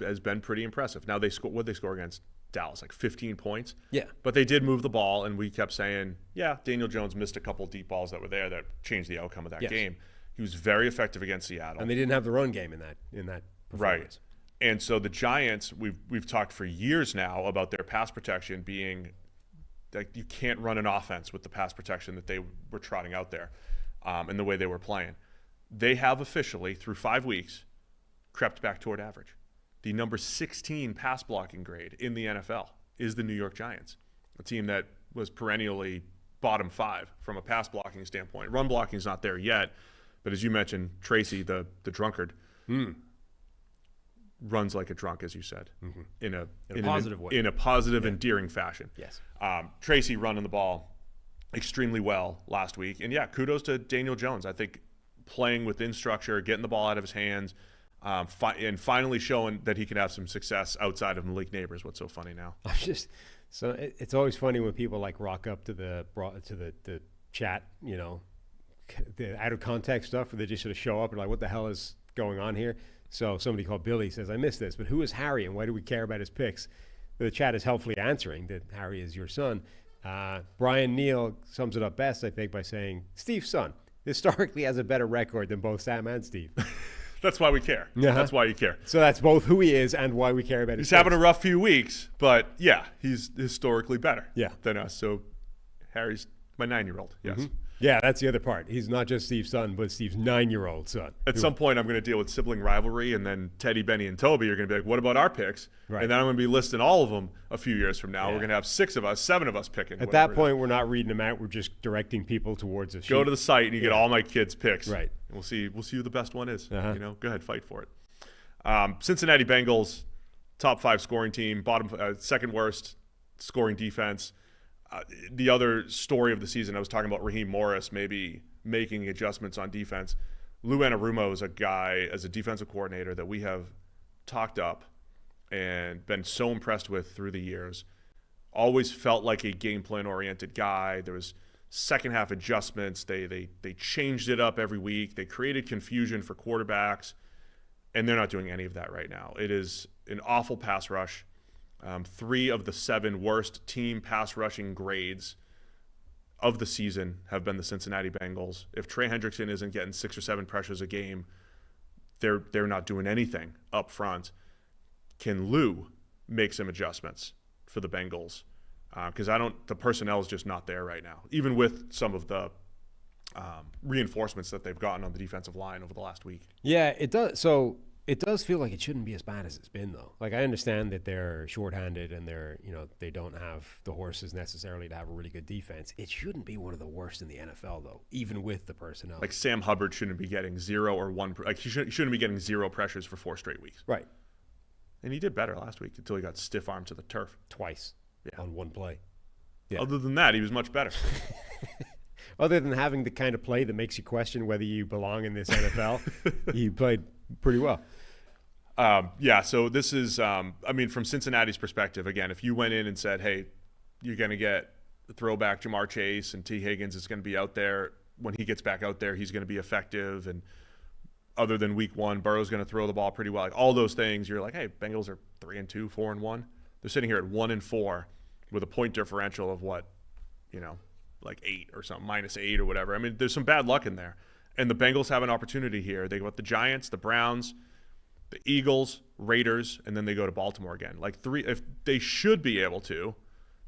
[SPEAKER 1] has been pretty impressive. Now, what they score against Dallas? Like 15 points?
[SPEAKER 2] Yeah.
[SPEAKER 1] But they did move the ball, and we kept saying, Daniel Jones missed a couple deep balls that were there that changed the outcome of that game. He was very effective against Seattle.
[SPEAKER 2] And they didn't have the run game in that performance.
[SPEAKER 1] Right. And so the Giants, we've talked for years now about their pass protection being like you can't run an offense with the pass protection that they were trotting out there and the way they were playing. They have officially, through 5 weeks, crept back toward average. The number 16 pass blocking grade in the NFL is the New York Giants, a team that was perennially bottom 5 from a pass blocking standpoint. Run blocking is not there yet, but as you mentioned, Tracy, the drunkard, runs like a drunk, as you said, in a
[SPEAKER 2] positive way,
[SPEAKER 1] in a positive, endearing fashion.
[SPEAKER 2] Yes.
[SPEAKER 1] Tracy running the ball extremely well last week, and kudos to Daniel Jones. I think playing within structure, getting the ball out of his hands, and finally showing that he can have some success outside of Malik Neighbors. What's so funny now?
[SPEAKER 2] It's always funny when people like rock up to the chat, the out of context stuff, where they just sort of show up and like, what the hell is going on here? So somebody called Billy says, I missed this, but who is Harry and why do we care about his picks? The chat is helpfully answering that Harry is your son. Brian Neal sums it up best, I think, by saying, Steve's son historically has a better record than both Sam and Steve.
[SPEAKER 1] That's why we care. That's why you care.
[SPEAKER 2] So that's both who he is and why we care about his
[SPEAKER 1] He's having a rough few weeks, but he's historically better than us. So Harry's my 9-year-old, yes.
[SPEAKER 2] Yeah, that's the other part. He's not just Steve's son, but Steve's 9-year-old son.
[SPEAKER 1] At some point, I'm going to deal with sibling rivalry, and then Teddy, Benny, and Toby are going to be like, what about our picks? Right. And then I'm going to be listing all of them a few years from now. We're going to have 7 of us picking.
[SPEAKER 2] At that point, we're not reading them out. We're just directing people towards a sheet.
[SPEAKER 1] Go to the site, and you get all my kids' picks.
[SPEAKER 2] Right.
[SPEAKER 1] And we'll see who the best one is. Go ahead, fight for it. Cincinnati Bengals, top 5 scoring team, second worst scoring defense. The other story of the season, I was talking about Raheem Morris maybe making adjustments on defense. Lou Anarumo is a guy, as a defensive coordinator, that we have talked up and been so impressed with through the years. Always felt like a game plan-oriented guy. There was second-half adjustments. They changed it up every week. They created confusion for quarterbacks, and they're not doing any of that right now. It is an awful pass rush. 3 of the 7 worst team pass rushing grades of the season have been the Cincinnati Bengals. If Trey Hendrickson isn't getting 6 or 7 pressures a game, they're not doing anything up front. Can Lou make some adjustments for the Bengals? Because the personnel is just not there right now, even with some of the reinforcements that they've gotten on the defensive line over the last week.
[SPEAKER 2] Yeah, it does. So it does feel like it shouldn't be as bad as it's been, though. Like, I understand that they're shorthanded and they don't have the horses necessarily to have a really good defense. It shouldn't be one of the worst in the NFL, though, even with the personnel.
[SPEAKER 1] Like, Sam Hubbard shouldn't be getting 0 or 1. Like, he shouldn't be getting 0 pressures for 4 straight weeks.
[SPEAKER 2] Right.
[SPEAKER 1] And he did better last week until he got stiff-armed to the turf.
[SPEAKER 2] Twice on one play. Yeah.
[SPEAKER 1] Other than that, he was much better.
[SPEAKER 2] Other than having the kind of play that makes you question whether you belong in this NFL, he played pretty well.
[SPEAKER 1] So this is, from Cincinnati's perspective, again, if you went in and said, hey, you're going to get the throwback Jamar Chase and T. Higgins is going to be out there. When he gets back out there, he's going to be effective. And other than week 1, Burrow's going to throw the ball pretty well. Like, all those things, you're like, hey, Bengals are 3-2, 4-1. They're sitting here at 1-4 with a point differential of what, like 8 or something, -8 or whatever. I mean, there's some bad luck in there. And the Bengals have an opportunity here. They got the Giants, the Browns, the Eagles, Raiders, and then they go to Baltimore again. Like, 3, if they should be able to,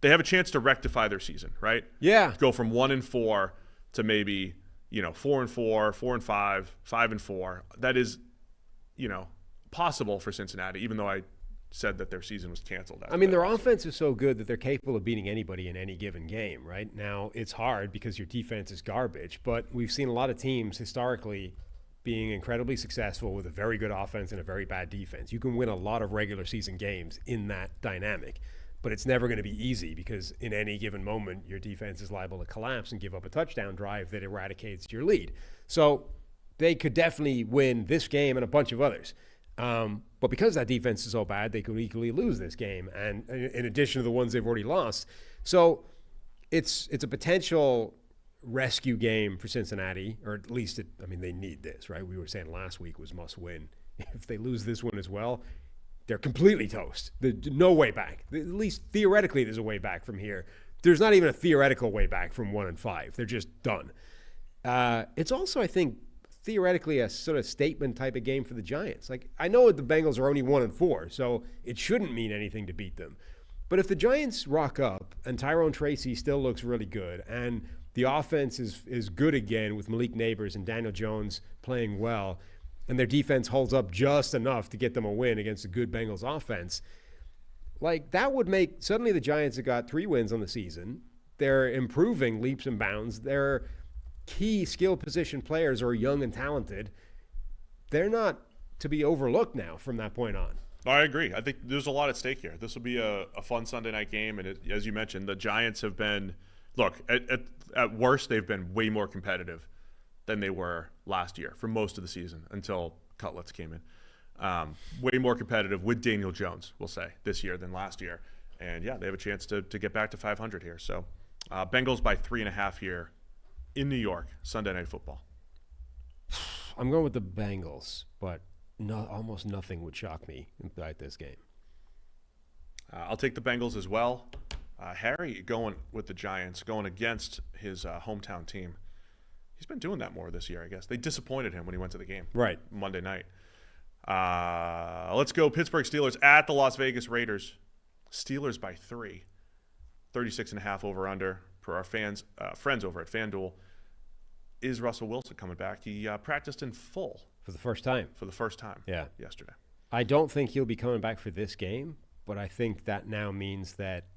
[SPEAKER 1] they have a chance to rectify their season, right?
[SPEAKER 2] Yeah.
[SPEAKER 1] Go from 1-4 to maybe, 4-4, 4-5, 5-4. That is, possible for Cincinnati, even though I said that their season was canceled.
[SPEAKER 2] Their offense is so good that they're capable of beating anybody in any given game, right? Now, it's hard because your defense is garbage, but we've seen a lot of teams historically being incredibly successful with a very good offense and a very bad defense. You can win a lot of regular season games in that dynamic, but it's never going to be easy because in any given moment, your defense is liable to collapse and give up a touchdown drive that eradicates your lead. So they could definitely win this game and a bunch of others. But because that defense is so bad, they could equally lose this game, and in addition to the ones they've already lost. So it's a potential rescue game for Cincinnati, or at least they need this, right? We were saying last week was must win. If they lose this one as well, they're completely toast. There's no way back. At least theoretically, there's a way back from here. There's not even a theoretical way back from 1-5. They're just done. It's also, I think, theoretically a sort of statement type of game for the Giants. Like, I know the Bengals are only 1-4, so it shouldn't mean anything to beat them. But if the Giants rock up and Tyrone Tracy still looks really good and the offense is good again with Malik Neighbors and Daniel Jones playing well, and their defense holds up just enough to get them a win against a good Bengals offense, like that would make suddenly the Giants have got 3 wins on the season. They're improving leaps and bounds. Their key skill position players are young and talented. They're not to be overlooked now from that point on.
[SPEAKER 1] I agree. I think there's a lot at stake here. This will be a fun Sunday night game. And as you mentioned, the Giants have been, look, at worst, they've been way more competitive than they were last year for most of the season until Cutlets came in. Way more competitive with Daniel Jones, we'll say, this year than last year. And, yeah, they have a chance to get back to 500 here. So Bengals by 3.5 here in New York, Sunday Night Football.
[SPEAKER 2] I'm going with the Bengals, but almost nothing would shock me about this game.
[SPEAKER 1] I'll take the Bengals as well. Harry going with the Giants, going against his hometown team. He's been doing that more this year, I guess. They disappointed him when he went to the game.
[SPEAKER 2] Right.
[SPEAKER 1] Monday night. Let's go Pittsburgh Steelers at the Las Vegas Raiders. Steelers by 3. 36.5 over under for our friends over at FanDuel. Is Russell Wilson coming back? He practiced in full.
[SPEAKER 2] For the first time.
[SPEAKER 1] Yesterday.
[SPEAKER 2] I don't think he'll be coming back for this game, but I think that now means that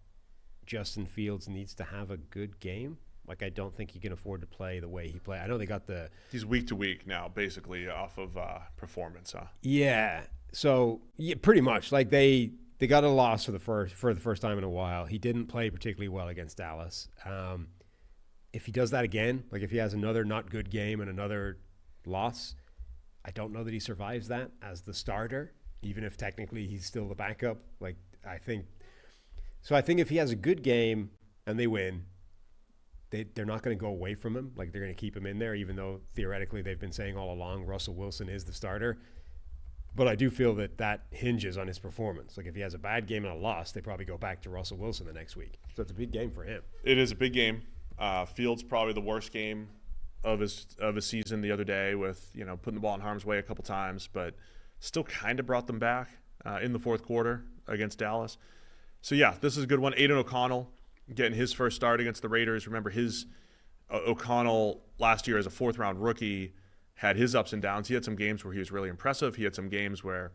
[SPEAKER 2] Justin Fields needs to have a good game. Like, I don't think he can afford to play the way he played. I know they got
[SPEAKER 1] He's week to week now, basically, off of performance, huh?
[SPEAKER 2] Yeah. So, yeah, pretty much. Like, they got a loss for the first time in a while. He didn't play particularly well against Dallas. If he does that again, like if he has another not good game and another loss, I don't know that he survives that as the starter, even if technically he's still the backup. Like, I think if he has a good game and they win, they're not going to go away from him. Like, they're going to keep him in there, even though theoretically they've been saying all along Russell Wilson is the starter. But I do feel that hinges on his performance. Like, if he has a bad game and a loss, they probably go back to Russell Wilson the next week. So it's a big game for him.
[SPEAKER 1] It is a big game. Fields probably the worst game of his season the other day with, putting the ball in harm's way a couple times, but still kind of brought them back in the fourth quarter against Dallas. So, yeah, this is a good one. Aiden O'Connell getting his first start against the Raiders. Remember, O'Connell last year as a fourth-round rookie had his ups and downs. He had some games where he was really impressive. He had some games where,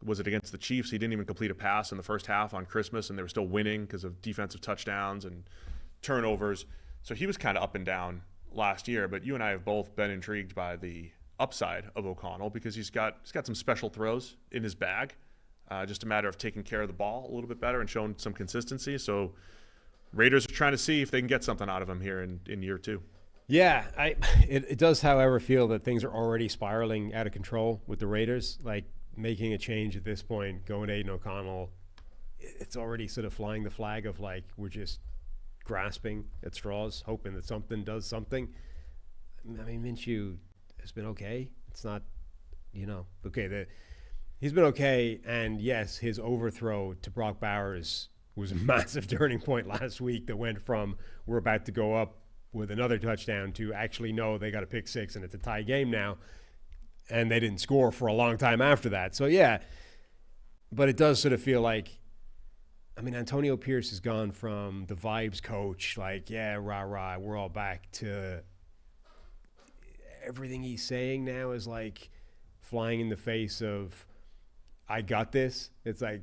[SPEAKER 1] was it against the Chiefs? He didn't even complete a pass in the first half on Christmas, and they were still winning because of defensive touchdowns and turnovers. So he was kind of up and down last year, but you and I have both been intrigued by the upside of O'Connell because he's got some special throws in his bag. Just a matter of taking care of the ball a little bit better and showing some consistency. So Raiders are trying to see if they can get something out of him here in year 2.
[SPEAKER 2] Yeah, it does, however, feel that things are already spiraling out of control with the Raiders. Like, making a change at this point, going to Aiden O'Connell, it's already sort of flying the flag of, like, we're just grasping at straws, hoping that something does something. I mean, Minshew has been okay. It's not, okay. He's been okay, and yes, his overthrow to Brock Bowers was a massive turning point last week that went from we're about to go up with another touchdown to actually no, they got a pick 6 and it's a tie game now, and they didn't score for a long time after that. So, yeah, but it does sort of feel like, Antonio Pierce has gone from the vibes coach, like, yeah, rah, we're all back, to everything he's saying now is like flying in the face of, I got this. It's like,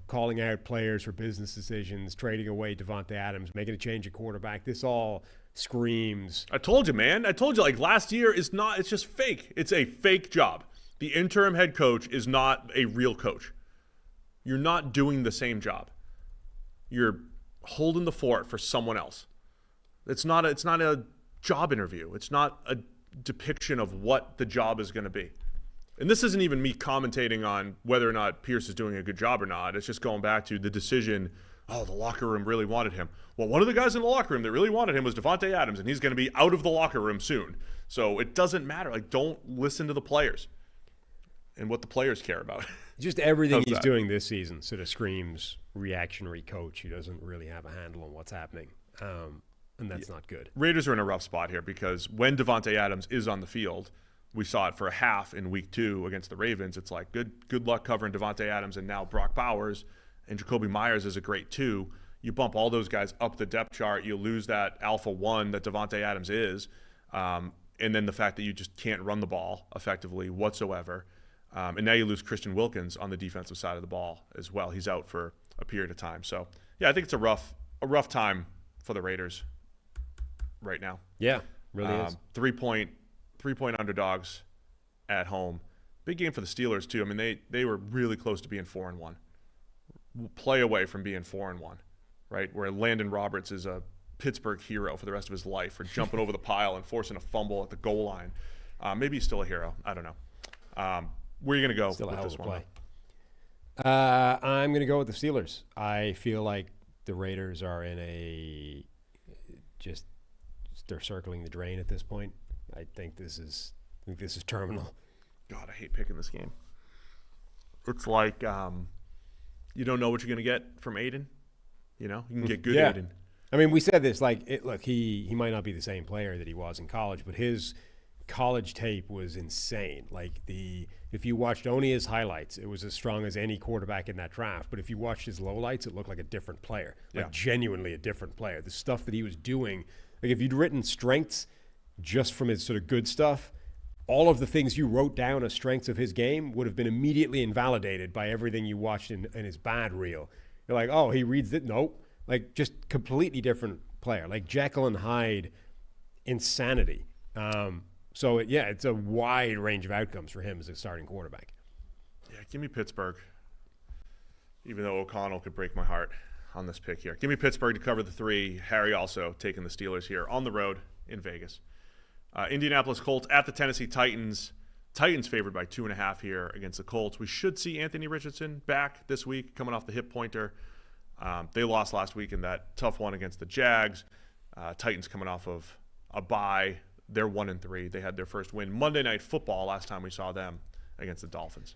[SPEAKER 2] calling out players for business decisions, trading away Devontae Adams, making a change at quarterback. This all screams.
[SPEAKER 1] I told you, man. Like, last year it's just fake. It's a fake job. The interim head coach is not a real coach. You're not doing the same job. You're holding the fort for someone else. It's not a job interview. It's not a depiction of what the job is going to be. And this isn't even me commentating on whether or not Pierce is doing a good job or not. It's just going back to the decision oh, the locker room really wanted him. Well, one of the guys in the locker room that really wanted him was Davante Adams, and he's going to be out of the locker room soon. So it doesn't matter. Like, don't listen to the players and what the players care about.
[SPEAKER 2] Just everything he's doing this season sort of screams reactionary coach who doesn't really have a handle on what's happening. And that's not good.
[SPEAKER 1] Raiders are in a rough spot here because when Davante Adams is on the field, we saw it for a half in week 2 against the Ravens. It's like good luck covering Davante Adams, and now Brock Bowers and Jacoby Myers is a great 2. You bump all those guys up the depth chart. You lose that alpha 1 that Davante Adams is, and then the fact that you just can't run the ball effectively whatsoever. And now you lose Christian Wilkins on the defensive side of the ball as well. He's out for a period of time. So, yeah, I think it's a rough time for the Raiders right now.
[SPEAKER 2] Yeah, really is.
[SPEAKER 1] 3-point underdogs at home. Big game for the Steelers too. I mean, they were really close to being 4-1. Play away from being 4-1, right? Where Landon Roberts is a Pittsburgh hero for the rest of his life for jumping over the pile and forcing a fumble at the goal line. Maybe he's still a hero. I don't know. Where are you going to go
[SPEAKER 2] still
[SPEAKER 1] with this one?
[SPEAKER 2] Play. I'm going to go with the Steelers. I feel like the Raiders are in they're circling the drain at this point. I think this is terminal.
[SPEAKER 1] God, I hate picking this game. It's like you don't know what you're going to get from Aiden. You know, you can get good Aiden.
[SPEAKER 2] I mean, we said this. Like, look, he might not be the same player that he was in college, but his college tape was insane. Like, if you watched only his highlights, it was as strong as any quarterback in that draft. But if you watched his lowlights, it looked like a different player, like genuinely a different player. The stuff that he was doing, like if you'd written strengths just from his sort of good stuff, all of the things you wrote down as strengths of his game would have been immediately invalidated by everything you watched in his bad reel. You're like, oh, he reads it. Nope. Like, just completely different player, like Jekyll and Hyde insanity. So, it's a wide range of outcomes for him as a starting quarterback.
[SPEAKER 1] Yeah, give me Pittsburgh, even though O'Connell could break my heart on this pick here. Give me Pittsburgh to cover the 3. Harry also taking the Steelers here on the road in Vegas. Indianapolis Colts at the Tennessee Titans. Titans favored by 2.5 here against the Colts. We should see Anthony Richardson back this week coming off the hip pointer. They lost last week in that tough one against the Jags. Titans coming off of a bye. They're 1-3. They had their first win Monday Night Football last time we saw them against the Dolphins.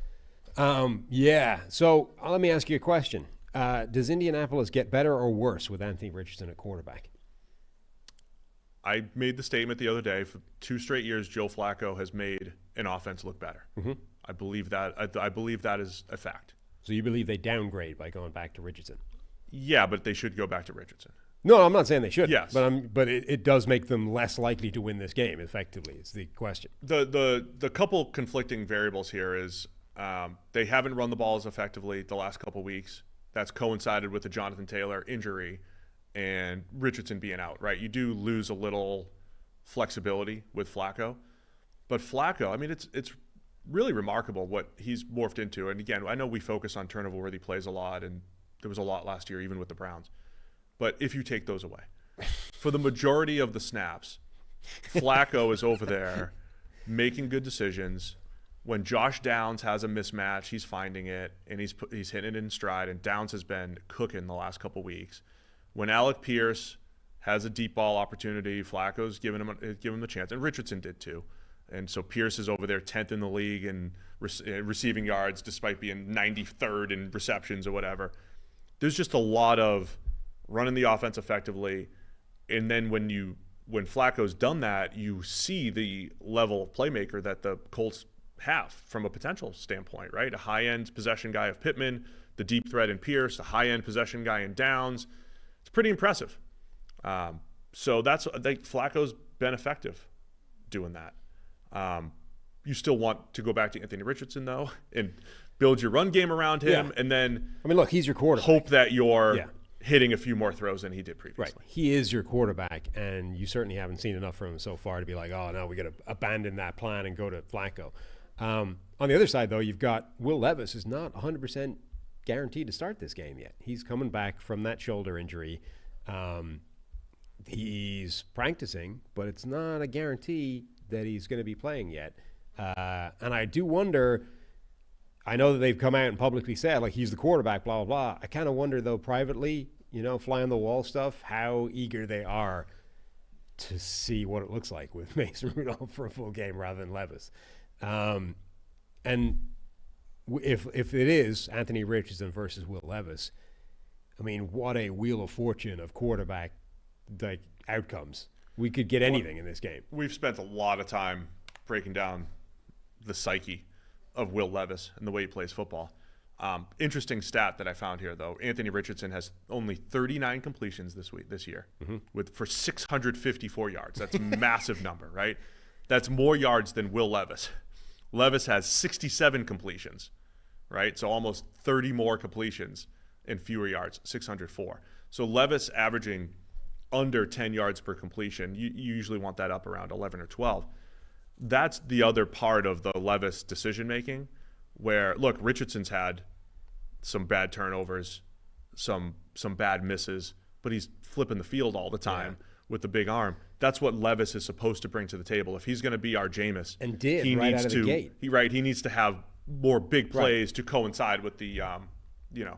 [SPEAKER 2] So let me ask you a question. Does Indianapolis get better or worse with Anthony Richardson at quarterback?
[SPEAKER 1] I made the statement the other day, for 2 straight years, Joe Flacco has made an offense look better. Mm-hmm. I believe that. I believe that is a fact.
[SPEAKER 2] So you believe they downgrade by going back to Richardson?
[SPEAKER 1] Yeah, but they should go back to Richardson.
[SPEAKER 2] No, I'm not saying they should.
[SPEAKER 1] Yes.
[SPEAKER 2] But it does make them less likely to win this game, effectively, is the question.
[SPEAKER 1] The couple conflicting variables here is they haven't run the ball as effectively the last couple weeks. That's coincided with the Jonathan Taylor injury and Richardson being out, right? You do lose a little flexibility with Flacco. But Flacco, I mean, it's really remarkable what he's morphed into. And again, I know we focus on turnover-worthy plays a lot, and there was a lot last year, even with the Browns. But if you take those away, for the majority of the snaps, Flacco is over there making good decisions. When Josh Downs has a mismatch, he's finding it, and he's hitting it in stride, and Downs has been cooking the last couple weeks. When Alec Pierce has a deep ball opportunity, Flacco's giving him the chance, and Richardson did too. And so Pierce is over there 10th in the league in receiving yards despite being 93rd in receptions or whatever. There's just a lot of running the offense effectively, and then when Flacco's done that, you see the level of playmaker that the Colts have from a potential standpoint, right? A high-end possession guy of Pittman, the deep threat in Pierce, a high-end possession guy in Downs. It's pretty impressive. So I think Flacco's been effective doing that. You still want to go back to Anthony Richardson, though, and build your run game around him, and then
[SPEAKER 2] look, he's your quarterback.
[SPEAKER 1] Hope that you're hitting a few more throws than he did previously.
[SPEAKER 2] Right. He is your quarterback, and you certainly haven't seen enough from him so far to be like, oh, no, we got to abandon that plan and go to Flacco. On the other side, though, you've got Will Levis is not 100% guaranteed to start this game yet. He's coming back from that shoulder injury. He's practicing, but it's not a guarantee that he's going to be playing yet. And I do wonder, I know that they've come out and publicly said, like, he's the quarterback, blah, blah, blah. I kind of wonder, though, privately, fly on the wall stuff, how eager they are to see what it looks like with Mason Rudolph for a full game rather than Levis. And if it is Anthony Richardson versus Will Levis, I mean, what a wheel of fortune of quarterback outcomes. We could get anything in this game.
[SPEAKER 1] We've spent a lot of time breaking down the psyche of Will Levis and the way he plays football. Interesting stat that I found here, though. Anthony Richardson has only 39 completions this year, for 654 yards. That's a massive number, right? That's more yards than Will Levis. Levis has 67 completions, right? So almost 30 more completions and fewer yards, 604. So Levis averaging under 10 yards per completion. You usually want that up around 11 or 12. That's the other part of the Levis decision-making where, look, Richardson's had some bad turnovers, some bad misses, but he's flipping the field all the time with the big arm. That's what Levis is supposed to bring to the table. If he's going to be our Jameis,
[SPEAKER 2] and he right out of the gate.
[SPEAKER 1] He needs to have more big plays to coincide with the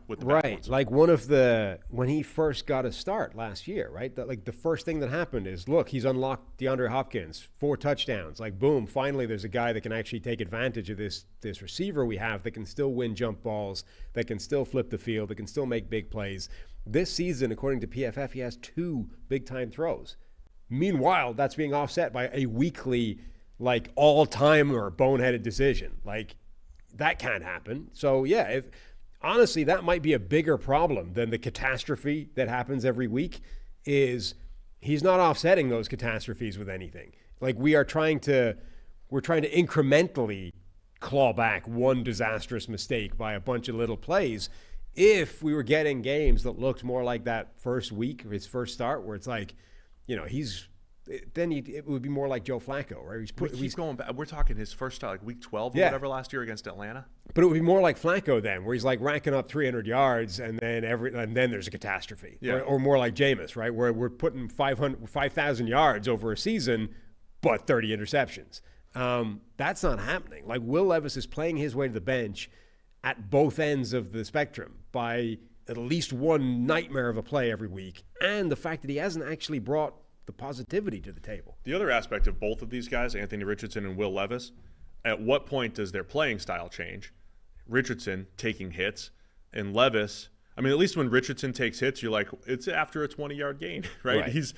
[SPEAKER 1] with the
[SPEAKER 2] right. Ones. Like when he first got a start last year, right? The first thing that happened is, look, he's unlocked DeAndre Hopkins, 4 touchdowns. Like, boom, finally there's a guy that can actually take advantage of this receiver we have that can still win jump balls, that can still flip the field, that can still make big plays. This season, according to PFF, he has 2 big-time throws. Meanwhile, that's being offset by a weekly, all-time or boneheaded decision. That can't happen. So, yeah, honestly, that might be a bigger problem than the catastrophe that happens every week. Is he's not offsetting those catastrophes with anything. We're trying to incrementally claw back one disastrous mistake by a bunch of little plays. If we were getting games that looked more like that first week of his first start, where it's it would be more like Joe Flacco, right?
[SPEAKER 1] He's going back. We're talking his first start, week 12 or whatever last year against Atlanta.
[SPEAKER 2] But it would be more like Flacco then, where he's racking up 300 yards and then there's a catastrophe.
[SPEAKER 1] Yeah.
[SPEAKER 2] Or more like Jameis, right? Where we're putting 5,000 yards over a season, but 30 interceptions. That's not happening. Will Levis is playing his way to the bench at both ends of the spectrum by at least one nightmare of a play every week. And the fact that he hasn't actually brought the positivity to the table.
[SPEAKER 1] The other aspect of both of these guys, Anthony Richardson and Will Levis, at what point does their playing style change? Richardson taking hits, and Levis, at least when Richardson takes hits, you're like, it's after a 20-yard gain, right? He's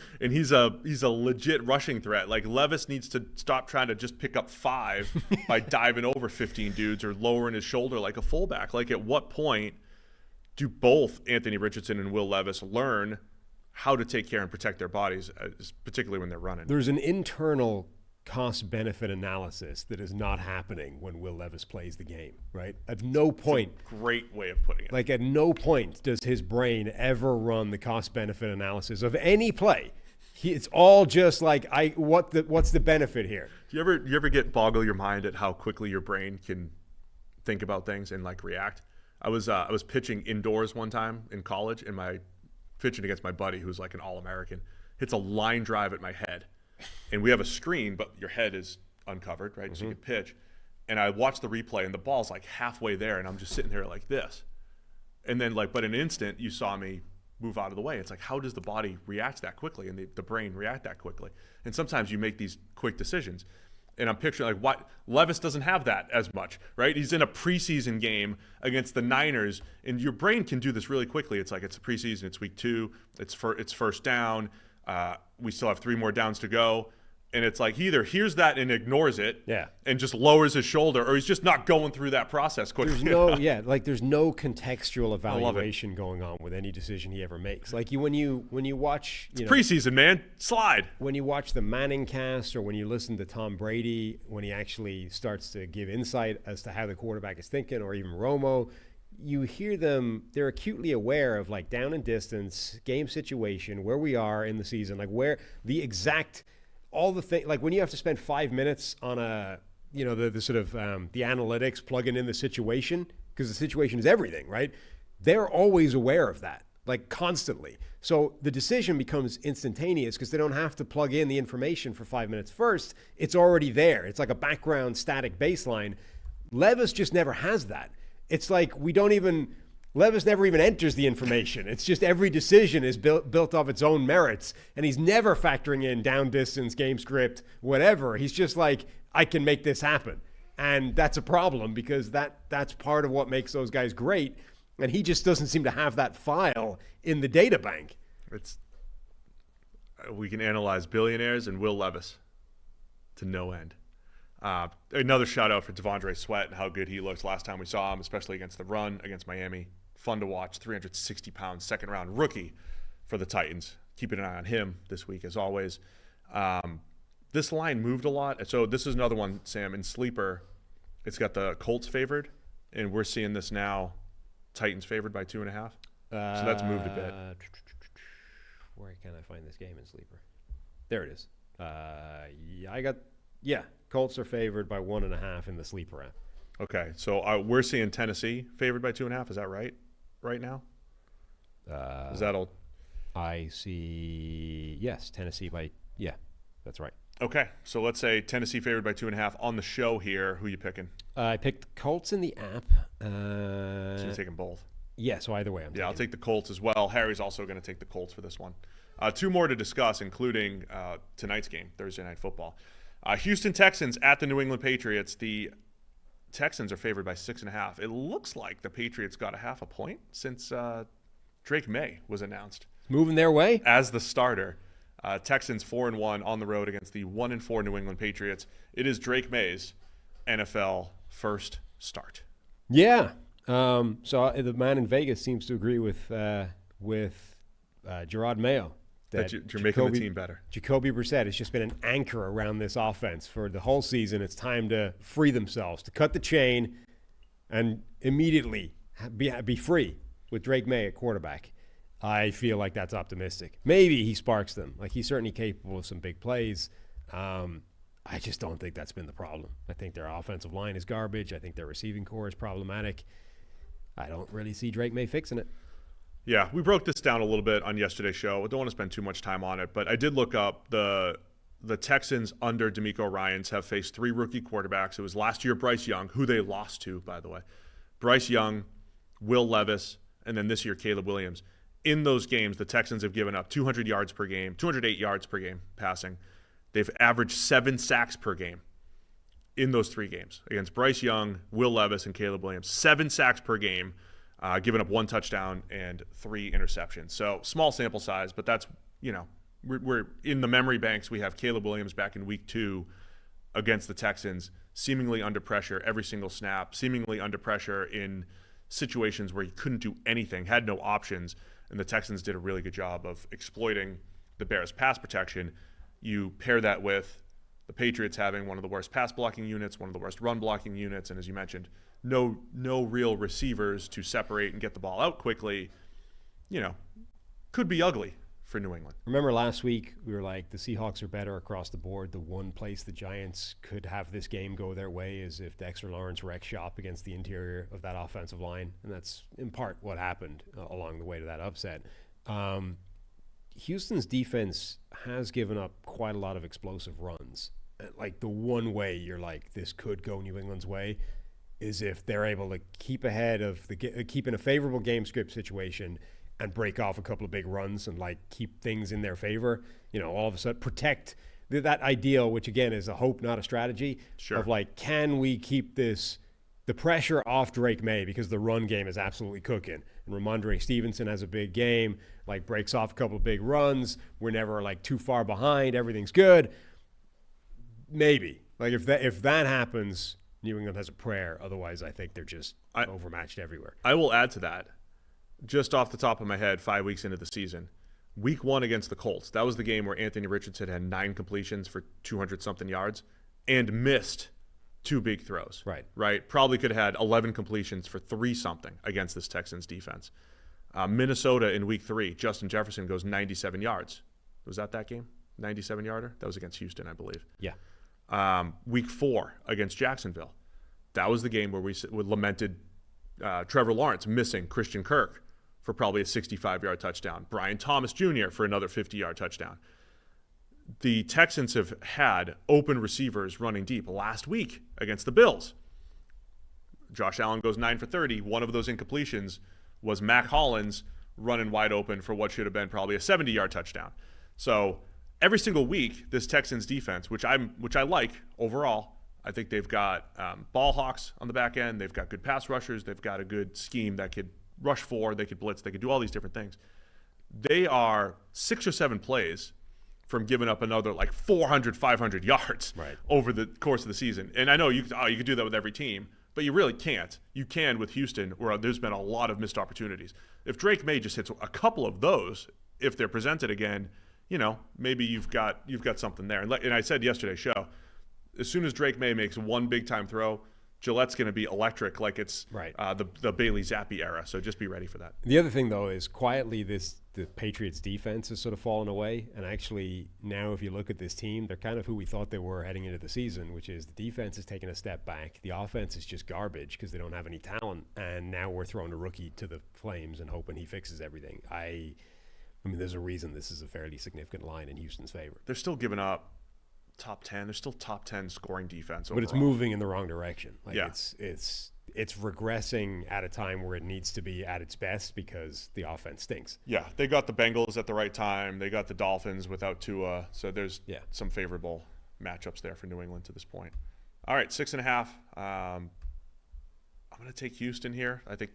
[SPEAKER 1] a legit rushing threat. Levis needs to stop trying to just pick up 5 by diving over 15 dudes or lowering his shoulder like a fullback. At what point do both Anthony Richardson and Will Levis learn how to take care and protect their bodies, particularly when they're running?
[SPEAKER 2] There's an internal cost-benefit analysis that is not happening when Will Levis plays the game, right? At no point.
[SPEAKER 1] Great way of putting it.
[SPEAKER 2] At no point does his brain ever run the cost-benefit analysis of any play. It's all just what's the benefit here?
[SPEAKER 1] Do you ever boggle your mind at how quickly your brain can think about things and react? I was pitching indoors one time in college, and pitching against my buddy who's an All-American, hits a line drive at my head. And we have a screen, but your head is uncovered, right? Mm-hmm. So you can pitch. And I watched the replay, and the ball's halfway there, and I'm just sitting there like this. And then but in an instant, you saw me move out of the way. It's how does the body react that quickly and the brain react that quickly? And sometimes you make these quick decisions. And I'm picturing what Levis doesn't have that as much, right? He's in a preseason game against the Niners, and your brain can do this really quickly. It's it's a preseason, it's week 2, it's first down. We still have 3 more downs to go. And it's he either hears that and ignores it and just lowers his shoulder, or he's just not going through that process quickly.
[SPEAKER 2] There's no contextual evaluation going on with any decision he ever makes. When you watch,
[SPEAKER 1] it's preseason, man, slide.
[SPEAKER 2] When you watch the Manning cast, or when you listen to Tom Brady, when he actually starts to give insight as to how the quarterback is thinking, or even Romo, you hear them, they're acutely aware of down and distance, game situation, where we are in the season, where the exact, all the things, when you have to spend 5 minutes on the sort of the analytics, plugging in the situation, because the situation is everything, right? They're always aware of that, constantly. So the decision becomes instantaneous because they don't have to plug in the information for 5 minutes first. It's already there. It's like a background static baseline. Levis just never has that. It's we don't even, Levis never even enters the information. It's just every decision is built off its own merits, and he's never factoring in down distance, game script, whatever. He's just like, I can make this happen. And that's a problem because that's part of what makes those guys great, and he just doesn't seem to have that file in the data bank.
[SPEAKER 1] We can analyze billionaires and Will Levis to no end. Another shout out for Devondre Sweat and how good he looks last time we saw him, especially against the run against Miami. Fun to watch. 360-pound second round rookie for the Titans. Keeping an eye on him this week as always. This line moved a lot. So this is another one, Sam, in Sleeper. It's got the Colts favored, and we're seeing this now. Titans favored by 2.5. So that's moved a bit.
[SPEAKER 2] Where can I find this game in Sleeper? There it is. Colts are favored by 1.5 in the Sleeper app.
[SPEAKER 1] Okay, so we're seeing Tennessee favored by 2.5. Is that right now? Is that all?
[SPEAKER 2] I see, yes, Tennessee that's right.
[SPEAKER 1] Okay, so let's say Tennessee favored by 2.5 on the show here. Who you picking?
[SPEAKER 2] I picked Colts in the app.
[SPEAKER 1] So you're taking both.
[SPEAKER 2] Yeah, so either way,
[SPEAKER 1] I'll take the Colts as well. Harry's also going to take the Colts for this one. Two more to discuss, including tonight's game, Thursday Night Football. Houston Texans at the New England Patriots. The Texans are favored by 6.5. It looks like the Patriots got a half a point since Drake May was announced.
[SPEAKER 2] Moving their way
[SPEAKER 1] as the starter. Texans 4-1 on the road against the 1-4 New England Patriots. It is Drake May's NFL first start.
[SPEAKER 2] Yeah. So the man in Vegas seems to agree with Gerard Mayo.
[SPEAKER 1] That you're making the team better.
[SPEAKER 2] Jacoby Brissett has just been an anchor around this offense for the whole season. It's time to free themselves, to cut the chain, and immediately be free with Drake May at quarterback. I feel like that's optimistic. Maybe he sparks them. Like, he's certainly capable of some big plays. I just don't think that's been the problem. I think their offensive line is garbage. I think their receiving core is problematic. I don't really see Drake May fixing it.
[SPEAKER 1] Yeah, we broke this down a little bit on yesterday's show. I don't want to spend too much time on it, but I did look up the Texans under DeMeco Ryans have faced 3 rookie quarterbacks. It was last year Bryce Young, who they lost to, by the way. Bryce Young, Will Levis, and then this year Caleb Williams. In those games, the Texans have given up 200 yards per game, 208 yards per game passing. They've averaged 7 sacks per game in those 3 games against Bryce Young, Will Levis, and Caleb Williams. 7 sacks per game. Giving up 1 touchdown and 3 interceptions. So small sample size, but that's, we're in the memory banks. We have Caleb Williams back in week 2 against the Texans, seemingly under pressure every single snap, seemingly under pressure in situations where he couldn't do anything, had no options, and the Texans did a really good job of exploiting the Bears' pass protection. You pair that with the Patriots having one of the worst pass blocking units, one of the worst run blocking units, and as you mentioned, no real receivers to separate and get the ball out quickly, could be ugly for New England.
[SPEAKER 2] Remember last week we were like, the Seahawks are better across the board. The one place the Giants could have this game go their way is if Dexter Lawrence wrecks shop against the interior of that offensive line, and that's in part what happened along the way to that upset. Houston's defense has given up quite a lot of explosive runs. Like, the one way you're like, this could go New England's way is if they're able to keep ahead of keep in a favorable game script situation and break off a couple of big runs and keep things in their favor. All of a sudden protect that ideal, which again is a hope, not a strategy.
[SPEAKER 1] Sure.
[SPEAKER 2] Of can we keep the pressure off Drake May because the run game is absolutely cooking. And Ramondre Stevenson has a big game, breaks off a couple of big runs. We're never too far behind. Everything's good. Maybe if that happens, New England has a prayer. Otherwise, I think they're just overmatched everywhere.
[SPEAKER 1] I will add to that, just off the top of my head, 5 weeks into the season, week 1 against the Colts, that was the game where Anthony Richardson had 9 completions for 200-something yards and missed 2 big throws. Right? Probably could have had 11 completions for 3-something against this Texans defense. Minnesota in week 3, Justin Jefferson goes 97 yards. Was that game? 97-yarder? That was against Houston, I believe.
[SPEAKER 2] Yeah.
[SPEAKER 1] Week 4 against Jacksonville. That was the game where we lamented Trevor Lawrence missing Christian Kirk for probably a 65-yard touchdown. Brian Thomas Jr. for another 50-yard touchdown. The Texans have had open receivers running deep last week against the Bills. Josh Allen goes 9 for 30. One of those incompletions was Mac Hollins running wide open for what should have been probably a 70-yard touchdown. So every single week, this Texans defense, which I like overall, I think they've got ball hawks on the back end. They've got good pass rushers. They've got a good scheme that could rush forward. They could blitz. They could do all these different things. They are 6 or 7 plays from giving up another like 400, 500 yards over the course of the season. And I know you could do that with every team, but you really can't. You can with Houston, where there's been a lot of missed opportunities. If Drake May just hits a couple of those, if they're presented again, maybe you've got something there. And I said yesterday's show, as soon as Drake May makes one big time throw, Gillette's going to be electric, like it's the Bailey Zappi era. So just be ready for that.
[SPEAKER 2] The other thing, though, is quietly the Patriots defense has sort of fallen away. And actually now if you look at this team, they're kind of who we thought they were heading into the season, which is the defense is taking a step back. The offense is just garbage because they don't have any talent. And now we're throwing a rookie to the flames and hoping he fixes everything. I mean, there's a reason this is a fairly significant line in Houston's favor.
[SPEAKER 1] They're still giving up top 10. They're still top 10 scoring defense overall.
[SPEAKER 2] But it's moving in the wrong direction. Like
[SPEAKER 1] yeah.
[SPEAKER 2] It's regressing at a time where it needs to be at its best because the offense stinks.
[SPEAKER 1] Yeah, they got the Bengals at the right time. They got the Dolphins without Tua. So there's some favorable matchups there for New England to this point. All right, 6.5. I'm going to take Houston here. I think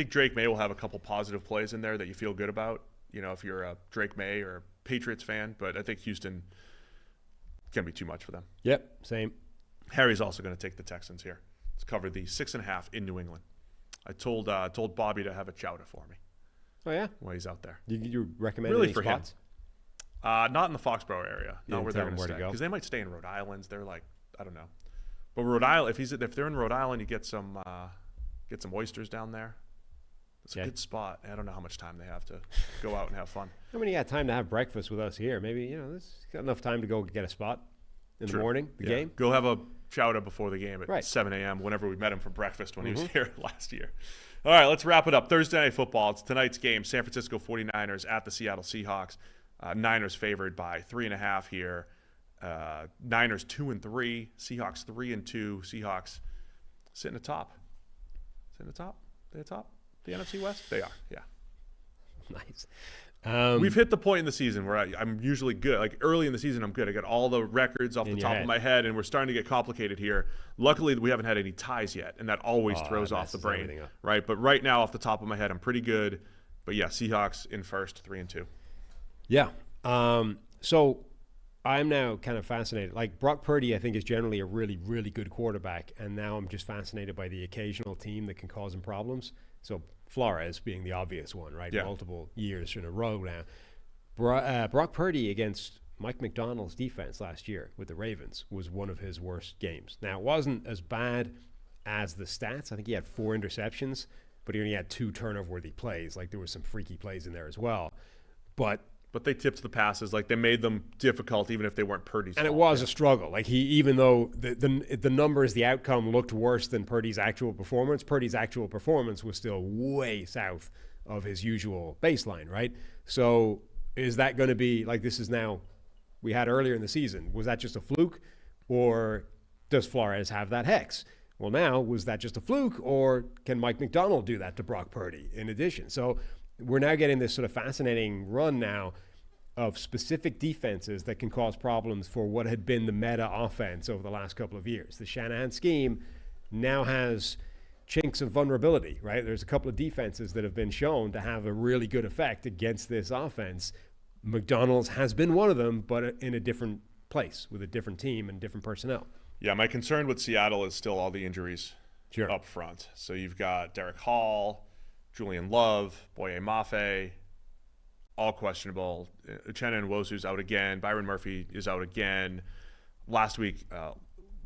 [SPEAKER 1] Drake May will have a couple positive plays in there that you feel good about, if you're a Drake May or a Patriots fan. But I think Houston can be too much for them.
[SPEAKER 2] Yep, same.
[SPEAKER 1] Harry's also going to take the Texans here. Let's cover the 6.5 in New England. I told Bobby to have a chowder for me.
[SPEAKER 2] Oh, yeah?
[SPEAKER 1] While he's out there.
[SPEAKER 2] You recommend
[SPEAKER 1] really
[SPEAKER 2] any
[SPEAKER 1] for
[SPEAKER 2] spots?
[SPEAKER 1] Him. Not in the Foxborough area. Not where they're going to stay.
[SPEAKER 2] Go?
[SPEAKER 1] Because they might stay in Rhode Island. They're like, I don't know. But Rhode Island, if they're in Rhode Island, you get some oysters down there. It's a good spot. I don't know how much time they have to go out and have fun.
[SPEAKER 2] How many got time to have breakfast with us here? Maybe, this got enough time to go get a spot in the morning, the game?
[SPEAKER 1] Go have a chowder before the game at 7 a.m. whenever we met him for breakfast when he was here last year. All right, let's wrap it up. Thursday Night Football. It's tonight's game. San Francisco 49ers at the Seattle Seahawks. Niners favored by 3.5 here. Niners 2-3. Seahawks 3-2. Seahawks sitting atop. They atop the NFC West? They are, yeah.
[SPEAKER 2] Nice.
[SPEAKER 1] We've hit the point in the season where I'm usually good. Like early in the season, I'm good. I got all the records off the top of my head, and we're starting to get complicated here. Luckily, we haven't had any ties yet, and that always throws off the brain, right? But right now, off the top of my head, I'm pretty good. But yeah, Seahawks in first, 3-2.
[SPEAKER 2] Yeah. So I'm now kind of fascinated. Like Brock Purdy, I think, is generally a really, really good quarterback, and now I'm just fascinated by the occasional team that can cause him problems. So Flores being the obvious one, right?
[SPEAKER 1] Yeah.
[SPEAKER 2] Multiple years in a row now. Brock Purdy against Mike McDonald's defense last year with the Ravens was one of his worst games. Now, it wasn't as bad as the stats. I think he had 4 interceptions, but he only had 2 turnover-worthy plays. Like, there were some freaky plays in there as well. But
[SPEAKER 1] they tipped the passes. Like, they made them difficult even if they weren't Purdy's fault.
[SPEAKER 2] And it was a struggle. Like, even though the numbers, the outcome looked worse than Purdy's actual performance was still way south of his usual baseline, right? So is that going to be, like this is now, we had earlier in the season, was that just a fluke? Or does Flores have that hex? Well, now, was that just a fluke? Or can Mike McDonald do that to Brock Purdy in addition? So we're now getting this sort of fascinating run now of specific defenses that can cause problems for what had been the meta offense over the last couple of years. The Shanahan scheme now has chinks of vulnerability, right? There's a couple of defenses that have been shown to have a really good effect against this offense. McDonald's has been one of them, but in a different place with a different team and different personnel.
[SPEAKER 1] Yeah, my concern with Seattle is still all the injuries up front. So you've got Derek Hall, Julian Love, Boye Mafe, all questionable. Uchenna Nwosu's out again. Byron Murphy is out again. Last week,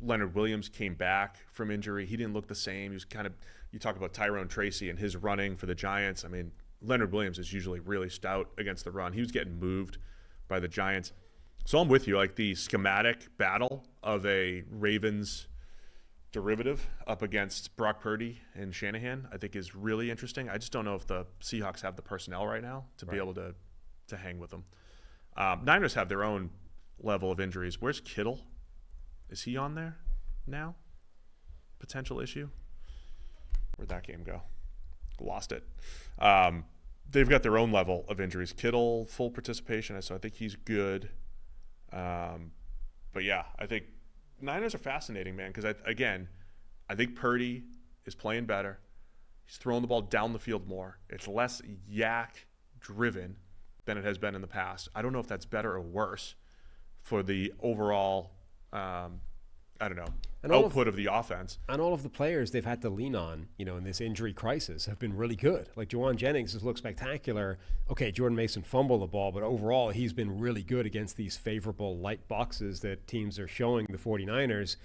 [SPEAKER 1] Leonard Williams came back from injury. He didn't look the same. He was you talk about Tyrone Tracy and his running for the Giants. I mean, Leonard Williams is usually really stout against the run. He was getting moved by the Giants. So I'm with you. Like the schematic battle of a Ravens derivative up against Brock Purdy and Shanahan, I think is really interesting. I just don't know if the Seahawks have the personnel right now to be able to hang with them. Niners have their own level of injuries. Where's Kittle? Is he on there now? Potential issue? Where'd that game go? lost it. They've got their own level of injuries. Kittle, full participation, so I think he's good. But yeah, I think Niners are fascinating, man, because I think Purdy is playing better. He's throwing the ball down the field more. It's less yak driven than it has been in the past. I don't know if that's better or worse for the overall output of the offense.
[SPEAKER 2] And all of the players they've had to lean on, in this injury crisis have been really good. Like Jawan Jennings has looked spectacular. Okay, Jordan Mason fumbled the ball, but overall he's been really good against these favorable light boxes that teams are showing the 49ers,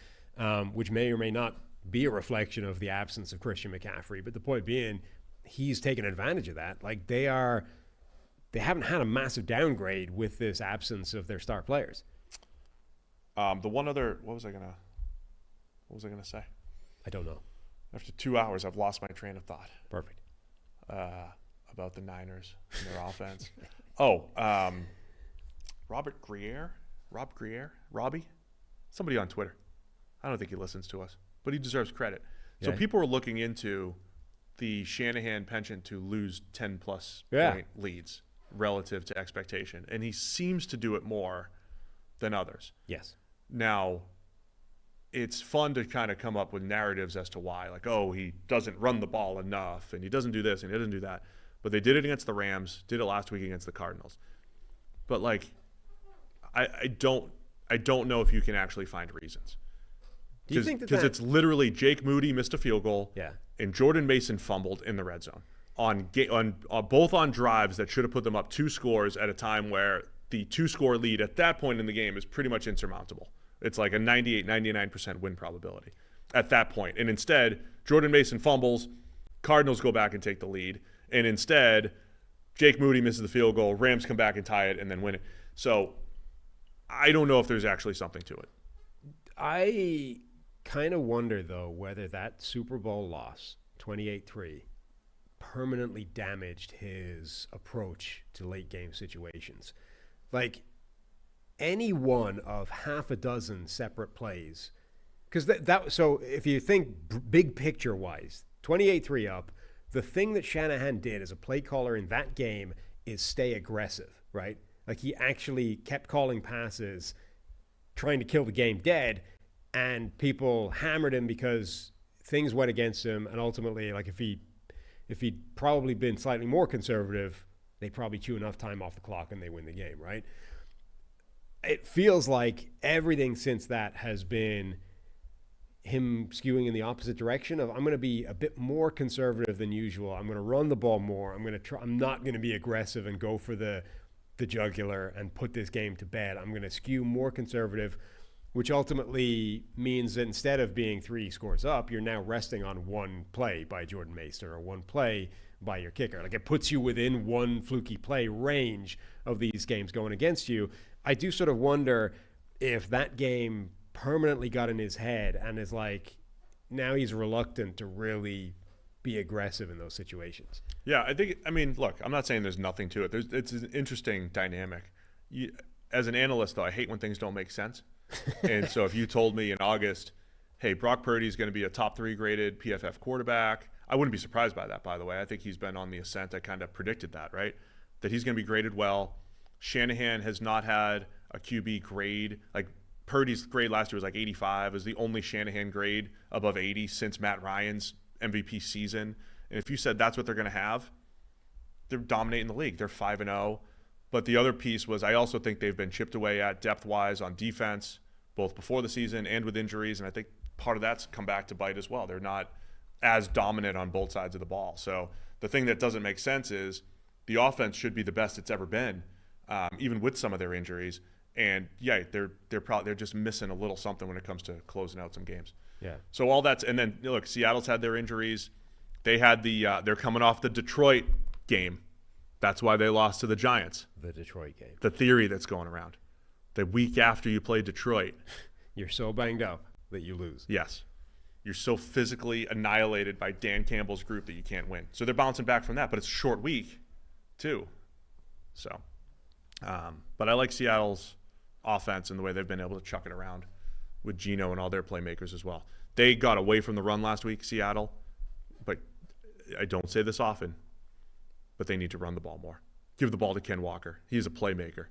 [SPEAKER 2] which may or may not be a reflection of the absence of Christian McCaffrey. But the point being, he's taken advantage of that. Like they haven't had a massive downgrade with this absence of their star players.
[SPEAKER 1] The one other, what was I gonna say?
[SPEAKER 2] I don't know.
[SPEAKER 1] After 2 hours, I've lost my train of thought.
[SPEAKER 2] Perfect.
[SPEAKER 1] About the Niners and their offense. Robbie? Somebody on Twitter. I don't think he listens to us, but he deserves credit. So people are looking into the Shanahan penchant to lose 10-plus point leads relative to expectation, and he seems to do it more than others.
[SPEAKER 2] Yes.
[SPEAKER 1] Now, it's fun to kind of come up with narratives as to why, like, he doesn't run the ball enough, and he doesn't do this, and he doesn't do that. But they did it against the Rams, did it last week against the Cardinals. But, like, I don't know if you can actually find reasons.
[SPEAKER 2] Do you think
[SPEAKER 1] because it's literally Jake Moody missed a field goal,
[SPEAKER 2] yeah,
[SPEAKER 1] and Jordan Mason fumbled in the red zone on both on drives that should have put them up 2 scores at a time where the 2-score lead at that point in the game is pretty much insurmountable. It's like a 99% win probability at that point. And instead, Jordan Mason fumbles, Cardinals go back and take the lead, and instead, Jake Moody misses the field goal, Rams come back and tie it and then win it. So I don't know if there's actually something to it.
[SPEAKER 2] I kind of wonder, though, whether that Super Bowl loss, 28-3, permanently damaged his approach to late game situations. Like, any one of half a dozen separate plays, because so if you think big picture wise, 28-3 up, the thing that Shanahan did as a play caller in that game is stay aggressive, right? Like, he actually kept calling passes, trying to kill the game dead, and people hammered him because things went against him, and ultimately, like, if he'd probably been slightly more conservative, they probably chew enough time off the clock and they win the game, right? It feels like everything since that has been him skewing in the opposite direction of, I'm going to be a bit more conservative than usual. I'm going to run the ball more. I'm not going to be aggressive and go for the jugular and put this game to bed. I'm going to skew more conservative, which ultimately means that instead of being 3 scores up, you're now resting on one play by Jordan Mason or one play by your kicker. Like, it puts you within one fluky play range of these games going against you. I do sort of wonder if that game permanently got in his head and is like, now he's reluctant to really be aggressive in those situations.
[SPEAKER 1] Yeah, look, I'm not saying there's nothing to it. It's an interesting dynamic. As an analyst, though, I hate when things don't make sense. And so if you told me in August, hey, Brock Purdy is going to be a top 3 graded PFF quarterback, I wouldn't be surprised by that, by the way. I think he's been on the ascent. I kind of predicted that, right? That he's going to be graded well. Shanahan has not had a QB grade. Like, Purdy's grade last year was like 85. It was the only Shanahan grade above 80 since Matt Ryan's MVP season. And if you said that's what they're going to have, they're dominating the league. They're 5-0. But the other piece was, I also think they've been chipped away at depth-wise on defense, both before the season and with injuries. And I think part of that's come back to bite as well. They're not as dominant on both sides of the ball. So the thing that doesn't make sense is the offense should be the best it's ever been, even with some of their injuries. And yeah, they're just missing a little something when it comes to closing out some games.
[SPEAKER 2] Yeah.
[SPEAKER 1] So all that's, and then look, Seattle's had their injuries. They had they're coming off the Detroit game. That's why they lost to the Giants.
[SPEAKER 2] The Detroit game.
[SPEAKER 1] The theory that's going around. The week after you play Detroit,
[SPEAKER 2] you're so banged up that you lose.
[SPEAKER 1] Yes. You're so physically annihilated by Dan Campbell's group that you can't win. So they're bouncing back from that, but it's a short week too. So, but I like Seattle's offense and the way they've been able to chuck it around with Geno and all their playmakers as well. They got away from the run last week, Seattle, but I don't say this often, but they need to run the ball more. Give the ball to Ken Walker. He's a playmaker.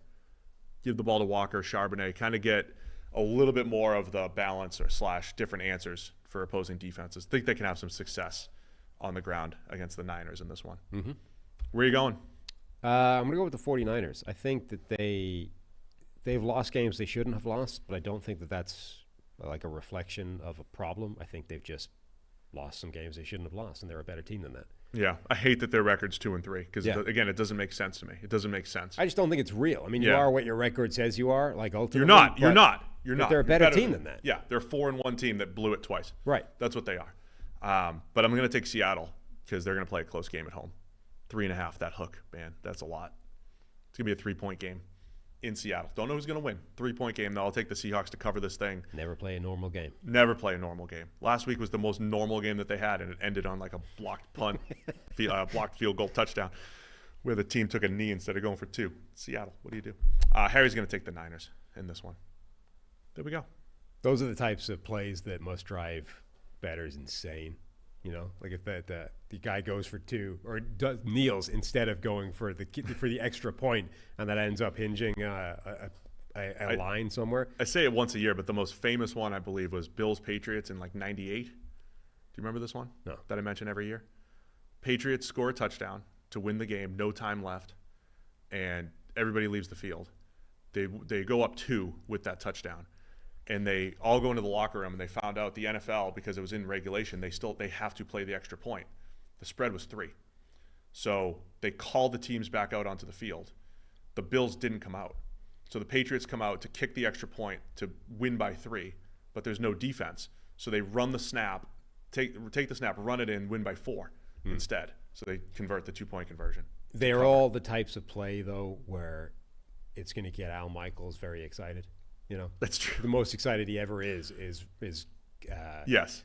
[SPEAKER 1] Give the ball to Walker, Charbonnet. Kind of get a little bit more of the balance or / different answers for opposing defenses. Think they can have some success on the ground against the Niners in this one.
[SPEAKER 2] Mm-hmm.
[SPEAKER 1] Where are you going?
[SPEAKER 2] I'm going to go with the 49ers. I think that they've lost games they shouldn't have lost, but I don't think that that's like a reflection of a problem. I think they've just lost some games they shouldn't have lost, and they're a better team than that.
[SPEAKER 1] Yeah, I hate that their record's 2-3 because again, it doesn't make sense to me. It doesn't make sense.
[SPEAKER 2] I just don't think it's real. I mean, you are what your record says you are. Like ultimately,
[SPEAKER 1] you're not.
[SPEAKER 2] They're a better team than that.
[SPEAKER 1] Yeah, they're a 4-1 team that blew it twice.
[SPEAKER 2] Right.
[SPEAKER 1] That's what they are. But I'm going to take Seattle because they're going to play a close game at home. 3.5. That hook, man, that's a lot. It's going to be a 3-point game in Seattle. Don't know who's going to win. 3-point game, though. I'll take the Seahawks to cover this thing.
[SPEAKER 2] Never play a normal game.
[SPEAKER 1] Never play a normal game. Last week was the most normal game that they had, and it ended on like a blocked punt, blocked field goal touchdown, where the team took a knee instead of going for 2. Seattle, what do you do? Harry's going to take the Niners in this one. There we go.
[SPEAKER 2] Those are the types of plays that must drive bettors insane. You know, like if the guy goes for 2 or kneels instead of going for the extra point, and that ends up hinging a line somewhere.
[SPEAKER 1] I say it once a year, but the most famous one I believe was Bills Patriots in like '98. Do you remember this one?
[SPEAKER 2] No.
[SPEAKER 1] That I mention every year. Patriots score a touchdown to win the game, no time left, and everybody leaves the field. They go up 2 with that touchdown. And they all go into the locker room, and they found out the NFL, because it was in regulation, they have to play the extra point. The spread was 3. So they called the teams back out onto the field. The Bills didn't come out. So the Patriots come out to kick the extra point to win by 3, but there's no defense. So they run the snap, take the snap, run it in, win by 4 instead. So they convert the 2-point conversion.
[SPEAKER 2] They're all the types of play, though, where it's going to get Al Michaels very excited. You know,
[SPEAKER 1] that's true.
[SPEAKER 2] The most excited he ever is
[SPEAKER 1] yes,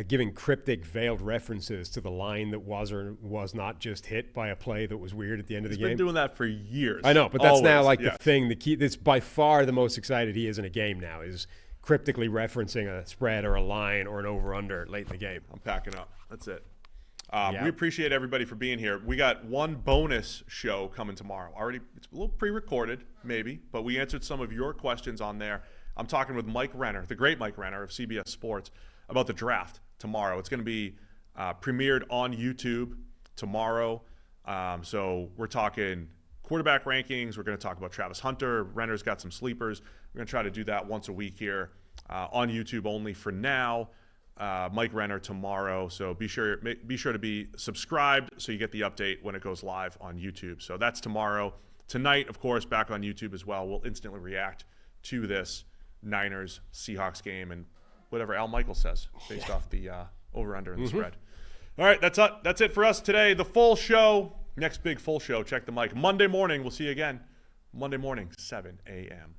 [SPEAKER 2] giving cryptic, veiled references to the line that was or was not just hit by a play that was weird at the end of the game.
[SPEAKER 1] He's been doing that for years.
[SPEAKER 2] I know, but that's now like the thing. The key. That's by far the most excited he is in a game now. Is cryptically referencing a spread or a line or an over/under late in the game.
[SPEAKER 1] I'm packing up. That's it. We appreciate everybody for being here. We got one bonus show coming tomorrow. It's a little pre-recorded, maybe, but we answered some of your questions on there. I'm talking with Mike Renner, the great Mike Renner of CBS Sports, about the draft tomorrow. It's going to be premiered on YouTube tomorrow. So we're talking quarterback rankings. We're going to talk about Travis Hunter. Renner's got some sleepers. We're going to try to do that once a week here on YouTube only for now. Mike Renner tomorrow, so be sure to be subscribed so you get the update when it goes live on YouTube. So that's tomorrow. Tonight, of course, back on YouTube as well. We'll instantly react to this Niners Seahawks game and whatever Al Michaels says based off the over/under and the spread. All right, that's it for us today. The full show, next big full show. Check the mic Monday morning. We'll see you again Monday morning, 7 a.m.